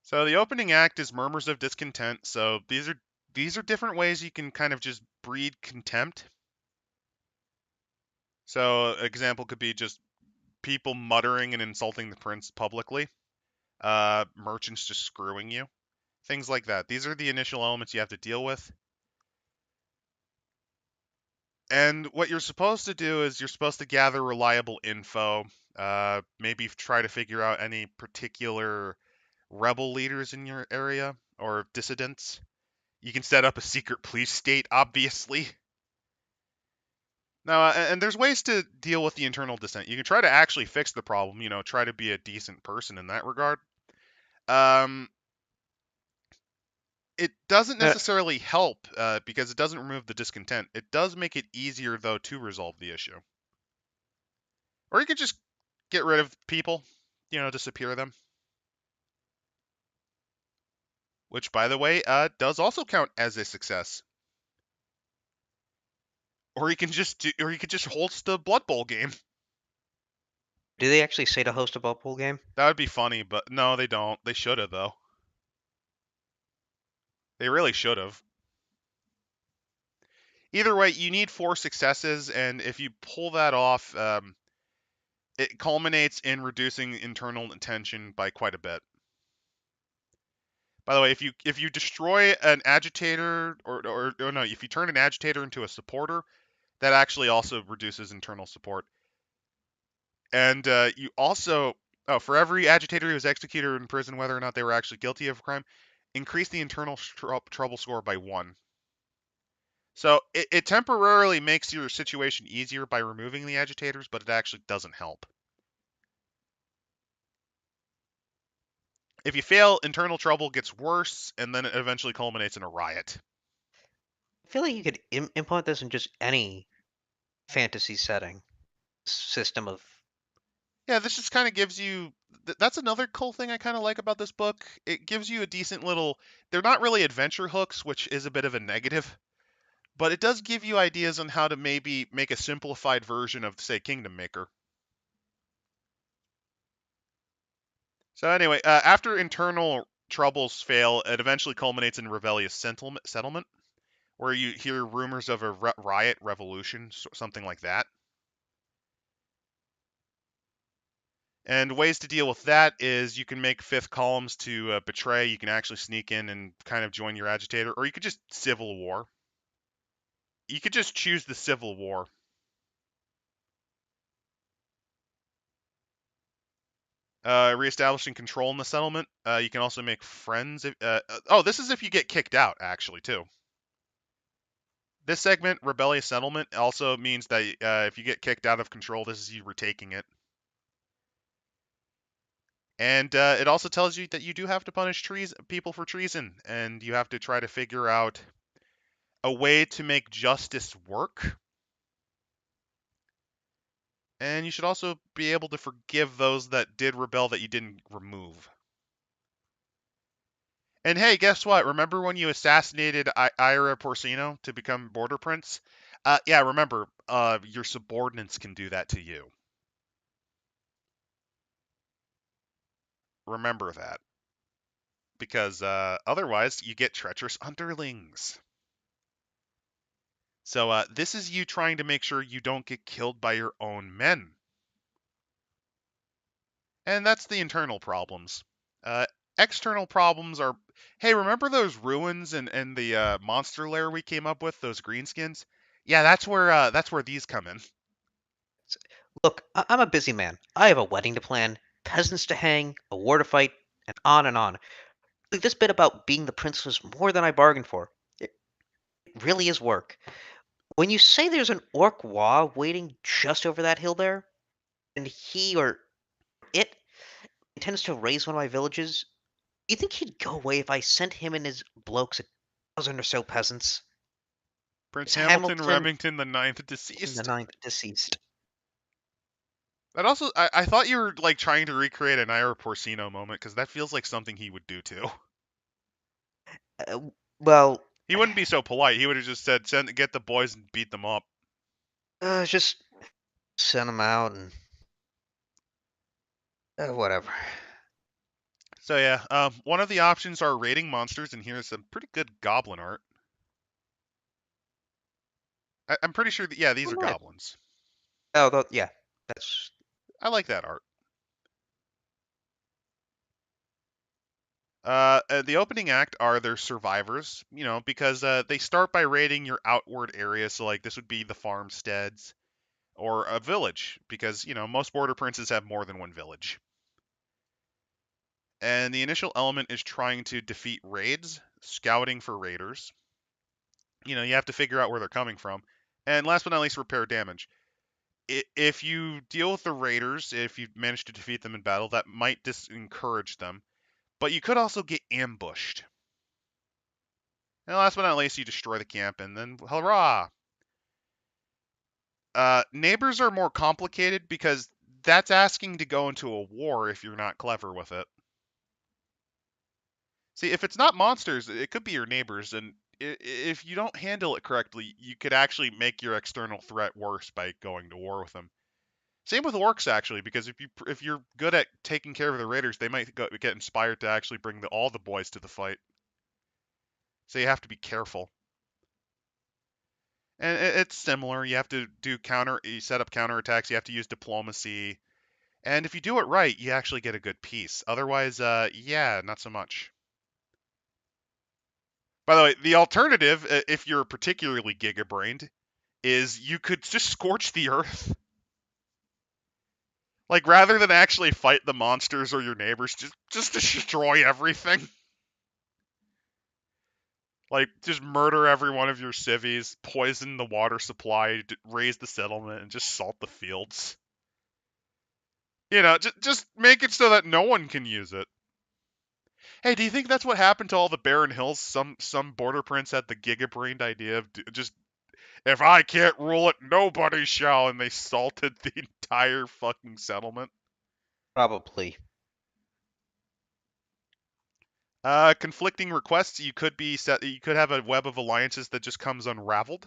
So the opening act is murmurs of discontent. So these are different ways you can kind of just breed contempt. So example could be just people muttering and insulting the prince publicly. Merchants just screwing you. Things like that. These are the initial elements you have to deal with. And what you're supposed to do is you're supposed to gather reliable info. Maybe try to figure out any particular rebel leaders in your area or dissidents. You can set up a secret police state, obviously. Now, and there's ways to deal with the internal dissent. You can try to actually fix the problem. Try to be a decent person in that regard. Um, it doesn't Uh, necessarily help because it doesn't remove the discontent. It does make it easier though to resolve the issue. Or you could just get rid of people, disappear them. Which, by the way, does also count as a success. Or you could just host a Blood Bowl game. do they actually say to host a ball pool game? That would be funny, but no, they don't. They should have though. They really should have. Either way, you need 4 successes, and if you pull that off, it culminates in reducing internal tension by quite a bit. By the way, if you destroy an agitator, or no, if you turn an agitator into a supporter, that actually also reduces internal support. And you also, for every agitator who was executed or in prison, whether or not they were actually guilty of a crime, increase the internal trouble score by 1. So it temporarily makes your situation easier by removing the agitators, but it actually doesn't help. If you fail, internal trouble gets worse, and then it eventually culminates in a riot. I feel like you could implement this in just any fantasy setting system of. Yeah, this just kind of gives you. That's another cool thing I kind of like about this book. It gives you a decent little. They're not really adventure hooks, which is a bit of a negative, but it does give you ideas on how to maybe make a simplified version of, say, Kingdom Maker. So anyway, after internal troubles fail, it eventually culminates in rebellious settlement. where you hear rumors of a riot, revolution, something like that. And ways to deal with that is you can make fifth columns to betray. You can actually sneak in and kind of join your agitator, or you could just civil war. You could just choose the civil war. Reestablishing control in the settlement. You can also make friends. Oh, this is if you get kicked out, actually, too. This segment, rebellious settlement, also means that if you get kicked out of control, this is you retaking it. And it also tells you that you do have to punish people for treason, and you have to try to figure out a way to make justice work. And you should also be able to forgive those that did rebel that you didn't remove. And hey, guess what? Remember when you assassinated Ira Porcino to become Border Prince? Yeah, remember, your subordinates can do that to you. Remember that. Because otherwise, you get treacherous underlings. So this is you trying to make sure you don't get killed by your own men. And that's the internal problems. Uh, External problems are, hey, remember those ruins and the monster lair we came up with, those greenskins? Yeah, that's where these come in. Look, I'm a busy man. I have a wedding to plan, peasants to hang, a war to fight, and on and on. Like, this bit about being the prince was more than I bargained for. It really is work. When you say there's an orc wa waiting just over that hill there, and he or it intends to raise one of my villages, do you think he'd go away if I sent him and his blokes a dozen or so peasants? Prince Is Hamilton Hamilton Remington the Ninth the deceased. ninth deceased? That also, I thought you were like trying to recreate an Ira Porcino moment because that feels like something he would do too. Uh, well, He wouldn't be so polite. He would have just said, "Send, get the boys and beat them up." just send him out and whatever. So yeah, one of the options are raiding monsters, and here's some pretty good goblin art. I'm pretty sure that, yeah, these Oh, are nice. goblins. Oh, yeah, that's I like that art. The opening act are their survivors, because they start by raiding your outward area. So like this would be the farmsteads or a village, because most border princes have more than one village. And the initial element is trying to defeat raids, scouting for raiders. You have to figure out where they're coming from. And last but not least, repair damage. If you deal with the raiders, if you manage to defeat them in battle, that might discourage them. But you could also get ambushed. And last but not least, you destroy the camp, and then hurrah! Neighbors are more complicated because that's asking to go into a war if you're not clever with it. See, if it's not monsters, it could be your neighbors, and if you don't handle it correctly, you could actually make your external threat worse by going to war with them. Same with orcs, actually, because if you're good at taking care of the raiders, they might get inspired to actually bring all the boys to the fight. So you have to be careful. And it's similar. You have to you set up counterattacks. You have to use diplomacy, and if you do it right, you actually get a good piece. Otherwise, yeah, not so much. By the way, the alternative, if you're particularly giga-brained, is you could just scorch the earth. Like rather than actually fight the monsters or your neighbors, just destroy everything. Like just murder every one of your civvies, poison the water supply, raise the settlement, and just salt the fields. Just make it so that no one can use it. Hey, do you think that's what happened to all the barren hills? Some border prince had the giga-brained idea of just, if I can't rule it, nobody shall, and they salted the entire fucking settlement. probably. Conflicting requests. You could be set. You could have a web of alliances that just comes unraveled,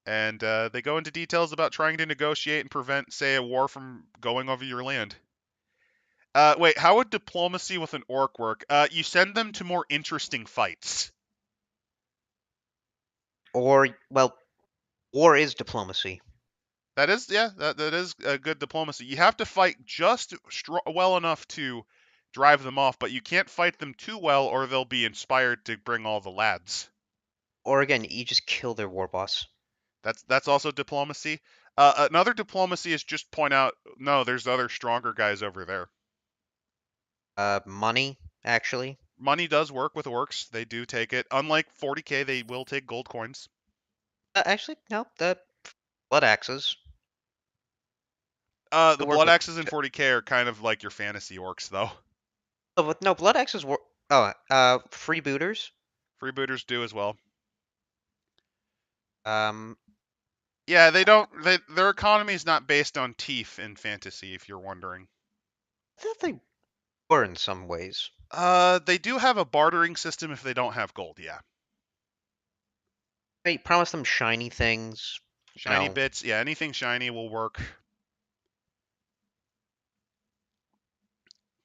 and they go into details about trying to negotiate and prevent, say, a war from going over your land. Wait, how would diplomacy with an orc work? You send them to more interesting fights. Or, well, war is diplomacy. That is, yeah, that is a good diplomacy. You have to fight just well enough to drive them off, but you can't fight them too well, or they'll be inspired to bring all the lads. Or again, you just kill their war boss. That's also diplomacy. Another diplomacy is just point out, no, there's other stronger guys over there. Money, actually. Money does work with orcs. They do take it. Unlike 40k, they will take gold coins. Actually, no, the blood axes. The They work blood with. axes in 40k are kind of like your fantasy orcs, though. Oh, but no, blood axes work. Oh, freebooters. Freebooters do as well. Um, Yeah, they don't. Their economy is not based on teeth in fantasy, if you're wondering. I thought they were in some ways. They do have a bartering system if they don't have gold. Yeah, They promise them shiny things. You shiny know, bits. Yeah, anything shiny will work.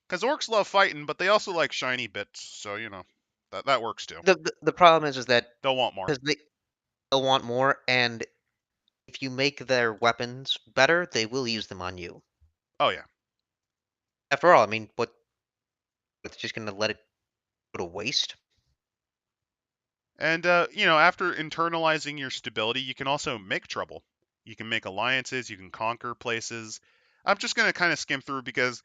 Because orcs love fighting, but they also like shiny bits. So that works too. the problem is that They'll want more. because they'll want more, and if you make their weapons better, they will use them on you. Oh yeah. After all, I mean, what? It's just gonna let it go to waste? And after internalizing your stability, you can also make trouble. You can make alliances. You can conquer places. I'm just gonna kind of skim through because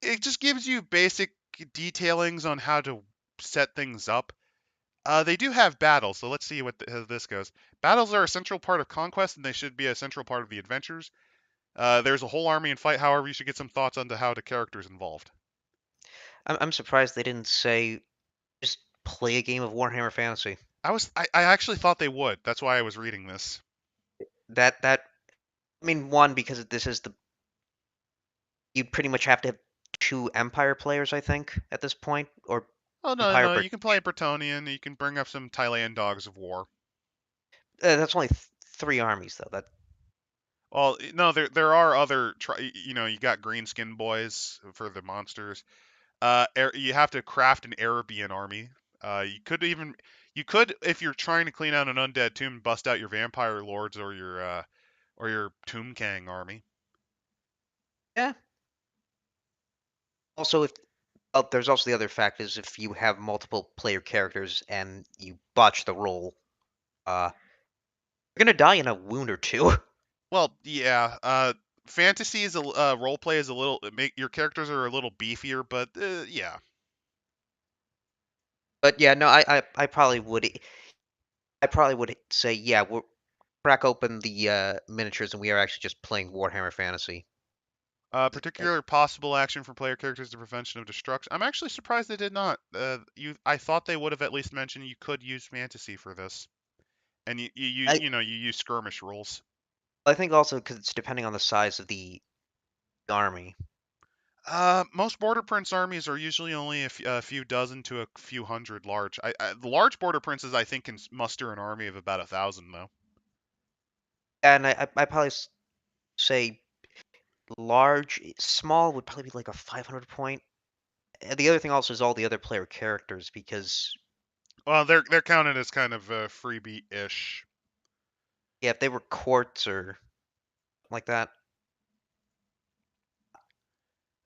it just gives you basic detailings on how to set things up. They do have battles, so let's see how this goes. Battles are a central part of conquest, and they should be a central part of the adventures. There's a whole army in fight. However, you should get some thoughts onto how the characters involved. I'm surprised they didn't say just play a game of Warhammer Fantasy. I actually thought they would. That's why I was reading this. That I mean, one because this is the you pretty much have to have two Empire players, I think, at this point, or Oh no, Empire. no, you can play Bretonian. You can bring up some Thailand dogs of war. That's only three armies, though. That Well, no, there are other. You got green skin boys for the monsters. You have to craft an Arabian army. You could, if you're trying to clean out an undead tomb, bust out your vampire lords or your Tomb Kang army. yeah. Also, if there's also the other fact is if you have multiple player characters and you botch the roll, you're gonna die in a wound or two. Well, yeah. Fantasy is role play is a little make your characters are a little beefier, but yeah. But yeah, no, I probably would. I probably would say, yeah, we'll crack open the miniatures, and we are actually just playing Warhammer Fantasy. Particular possible action for player characters: the prevention of destruction. I'm actually surprised they did not. I thought they would have at least mentioned you could use fantasy for this, and I you use skirmish rules. I think also because it's depending on the size of the army. Most Border Prince armies are usually only a few dozen to a few hundred large. The large Border Princes I think can muster an army of about 1,000 though. And I probably say large, small would probably be like a 500 point. And the other thing also is all the other player characters because Well, they're counted as kind of freebie-ish. yeah, if they were courts or like that.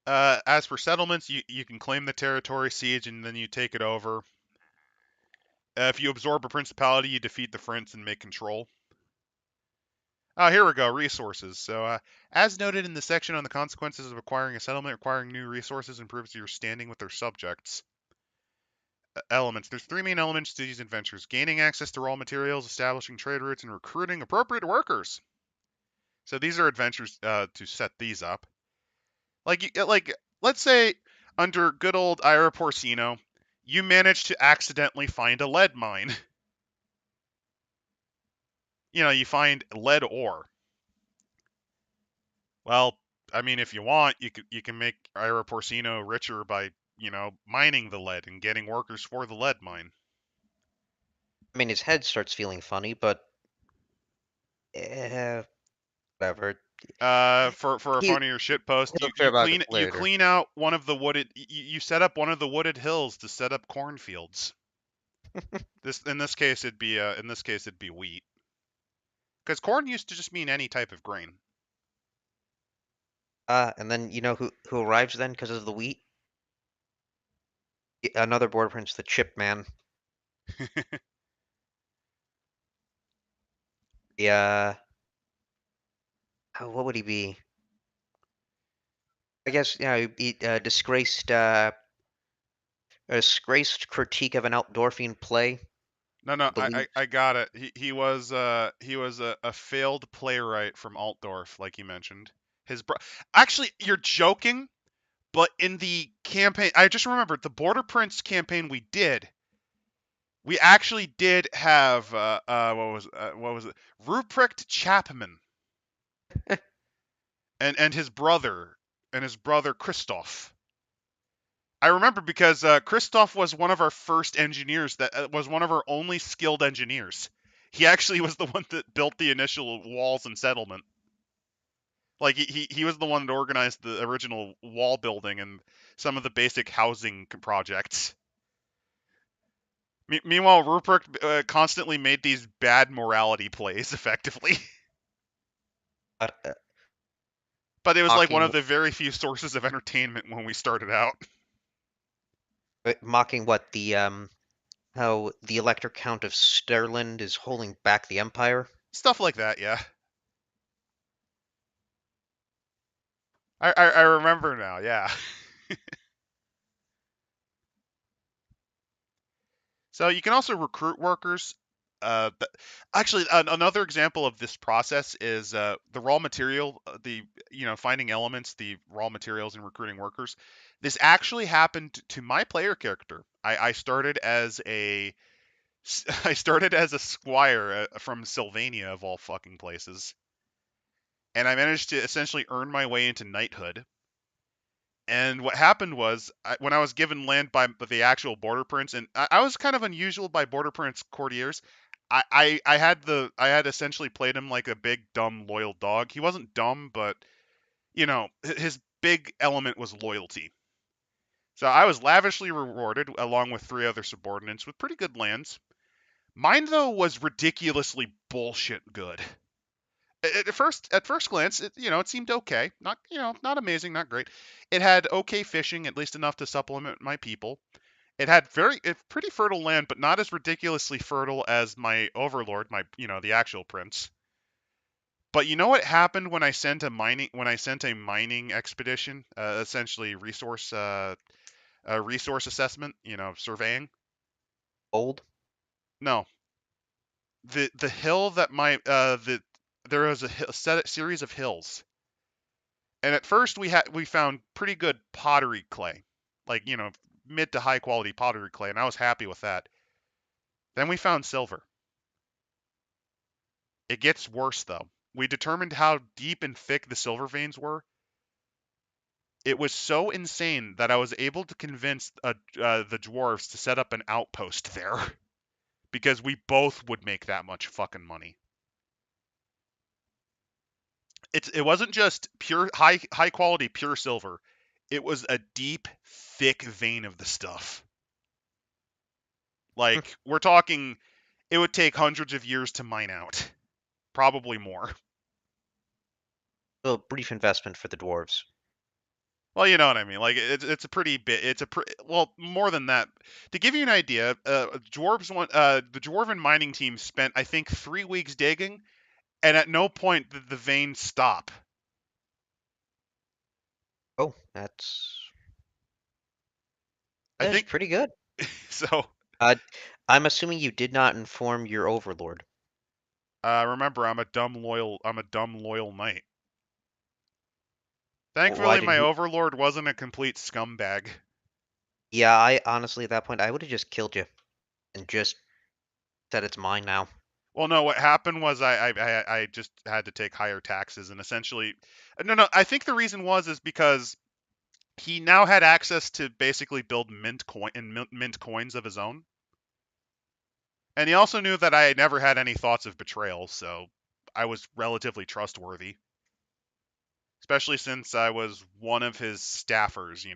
As for settlements, you can claim the territory, siege, and then you take it over. If you absorb a principality, you defeat the prince and make control. Here we go, resources. So, as noted in the section on the consequences of acquiring a settlement, acquiring new resources improves your standing with their subjects. Elements. There's three main elements to these adventures: gaining access to raw materials, establishing trade routes, and recruiting appropriate workers. So these are adventures to set these up. Let's say under good old Ira Porcino, you manage to accidentally find a lead mine. You find lead ore. Well, I mean, if you want, you can make Ira Porcino richer by mining the lead and getting workers for the lead mine. I mean, his head starts feeling funny, but whatever. For a He funnier shit post, he'll you care you about it clean you later. clean out one of the wooded you set up one of the wooded hills to set up cornfields. This in this case it'd be wheat, because corn used to just mean any type of grain. And then you know who arrives then because of the wheat? Another Border Prince, the Chip Man. The what would he be? I guess he a disgraced critique of an Altdorfian play. No, no, Believe I got it. He was a failed playwright from Altdorf, like you mentioned. His bro Actually, you're joking, but in the campaign, I just remembered the Border Prince campaign we actually did have what was it? Ruprecht Chapman and his brother Christoph. I remember because Christoph was one of our first engineers that was one of our only skilled engineers. He actually was the one that built the initial walls and settlement. Like he was the one that organized the original wall building and some of the basic housing projects. Meanwhile, Ruprecht constantly made these bad morality plays effectively. uh, But it was like one of mocking the very few sources of entertainment when we started out. mocking what the how the Elector Count of Sterland is holding back the Empire. Stuff like that, yeah. I remember now, yeah. So you can also recruit workers. Actually, another example of this process is the raw material, the finding elements, the raw materials, and recruiting workers. This actually happened to my player character. I started as a I started as a squire from Sylvania of all fucking places, and I managed to essentially earn my way into knighthood. And what happened was, when I was given land by the actual Border Prince, and I was kind of unusual by Border Prince courtiers. I had essentially played him like a big dumb loyal dog. He wasn't dumb, but his big element was loyalty. So I was lavishly rewarded along with three other subordinates with pretty good lands. Mine though was ridiculously bullshit good. At first glance, it seemed okay. Not not amazing, not great. It had okay fishing, at least enough to supplement my people. It had pretty fertile land, but not as ridiculously fertile as my overlord, my the actual prince. But you know what happened when I sent a mining expedition, essentially resource assessment, surveying. Old. No, the hill that there was series of hills. And at first we found pretty good pottery clay, like mid to high quality pottery clay, and I was happy with that. Then we found silver. It gets worse though. We determined how deep and thick the silver veins were. It was so insane that I was able to convince the dwarves to set up an outpost there because we both would make that much fucking money. It wasn't just pure high quality pure silver. It was a deep, thick vein of the stuff. Like we're talking, it would take hundreds of years to mine out, probably more. A brief investment for the dwarves. Well, you know what I mean. Like it's a pretty bit. Well, more than that. To give you an idea, the dwarven mining team spent I think 3 weeks digging, and at no point did the veins stop. Oh, that's I that's think pretty good. so. Uh, I'm assuming you did not inform your overlord. Remember, I'm a dumb loyal knight. Why Thankfully, did my he? overlord wasn't a complete scumbag. Yeah, I honestly at that point I would have just killed you and just said it's mine now. Well, no, what happened was I just had to take higher taxes and essentially, no, I think the reason is because he now had access to basically build mint coins of his own, and he also knew that I had never had any thoughts of betrayal, so I was relatively trustworthy, especially since I was one of his staffers.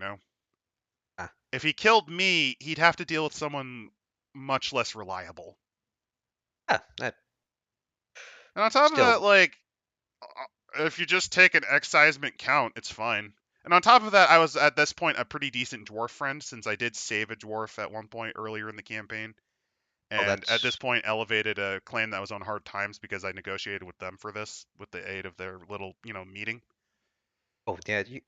Ah, If he killed me, he'd have to deal with someone. much less reliable. Yeah, that And on top of still. that, like, if you just take an excisement count, it's fine. And on top of that, I was at this point a pretty decent dwarf friend since I did save a dwarf at one point earlier in the campaign. Oh, And at this that's. point, elevated a clan that was on hard times because I negotiated with them for this with the aid of their little, meeting. Oh, yeah. Your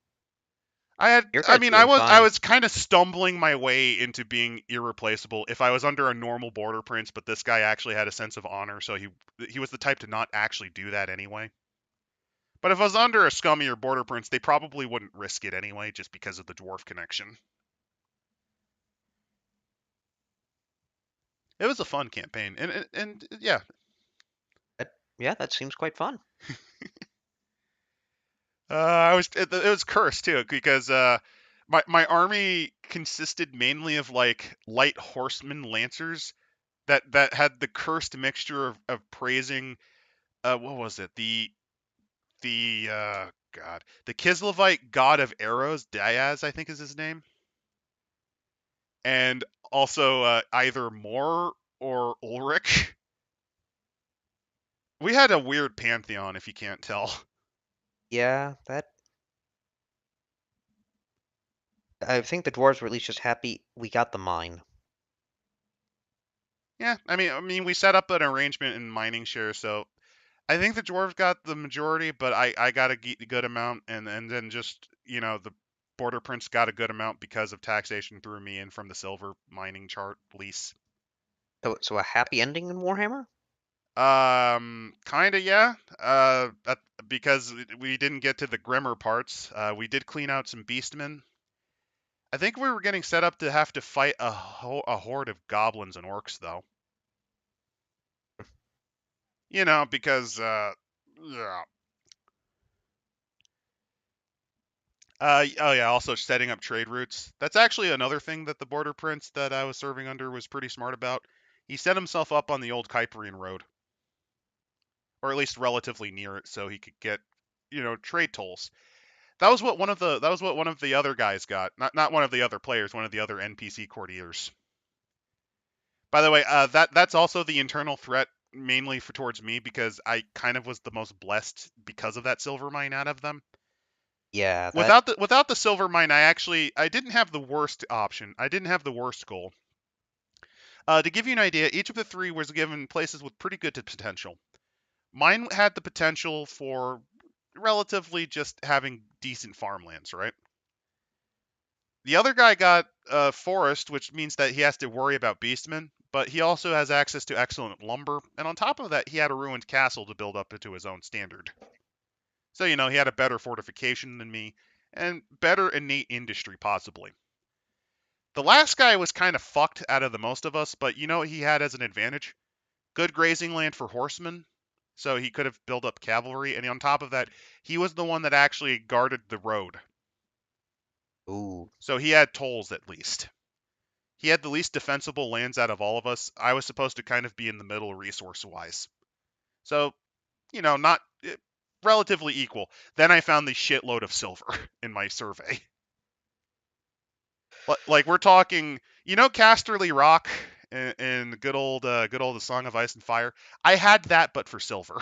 I guy's mean, I doing was I fine. was kind of stumbling my way into being irreplaceable if I was under a normal border prince, but this guy actually had a sense of honor, so he was the type to not actually do that anyway. But if I was under a scummy or border prince, they probably wouldn't risk it anyway, just because of the dwarf connection. It was a fun campaign, and yeah, Yeah, that seems quite fun. it was cursed too because my army consisted mainly of like light horsemen lancers that had the cursed mixture of praising what was it the god the Kislevite god of arrows Diaz I think is his name, and also either Mor or Ulrich. We had a weird pantheon if you can't tell. Yeah, that. I think the dwarves were at least just happy we got the mine. Yeah, I mean we set up an arrangement in mining share, so I think the dwarves got the majority, but I got a good amount, and then just the border prince got a good amount because of taxation through me and from the silver mining chart lease. So a happy ending in Warhammer? Kind of, yeah. Because we didn't get to the grimmer parts. We did clean out some beastmen. I think we were getting set up to have to fight a horde of goblins and orcs, though. Because yeah. Oh yeah, also setting up trade routes. That's actually another thing that the border prince that I was serving under was pretty smart about. He set himself up on the old Kyprian road, or at least relatively near it, so he could get, trade tolls. That was what one of the other guys got. Not one of the other players, one of the other NPC courtiers. By the way, that's also the internal threat mainly for towards me because I kind of was the most blessed because of that silver mine out of them. Yeah, that. Without the silver mine, I didn't have the worst option. I didn't have the worst goal. To give you an idea, each of the three was given places with pretty good potential. Mine had the potential for relatively just having decent farmlands, right? The other guy got a forest, which means that he has to worry about beastmen, but he also has access to excellent lumber, and on top of that, he had a ruined castle to build up into his own standard. So, he had a better fortification than me, and better innate industry, possibly. The last guy was kind of fucked out of the most of us, but you know what he had as an advantage? Good grazing land for horsemen, so he could have built up cavalry, and on top of that, he was the one that actually guarded the road. Ooh. So he had tolls at least. He had the least defensible lands out of all of us. I was supposed to kind of be in the middle resource wise. So, not relatively equal. Then I found the shitload of silver in my survey. Like we're talking, Casterly Rock in good old The Song of Ice and Fire. I had that, but for silver.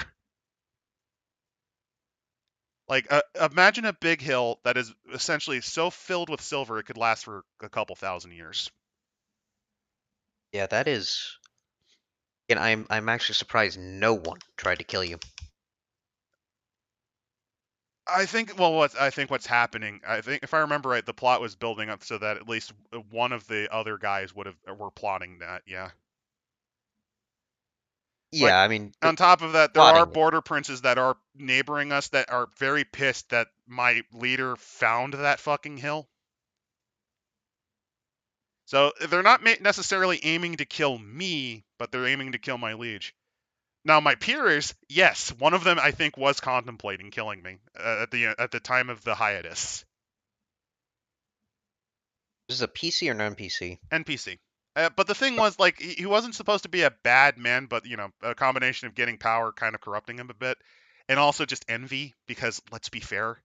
Like, imagine a big hill that is essentially so filled with silver it could last for a couple thousand years. Yeah, that is. And I'm actually surprised no one tried to kill you. I think what's happening. I think if I remember right, the plot was building up so that at least one of the other guys were plotting that. Yeah. Like, Yeah, I mean, on top of that, there are plotting. border princes that are neighboring us that are very pissed that my leader found that fucking hill. So they're not necessarily aiming to kill me, but they're aiming to kill my liege. Now, my peers, yes, one of them I think was contemplating killing me at the time of the hiatus. This is a PC or non-PC? NPC. But the thing was, like, he wasn't supposed to be a bad man, but a combination of getting power kind of corrupting him a bit, and also just envy. Because let's be fair,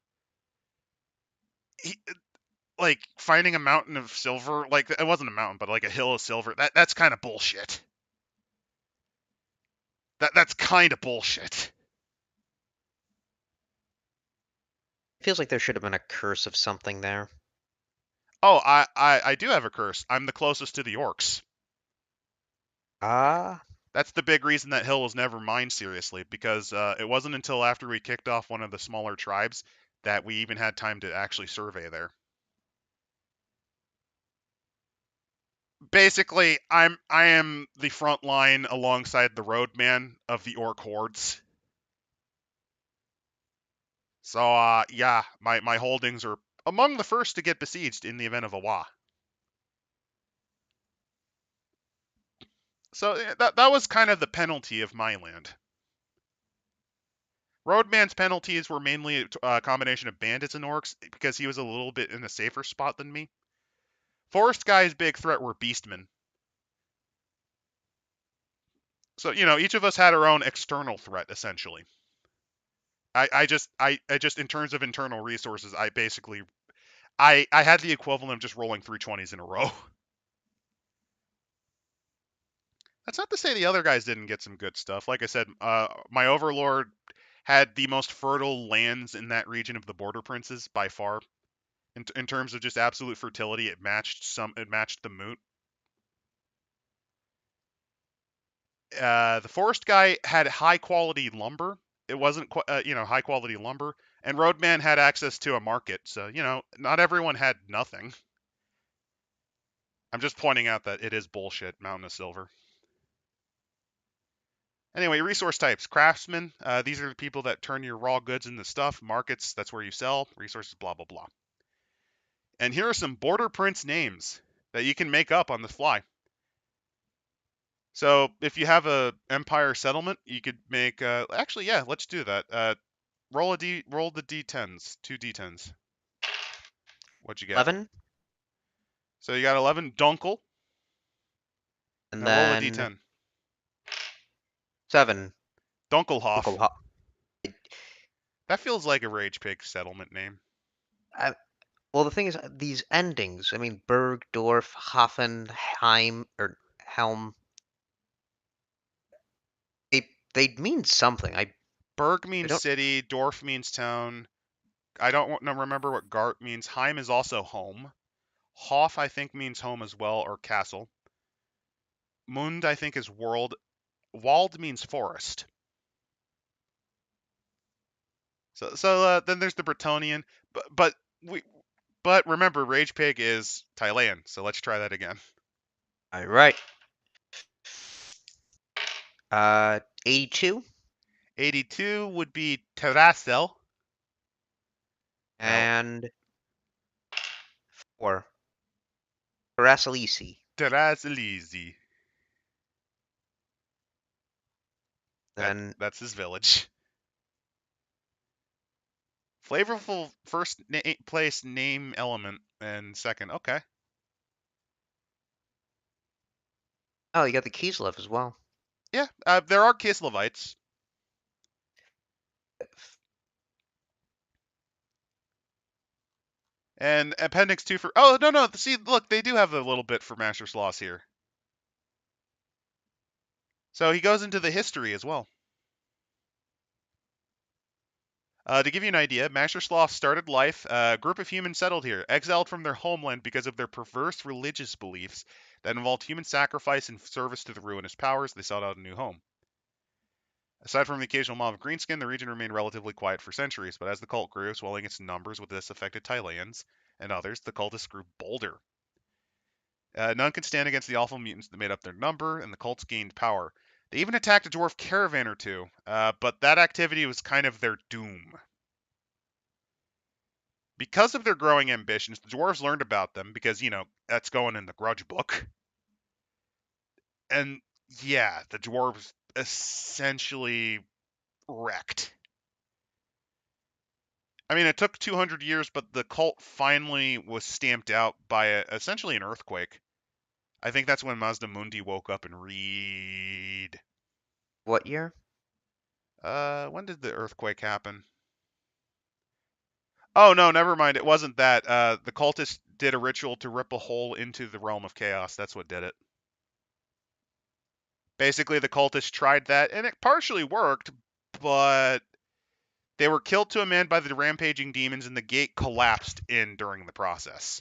he, like finding a mountain of silver, like it wasn't a mountain, but like a hill of silver. That's kind of bullshit. That's kind of bullshit. Feels like there should have been a curse of something there. Oh, I do have a curse. I'm the closest to the orcs. Ah, That's the big reason that hill was never mined seriously, because it wasn't until after we kicked off one of the smaller tribes that we even had time to actually survey there. Basically, I am the front line alongside the roadman of the orc hordes. So yeah, my holdings are among the first to get besieged in the event of a Wa. So that was kind of the penalty of my land. Roadman's penalties were mainly a combination of bandits and orcs because he was a little bit in a safer spot than me. Forest Guy's big threat were beastmen. So each of us had our own external threat essentially. I just in terms of internal resources, I basically I had the equivalent of just rolling 320s in a row. That's not to say the other guys didn't get some good stuff. Like I said, my overlord had the most fertile lands in that region of the Border Princes by far. In terms of just absolute fertility, it matched the moot. The forest guy had high quality lumber. It wasn't high quality lumber, and Roadman had access to a market. So not everyone had nothing. I'm just pointing out that it is bullshit. Mountain of Silver. Anyway, resource types. Craftsmen. These are the people that turn your raw goods into stuff. Markets. That's where you sell. Resources. Blah blah blah. And here are some Border Prince names that you can make up on the fly. So if you have a empire settlement, you could make. Actually, yeah, let's do that. Roll the d10s. Two d10s. What'd you get? 11, So you got 11. Dunkel. and Now roll a then d10. 7. Dunkelhof. Uncle Ho- That feels like a Rage Pig settlement name. I, well, the thing is, these endings. I mean, Berg, Dorf, Hoffen, Heim, or Helm. They mean something. Berg I means don't. city. Dorf means town. I don't remember what Gart means. Heim is also home. Hof, I think, means home as well, or castle. Mund, I think, is world. Wald means forest. So then there's the Bretonian, we but remember, Rage Pig is Thailand, so let's try that again. All right. 82 82 would be Terasel. Now, and 4. Paracelisi. Teraselizi. Then That's his village. Flavorful first place name element and second. Okay. oh, you got the Kislev as well. Yeah, there are Kislevites. And Appendix 2 for. Oh, no. See, look, they do have a little bit for Master Sloss here. So he goes into the history as well. To give you an idea, Master Sloth started life. A group of humans settled here, exiled from their homeland because of their perverse religious beliefs that involved human sacrifice and service to the ruinous powers. They sought out a new home. Aside from the occasional mob of greenskin, the region remained relatively quiet for centuries, but as the cult grew, swelling its numbers with disaffected Thailands and others, the cultists grew bolder. None could stand against the awful mutants that made up their number, and the cults gained power. They even attacked a dwarf caravan or two, but that activity was kind of their doom. Because of their growing ambitions, the dwarves learned about them because, that's going in the grudge book. And yeah, the dwarves essentially wrecked. I mean, it took 200 years, but the cult finally was stamped out by essentially an earthquake. I think that's when Mazda Mundi woke up and read. What year? When did the earthquake happen? Oh no, never mind. It wasn't that. The cultists did a ritual to rip a hole into the realm of chaos. That's what did it. Basically, the cultists tried that, and it partially worked, but they were killed to a man by the rampaging demons, and the gate collapsed in during the process.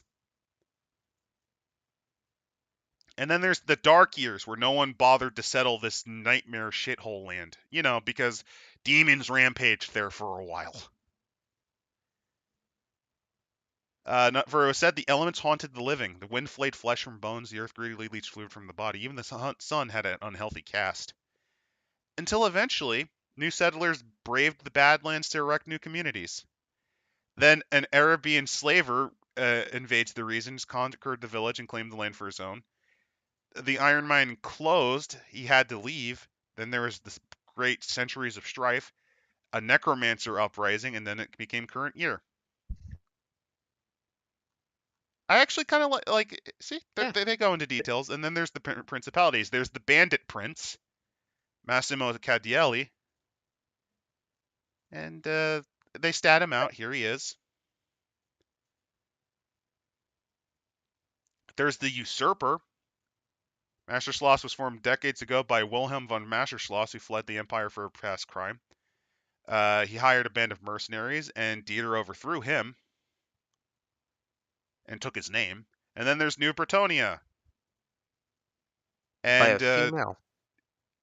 And then there's the dark years where no one bothered to settle this nightmare shithole land. Because demons rampaged there for a while. For it was said the elements haunted the living. The wind flayed flesh from bones. The earth greedily leached fluid from the body. Even the sun had an unhealthy cast. Until eventually, new settlers braved the Badlands to erect new communities. Then an Arabian slaver invades the regions, conquered the village, and claimed the land for his own. The iron mine closed. He had to leave. Then there was this great centuries of strife, a necromancer uprising, and then it became current year. I actually kind of see, Yeah. they go into details, and then there's the principalities. There's the bandit prince, Massimo Cadielli, and they stat him out. Here he is. There's the usurper. Mascherschloss was formed decades ago by Wilhelm von Mascherschloss, who fled the empire for a past crime. He hired a band of mercenaries, and Dieter overthrew him and took his name. And then there's New Bretonia, By a and female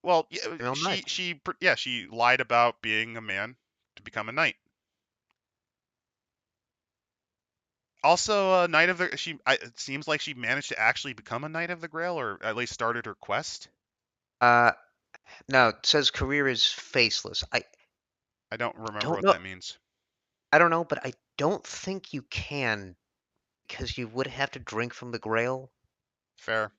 female knight. she lied about being a man to become a knight. Also, a knight of the it seems like she managed to actually become a knight of the Grail, or at least started her quest. Uh, Now it says career is faceless. I don't remember don't what know. that means. I don't know, but I don't think you can because you would have to drink from the Grail. Fair.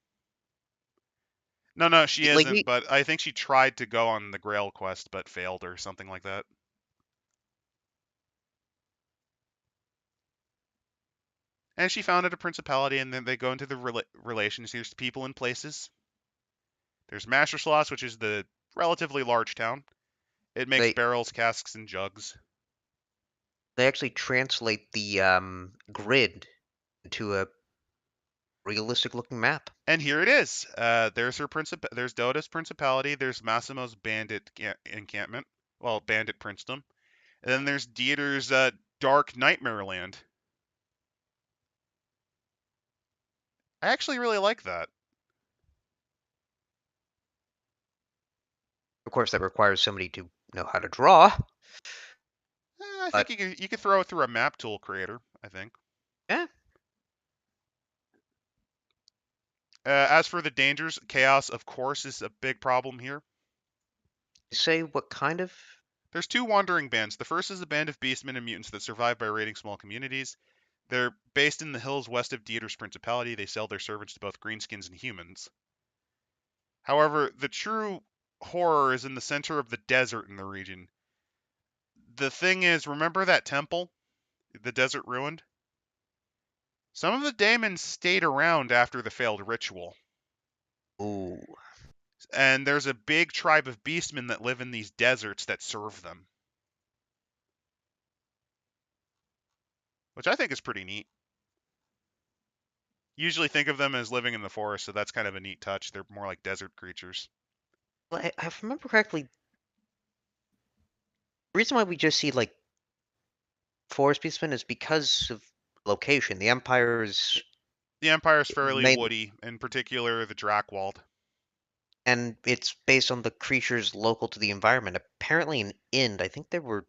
No, she Like isn't. But I think she tried to go on the Grail quest, but failed, or something like that. And she founded a principality, and then they go into the relations. Here's people and places. There's Mascherschloss, which is the relatively large town. It makes they barrels, casks, and jugs. they actually translate the grid into a realistic looking map. And here it is. There's her There's Dota's principality. There's Massimo's bandit encampment. Well, bandit princedom. And then there's Dieter's dark nightmare land. I actually really like that. Of course, that requires somebody to know how to draw. I think But you could throw it through a map tool creator. I think. yeah, As for the dangers, chaos, of course, is a big problem here. say what kind of There's two wandering bands. The first is a band of beastmen and mutants that survive by raiding small communities. They're based in the hills west of Dieter's principality. They sell their servants to both greenskins and humans. However, the true horror is in the center of the desert in the region. The thing is, remember that temple? The desert ruined? Some of the daemons stayed around after the failed ritual. ooh, And there's a big tribe of beastmen that live in these deserts that serve them, which I think is pretty neat. Usually think of them as living in the forest, so that's kind of a neat touch. They're more like desert creatures. I remember correctly. The reason why we just see like forest beastmen is because of location. The Empire is The Empire is fairly made, woody, in particular the Drakewald. and it's based on the creatures local to the environment. Apparently, in Ind, I think there were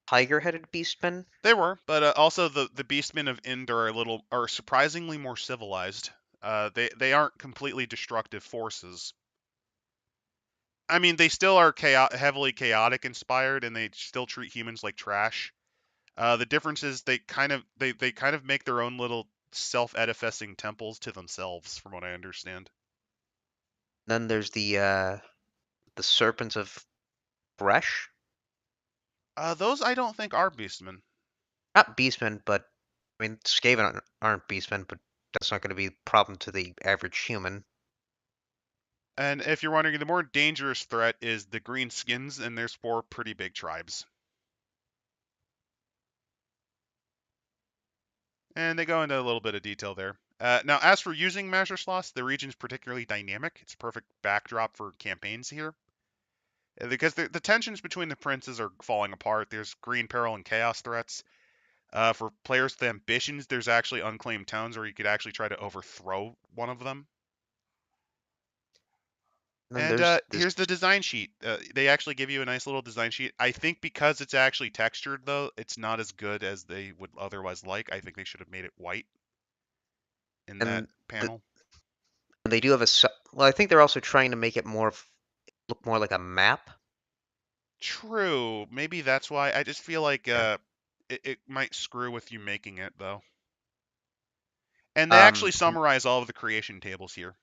tiger-headed beastmen. They were, but also the Beastmen of Ind are surprisingly more civilized. They aren't completely destructive forces. I mean, they still are heavily chaotic inspired, and they still treat humans like trash. The difference is they kind of make their own little self-edifying temples to themselves, from what I understand. Then there's the serpents of Bresh. Those I don't think are beastmen. Not beastmen, but I mean Skaven aren't beastmen, but that's not going to be a problem to the average human. And if you're wondering, the more dangerous threat is the greenskins, and there's four pretty big tribes. And they go into a little bit of detail there. Now, as for using Measure Sloths, the region's particularly dynamic. It's a perfect backdrop for campaigns here. Because the tensions between the princes are falling apart. There's green peril and chaos threats. For players with ambitions, there's actually unclaimed towns where you could actually try to overthrow one of them. And then And there's this. here's the design sheet. They actually give you a nice little design sheet. I think because it's actually textured, though, it's not as good as they would otherwise like. I think they should have made it white in that And panel. they do have well, I think they're also trying to make it look more like a map. True. Maybe that's why. I just feel like Yeah. it might screw with you making it, though. And they Um, actually summarize all of the creation tables here.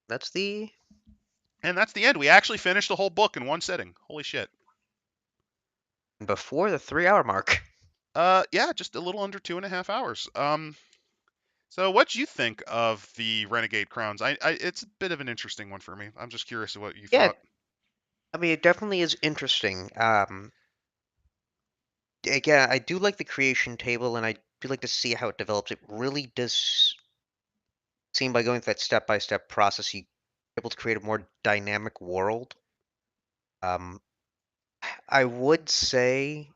that's the And that's the end. We actually finished the whole book in one sitting. Holy shit. before the 3 hour mark. Yeah, just a little under 2.5 hours. So what'd you think of the Renegade Crowns? It's a bit of an interesting one for me. I'm just curious of what you Yeah, thought. I mean, it definitely is interesting. Again, I do like the creation table, and I do like to see how it develops. It really does seem by going through that step-by-step process, you're able to create a more dynamic world. Um, I would say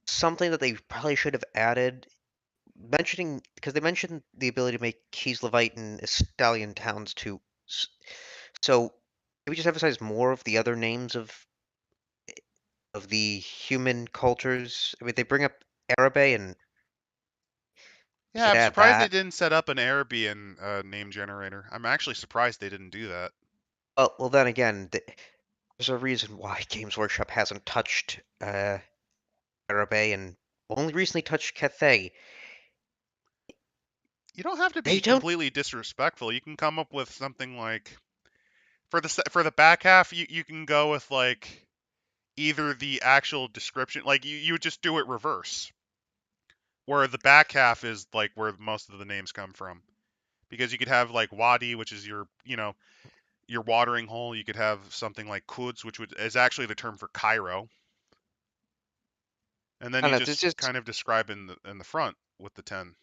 something that they probably should have added, mentioning because they mentioned the ability to make Keys-Levite and Estalian towns too. So maybe just emphasize more of the other names of the human cultures. I mean, they bring up Arabe, and you Yeah, should I'm add surprised they that. didn't set up an Arabian name generator. I'm actually surprised they didn't do that. Well, then again, there's a reason why Games Workshop hasn't touched Arabe and only recently touched Cathay. You don't have to They be don't. completely disrespectful. You can come up with something like for the back half, you can go with like either the actual description, like you would just do it reverse, where the back half is like where most of the names come from. Because you could have like Wadi, which is your watering hole. You could have something like Quds, which is actually the term for Cairo, and then I you don't know. There's just just kind of describe in the front with the 10.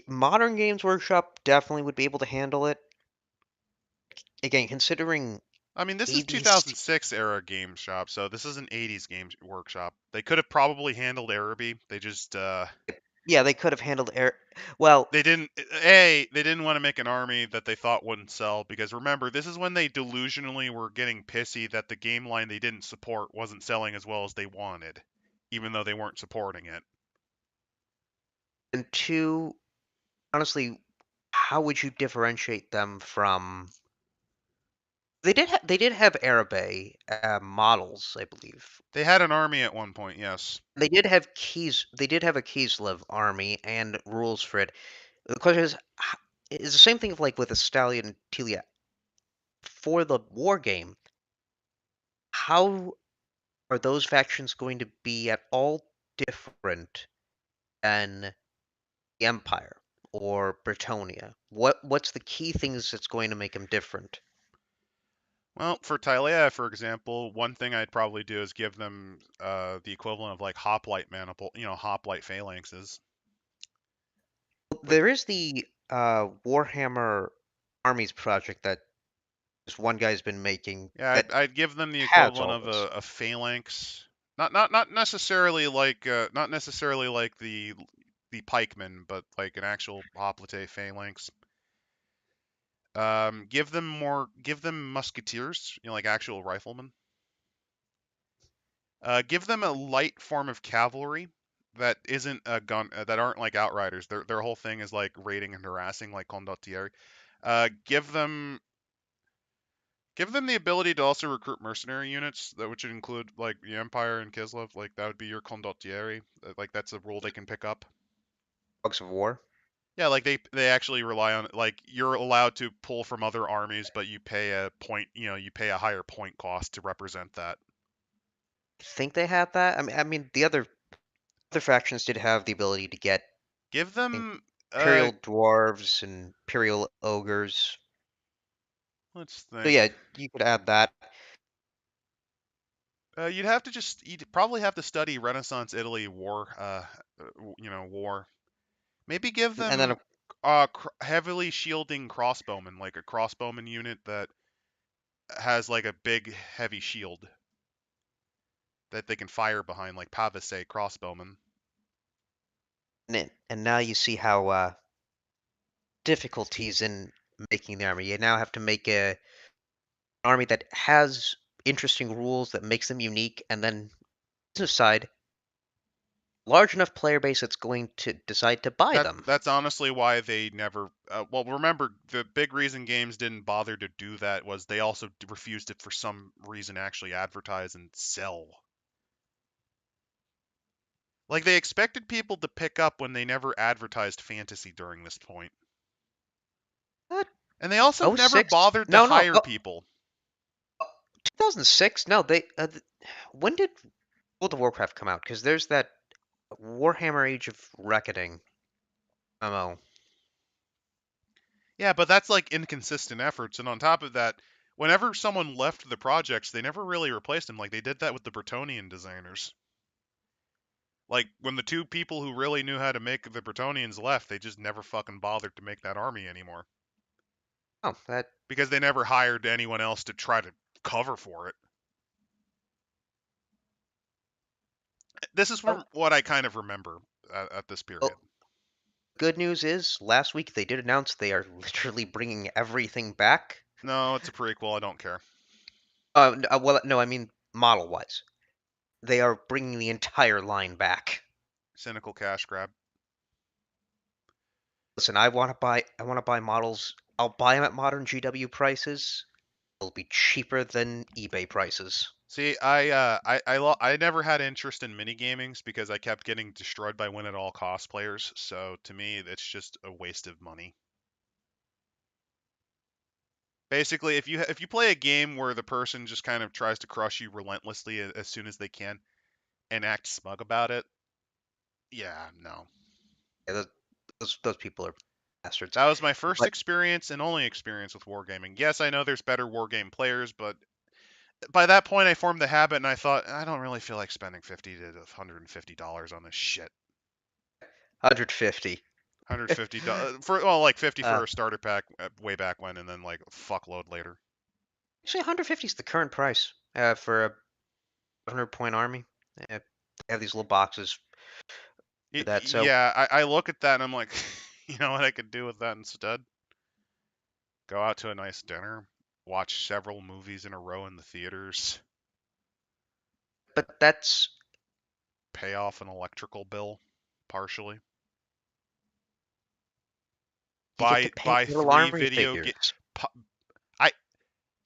modern Games Workshop definitely would be able to handle it. Again, considering I mean, this is 80s. 2006 era game shop, so this is an 80s game workshop. They could have probably handled Araby. They just Yeah, they could have handled air. Well, they didn't want to make an army that they thought wouldn't sell because remember, this is when they delusionally were getting pissy that the game line they didn't support wasn't selling as well as they wanted, even though they weren't supporting it. and two, honestly, how would you differentiate them from? They did have Arabe models, I believe. They had an army at one point, yes. They did have keys. They did have a Kislev army and rules for it. The question is the same thing of like with a Stallion Telia for the war game. How are those factions going to be at all different than the Empire or Bretonia? What's the key things that's going to make them different? Well, for Tylea, for example, one thing I'd probably do is give them the equivalent of like hoplite maniple, hoplite phalanxes. Like, There is the Warhammer Armies project that this one guy's been making yeah, that I'd give them the has equivalent all of this. a phalanx. Not necessarily like the pikemen, but like an actual hoplite phalanx. Give them musketeers, like actual riflemen. Give them a light form of cavalry that isn't a gun, that aren't like outriders. Their whole thing is like raiding and harassing, like condottieri. Give them the ability to also recruit mercenary units, that which would include like the Empire and Kislev. Like that would be your condottieri. Like that's a rule they can pick up. Bugs of War. Yeah, like they actually rely on, like, you're allowed to pull from other armies, but you pay a point, you pay a higher point cost to represent that. I think they had that. I mean, the other factions did have the ability to get Give them Imperial Dwarves and Imperial Ogres. let's So think. yeah, you could add that. you'd probably have to study Renaissance Italy war, war. Maybe give And then them heavily shielding crossbowmen, like a crossbowman unit that has like a big heavy shield that they can fire behind, like Pavese crossbowmen. and now you see how difficulties in making the army. You now have to make a army that has interesting rules that makes them unique, and then business side, large enough player base that's going to decide to buy them. That's honestly why they never. Well, remember the big reason games didn't bother to do that was they also refused to, for some reason, actually advertise and sell. Like they expected people to pick up when they never advertised fantasy during this point. What? And they also Oh never six? bothered to No, no. hire Oh, people. 2006? No, they. When did World of Warcraft come out? Because there's that Warhammer Age of Reckoning MMO. Yeah, but that's like inconsistent efforts. And on top of that, whenever someone left the projects, they never really replaced them. Like they did that with the Bretonnian designers. Like when the two people who really knew how to make the Bretonnians left, they just never fucking bothered to make that army anymore Oh, that. because they never hired anyone else to try to cover for it. This is Oh, from what I kind of remember at this period. well, good news is last week they did announce they are literally bringing everything back. No, it's a prequel. I don't care. Well, no, I mean model wise. They are bringing the entire line back. Cynical cash grab. Listen, I want to buy models. I'll buy them at modern GW prices. They'll be cheaper than eBay prices. See, I never had interest in minigamings because I kept getting destroyed by win at all cost players. So to me, it's just a waste of money. Basically, if you play a game where the person just kind of tries to crush you relentlessly as soon as they can and act smug about it, yeah, no. Yeah, those people are bastards. That was my first But experience and only experience with wargaming. Yes, I know there's better wargame players, but by that point I formed the habit and I thought I don't really feel like spending $50 on this shit. 150. $150 for well, like 50 Uh, for a starter pack way back when, and then like a fuckload later. Actually, 150 is the current price for a 100-point army. They have these little boxes for that. So, Yeah, I look at that and I'm like, you know what I could do with that instead? Go out to a nice dinner, watch several movies in a row in the theaters, but that's pay off an electrical bill partially, you get to paint buy little three army video game. figures. I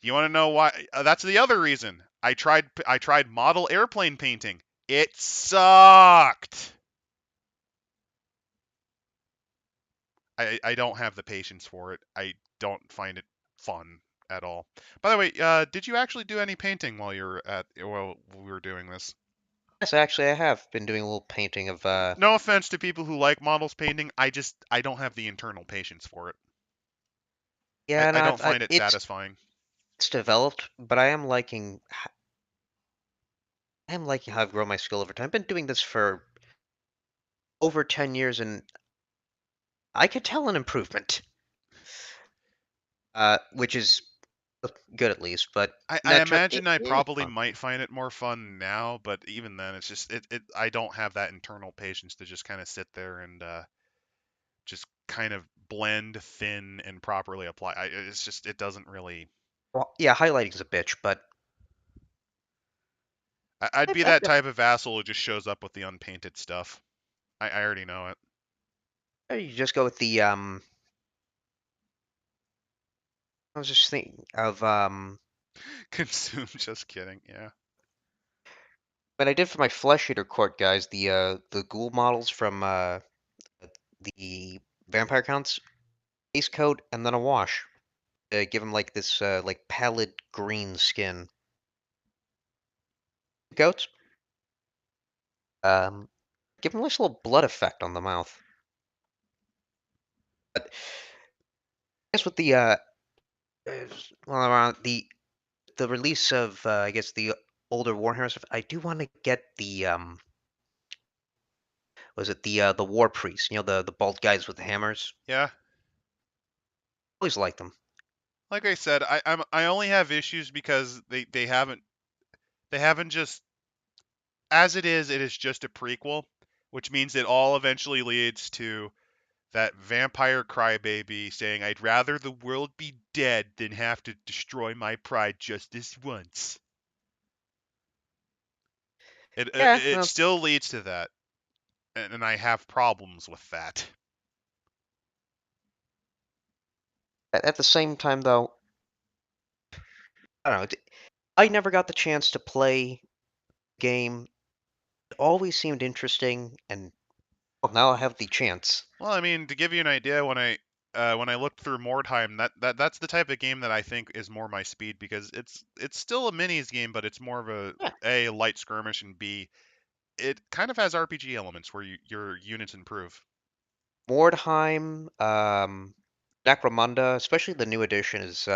You want to know why? That's the other reason. I tried model airplane painting. It sucked. I don't have the patience for it. I don't find it fun at all. By the way, did you actually do any painting while we were doing this? Yes, actually, I have been doing a little painting of. No offense to people who like models painting. I don't have the internal patience for it. Yeah, I no, don't find it satisfying. it's developed, but I am liking how I've grown my skill over time. I've been doing this for over 10 years, and I could tell an improvement. Which is good at least. But I no, imagine I it is probably fun. might find it more fun now, but even then, it's just I don't have that internal patience to just kind of sit there and just kind of blend, thin, and properly apply. It's just it doesn't really. Well, yeah, highlighting's a bitch, but I'd I've, be I've that def- type of asshole who just shows up with the unpainted stuff. I already know it. you just go with the I was just thinking of Consume. Just kidding. Yeah. what I did for my Flesh Eater Court guys, the ghoul models from the Vampire Counts base coat and then a wash. Give them like this like pallid green skin. Goats. Um, Give them a nice little blood effect on the mouth. But I guess with the well around the release of I guess the older Warhammer stuff. I do want to get the was it the War Priest? The bald guys with the hammers. Yeah, Always liked them. like I said, I only have issues because they haven't just as it is just a prequel, which means it all eventually leads to that vampire crybaby saying, "I'd rather the world be dead than have to destroy my pride just this once." Yeah. It Well, still leads to that, and I have problems with that. at the same time, though, I don't know. I never got the chance to play game. It always seemed interesting, and well, now I have the chance. Well, I mean, to give you an idea, when I looked through Mordheim, that's the type of game that I think is more my speed because it's still a minis game, but it's more of Yeah. a light skirmish, and B, it kind of has RPG elements where your units improve. Mordheim, Necromunda, especially the new edition, is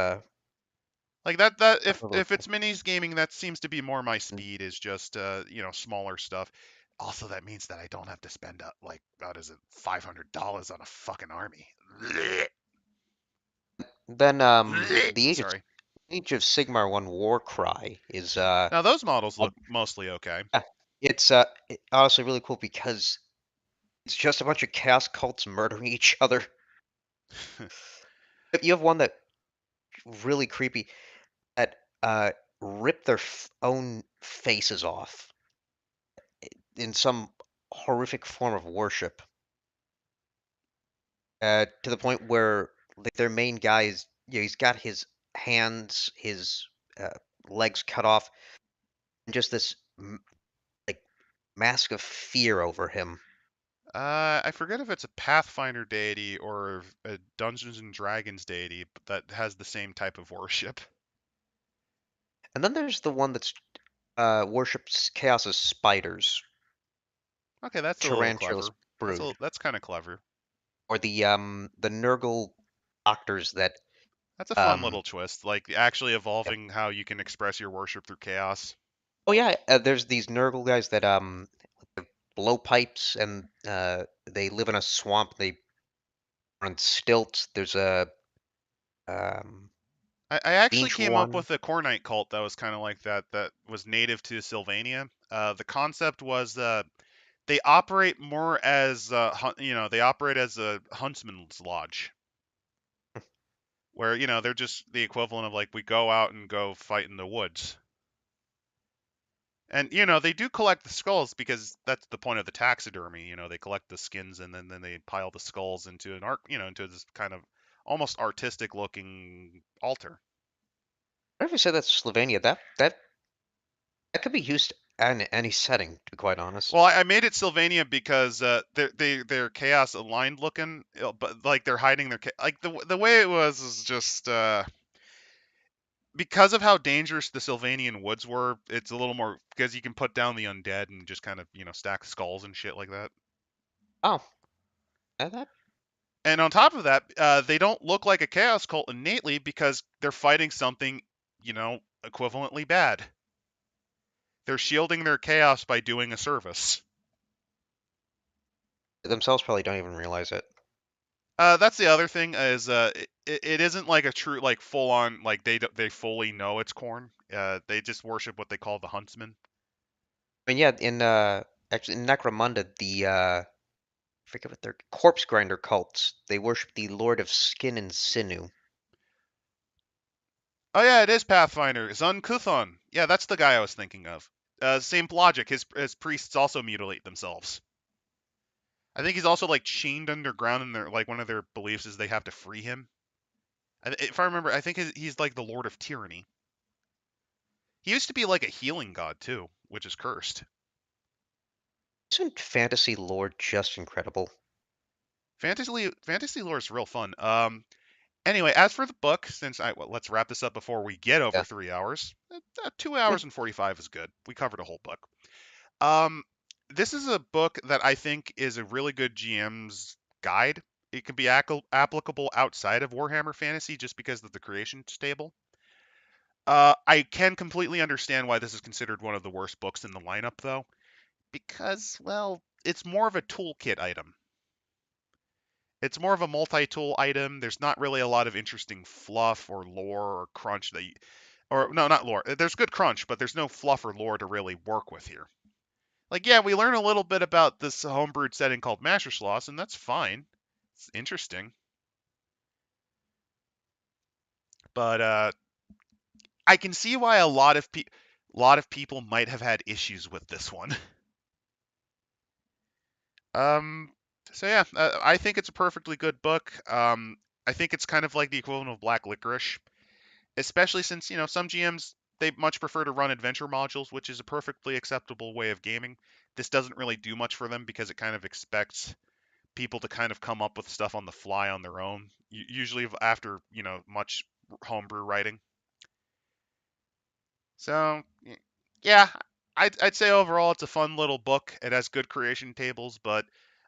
Like that really if cool. it's minis gaming, that seems to be more my speed is just smaller stuff. Also, that means that I don't have to spend like what is it, $500 on a fucking army. Blech, Then blech. the Sorry. Age of Sigmar 1 Warcry is Now those models um, look mostly okay. yeah, it's honestly really cool because it's just a bunch of chaos cults murdering each other. But you have one that really creepy that rip their own faces off in some horrific form of worship, to the point where like their main guy is, he's got his hands, his uh, legs cut off, and just this like mask of fear over him. I forget if it's a Pathfinder deity or a Dungeons and Dragons deity that has the same type of worship. And then there's the one that's worships Chaos's spiders, Okay, that's a little Tarantulas clever. brood, That's kind of clever. or the Nurgle doctors that That's a fun um little twist, like actually evolving how you can express your worship through chaos. oh yeah, there's these Nurgle guys that blow pipes, and they live in a swamp. They are on stilts. There's a um I actually Siege came up one. with a Kornite cult that was kind of like that, that was native to Sylvania. The concept was they operate more as they operate as a huntsman's lodge, where they're just the equivalent of like we go out and go fight in the woods. And they do collect the skulls because that's the point of the taxidermy. They collect the skins and then they pile the skulls into an into this kind of almost artistic looking altar. I never said that's Slovenia. That could be used in any setting, to be quite honest. Well, I made it Sylvania because they're chaos aligned looking, but like they're hiding like the way it was is just because of how dangerous the Sylvanian woods were. It's a little more because you can put down the undead and just kind of stack skulls and shit like that. Oh, that And on top of that, they don't look like a chaos cult innately because they're fighting something equivalently bad. They're shielding their chaos by doing a service. themselves probably don't even realize it. That's the other thing is it isn't like a true like full on like they fully know it's corn. They just worship what they call the huntsman. I mean, yeah, in actually in Necromunda, I forget what their corpse grinder cults. They worship the Lord of Skin and Sinew. Oh yeah, it is Pathfinder. Zun Kuthon. Yeah, that's the guy I was thinking of. Same logic. His priests also mutilate themselves. I think he's also like chained underground, and their like one of their beliefs is they have to free him. If I remember, I think he's like the Lord of Tyranny. He used to be like a healing god too, which is cursed. Isn't fantasy lore just incredible? Fantasy lore is real fun. Anyway, as for the book, let's wrap this up before we get over Yeah. 3 hours. Hmm. 2 hours and 45 is good. We covered a whole book. Um, this is a book that I think is a really good GM's guide. It can be applicable outside of Warhammer Fantasy just because of the creation table. I can completely understand why this is considered one of the worst books in the lineup, though, because, well, it's more of a toolkit item. It's more of a multi-tool item. There's not really a lot of interesting fluff or lore or crunch that or no, not lore. There's good crunch, but there's no fluff or lore to really work with here. Like, yeah, we learn a little bit about this homebrewed setting called Master Sloss, and that's fine. It's interesting. But I can see why lot of people might have had issues with this one. Um, so yeah, I think it's a perfectly good book. I think it's kind of like the equivalent of Black Licorice, especially since some GMs they much prefer to run adventure modules, which is a perfectly acceptable way of gaming. This doesn't really do much for them because it kind of expects people to kind of come up with stuff on the fly on their own, usually after much homebrew writing. So yeah, I'd say overall it's a fun little book. It has good creation tables, but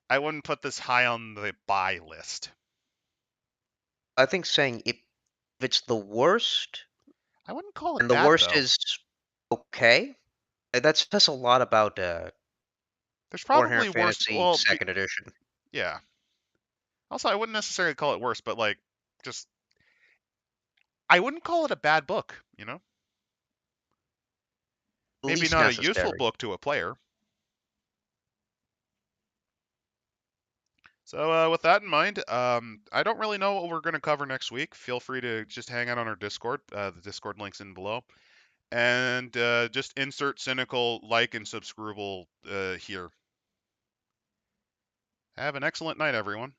I wouldn't put this high on the buy list. I think saying if it's the worst, I wouldn't call it and the bad worst though. is okay, that says a lot about There's Warhammer probably worse. Fantasy Well, Second Edition. yeah. Also, I wouldn't necessarily call it worse, but like, just I wouldn't call it a bad book. Maybe Least not a useful necessary. book to a player. So with that in mind, I don't really know what we're going to cover next week. Feel free to just hang out on our Discord. The Discord link's in below, and just insert cynical like and subscribe here. Have an excellent night, everyone.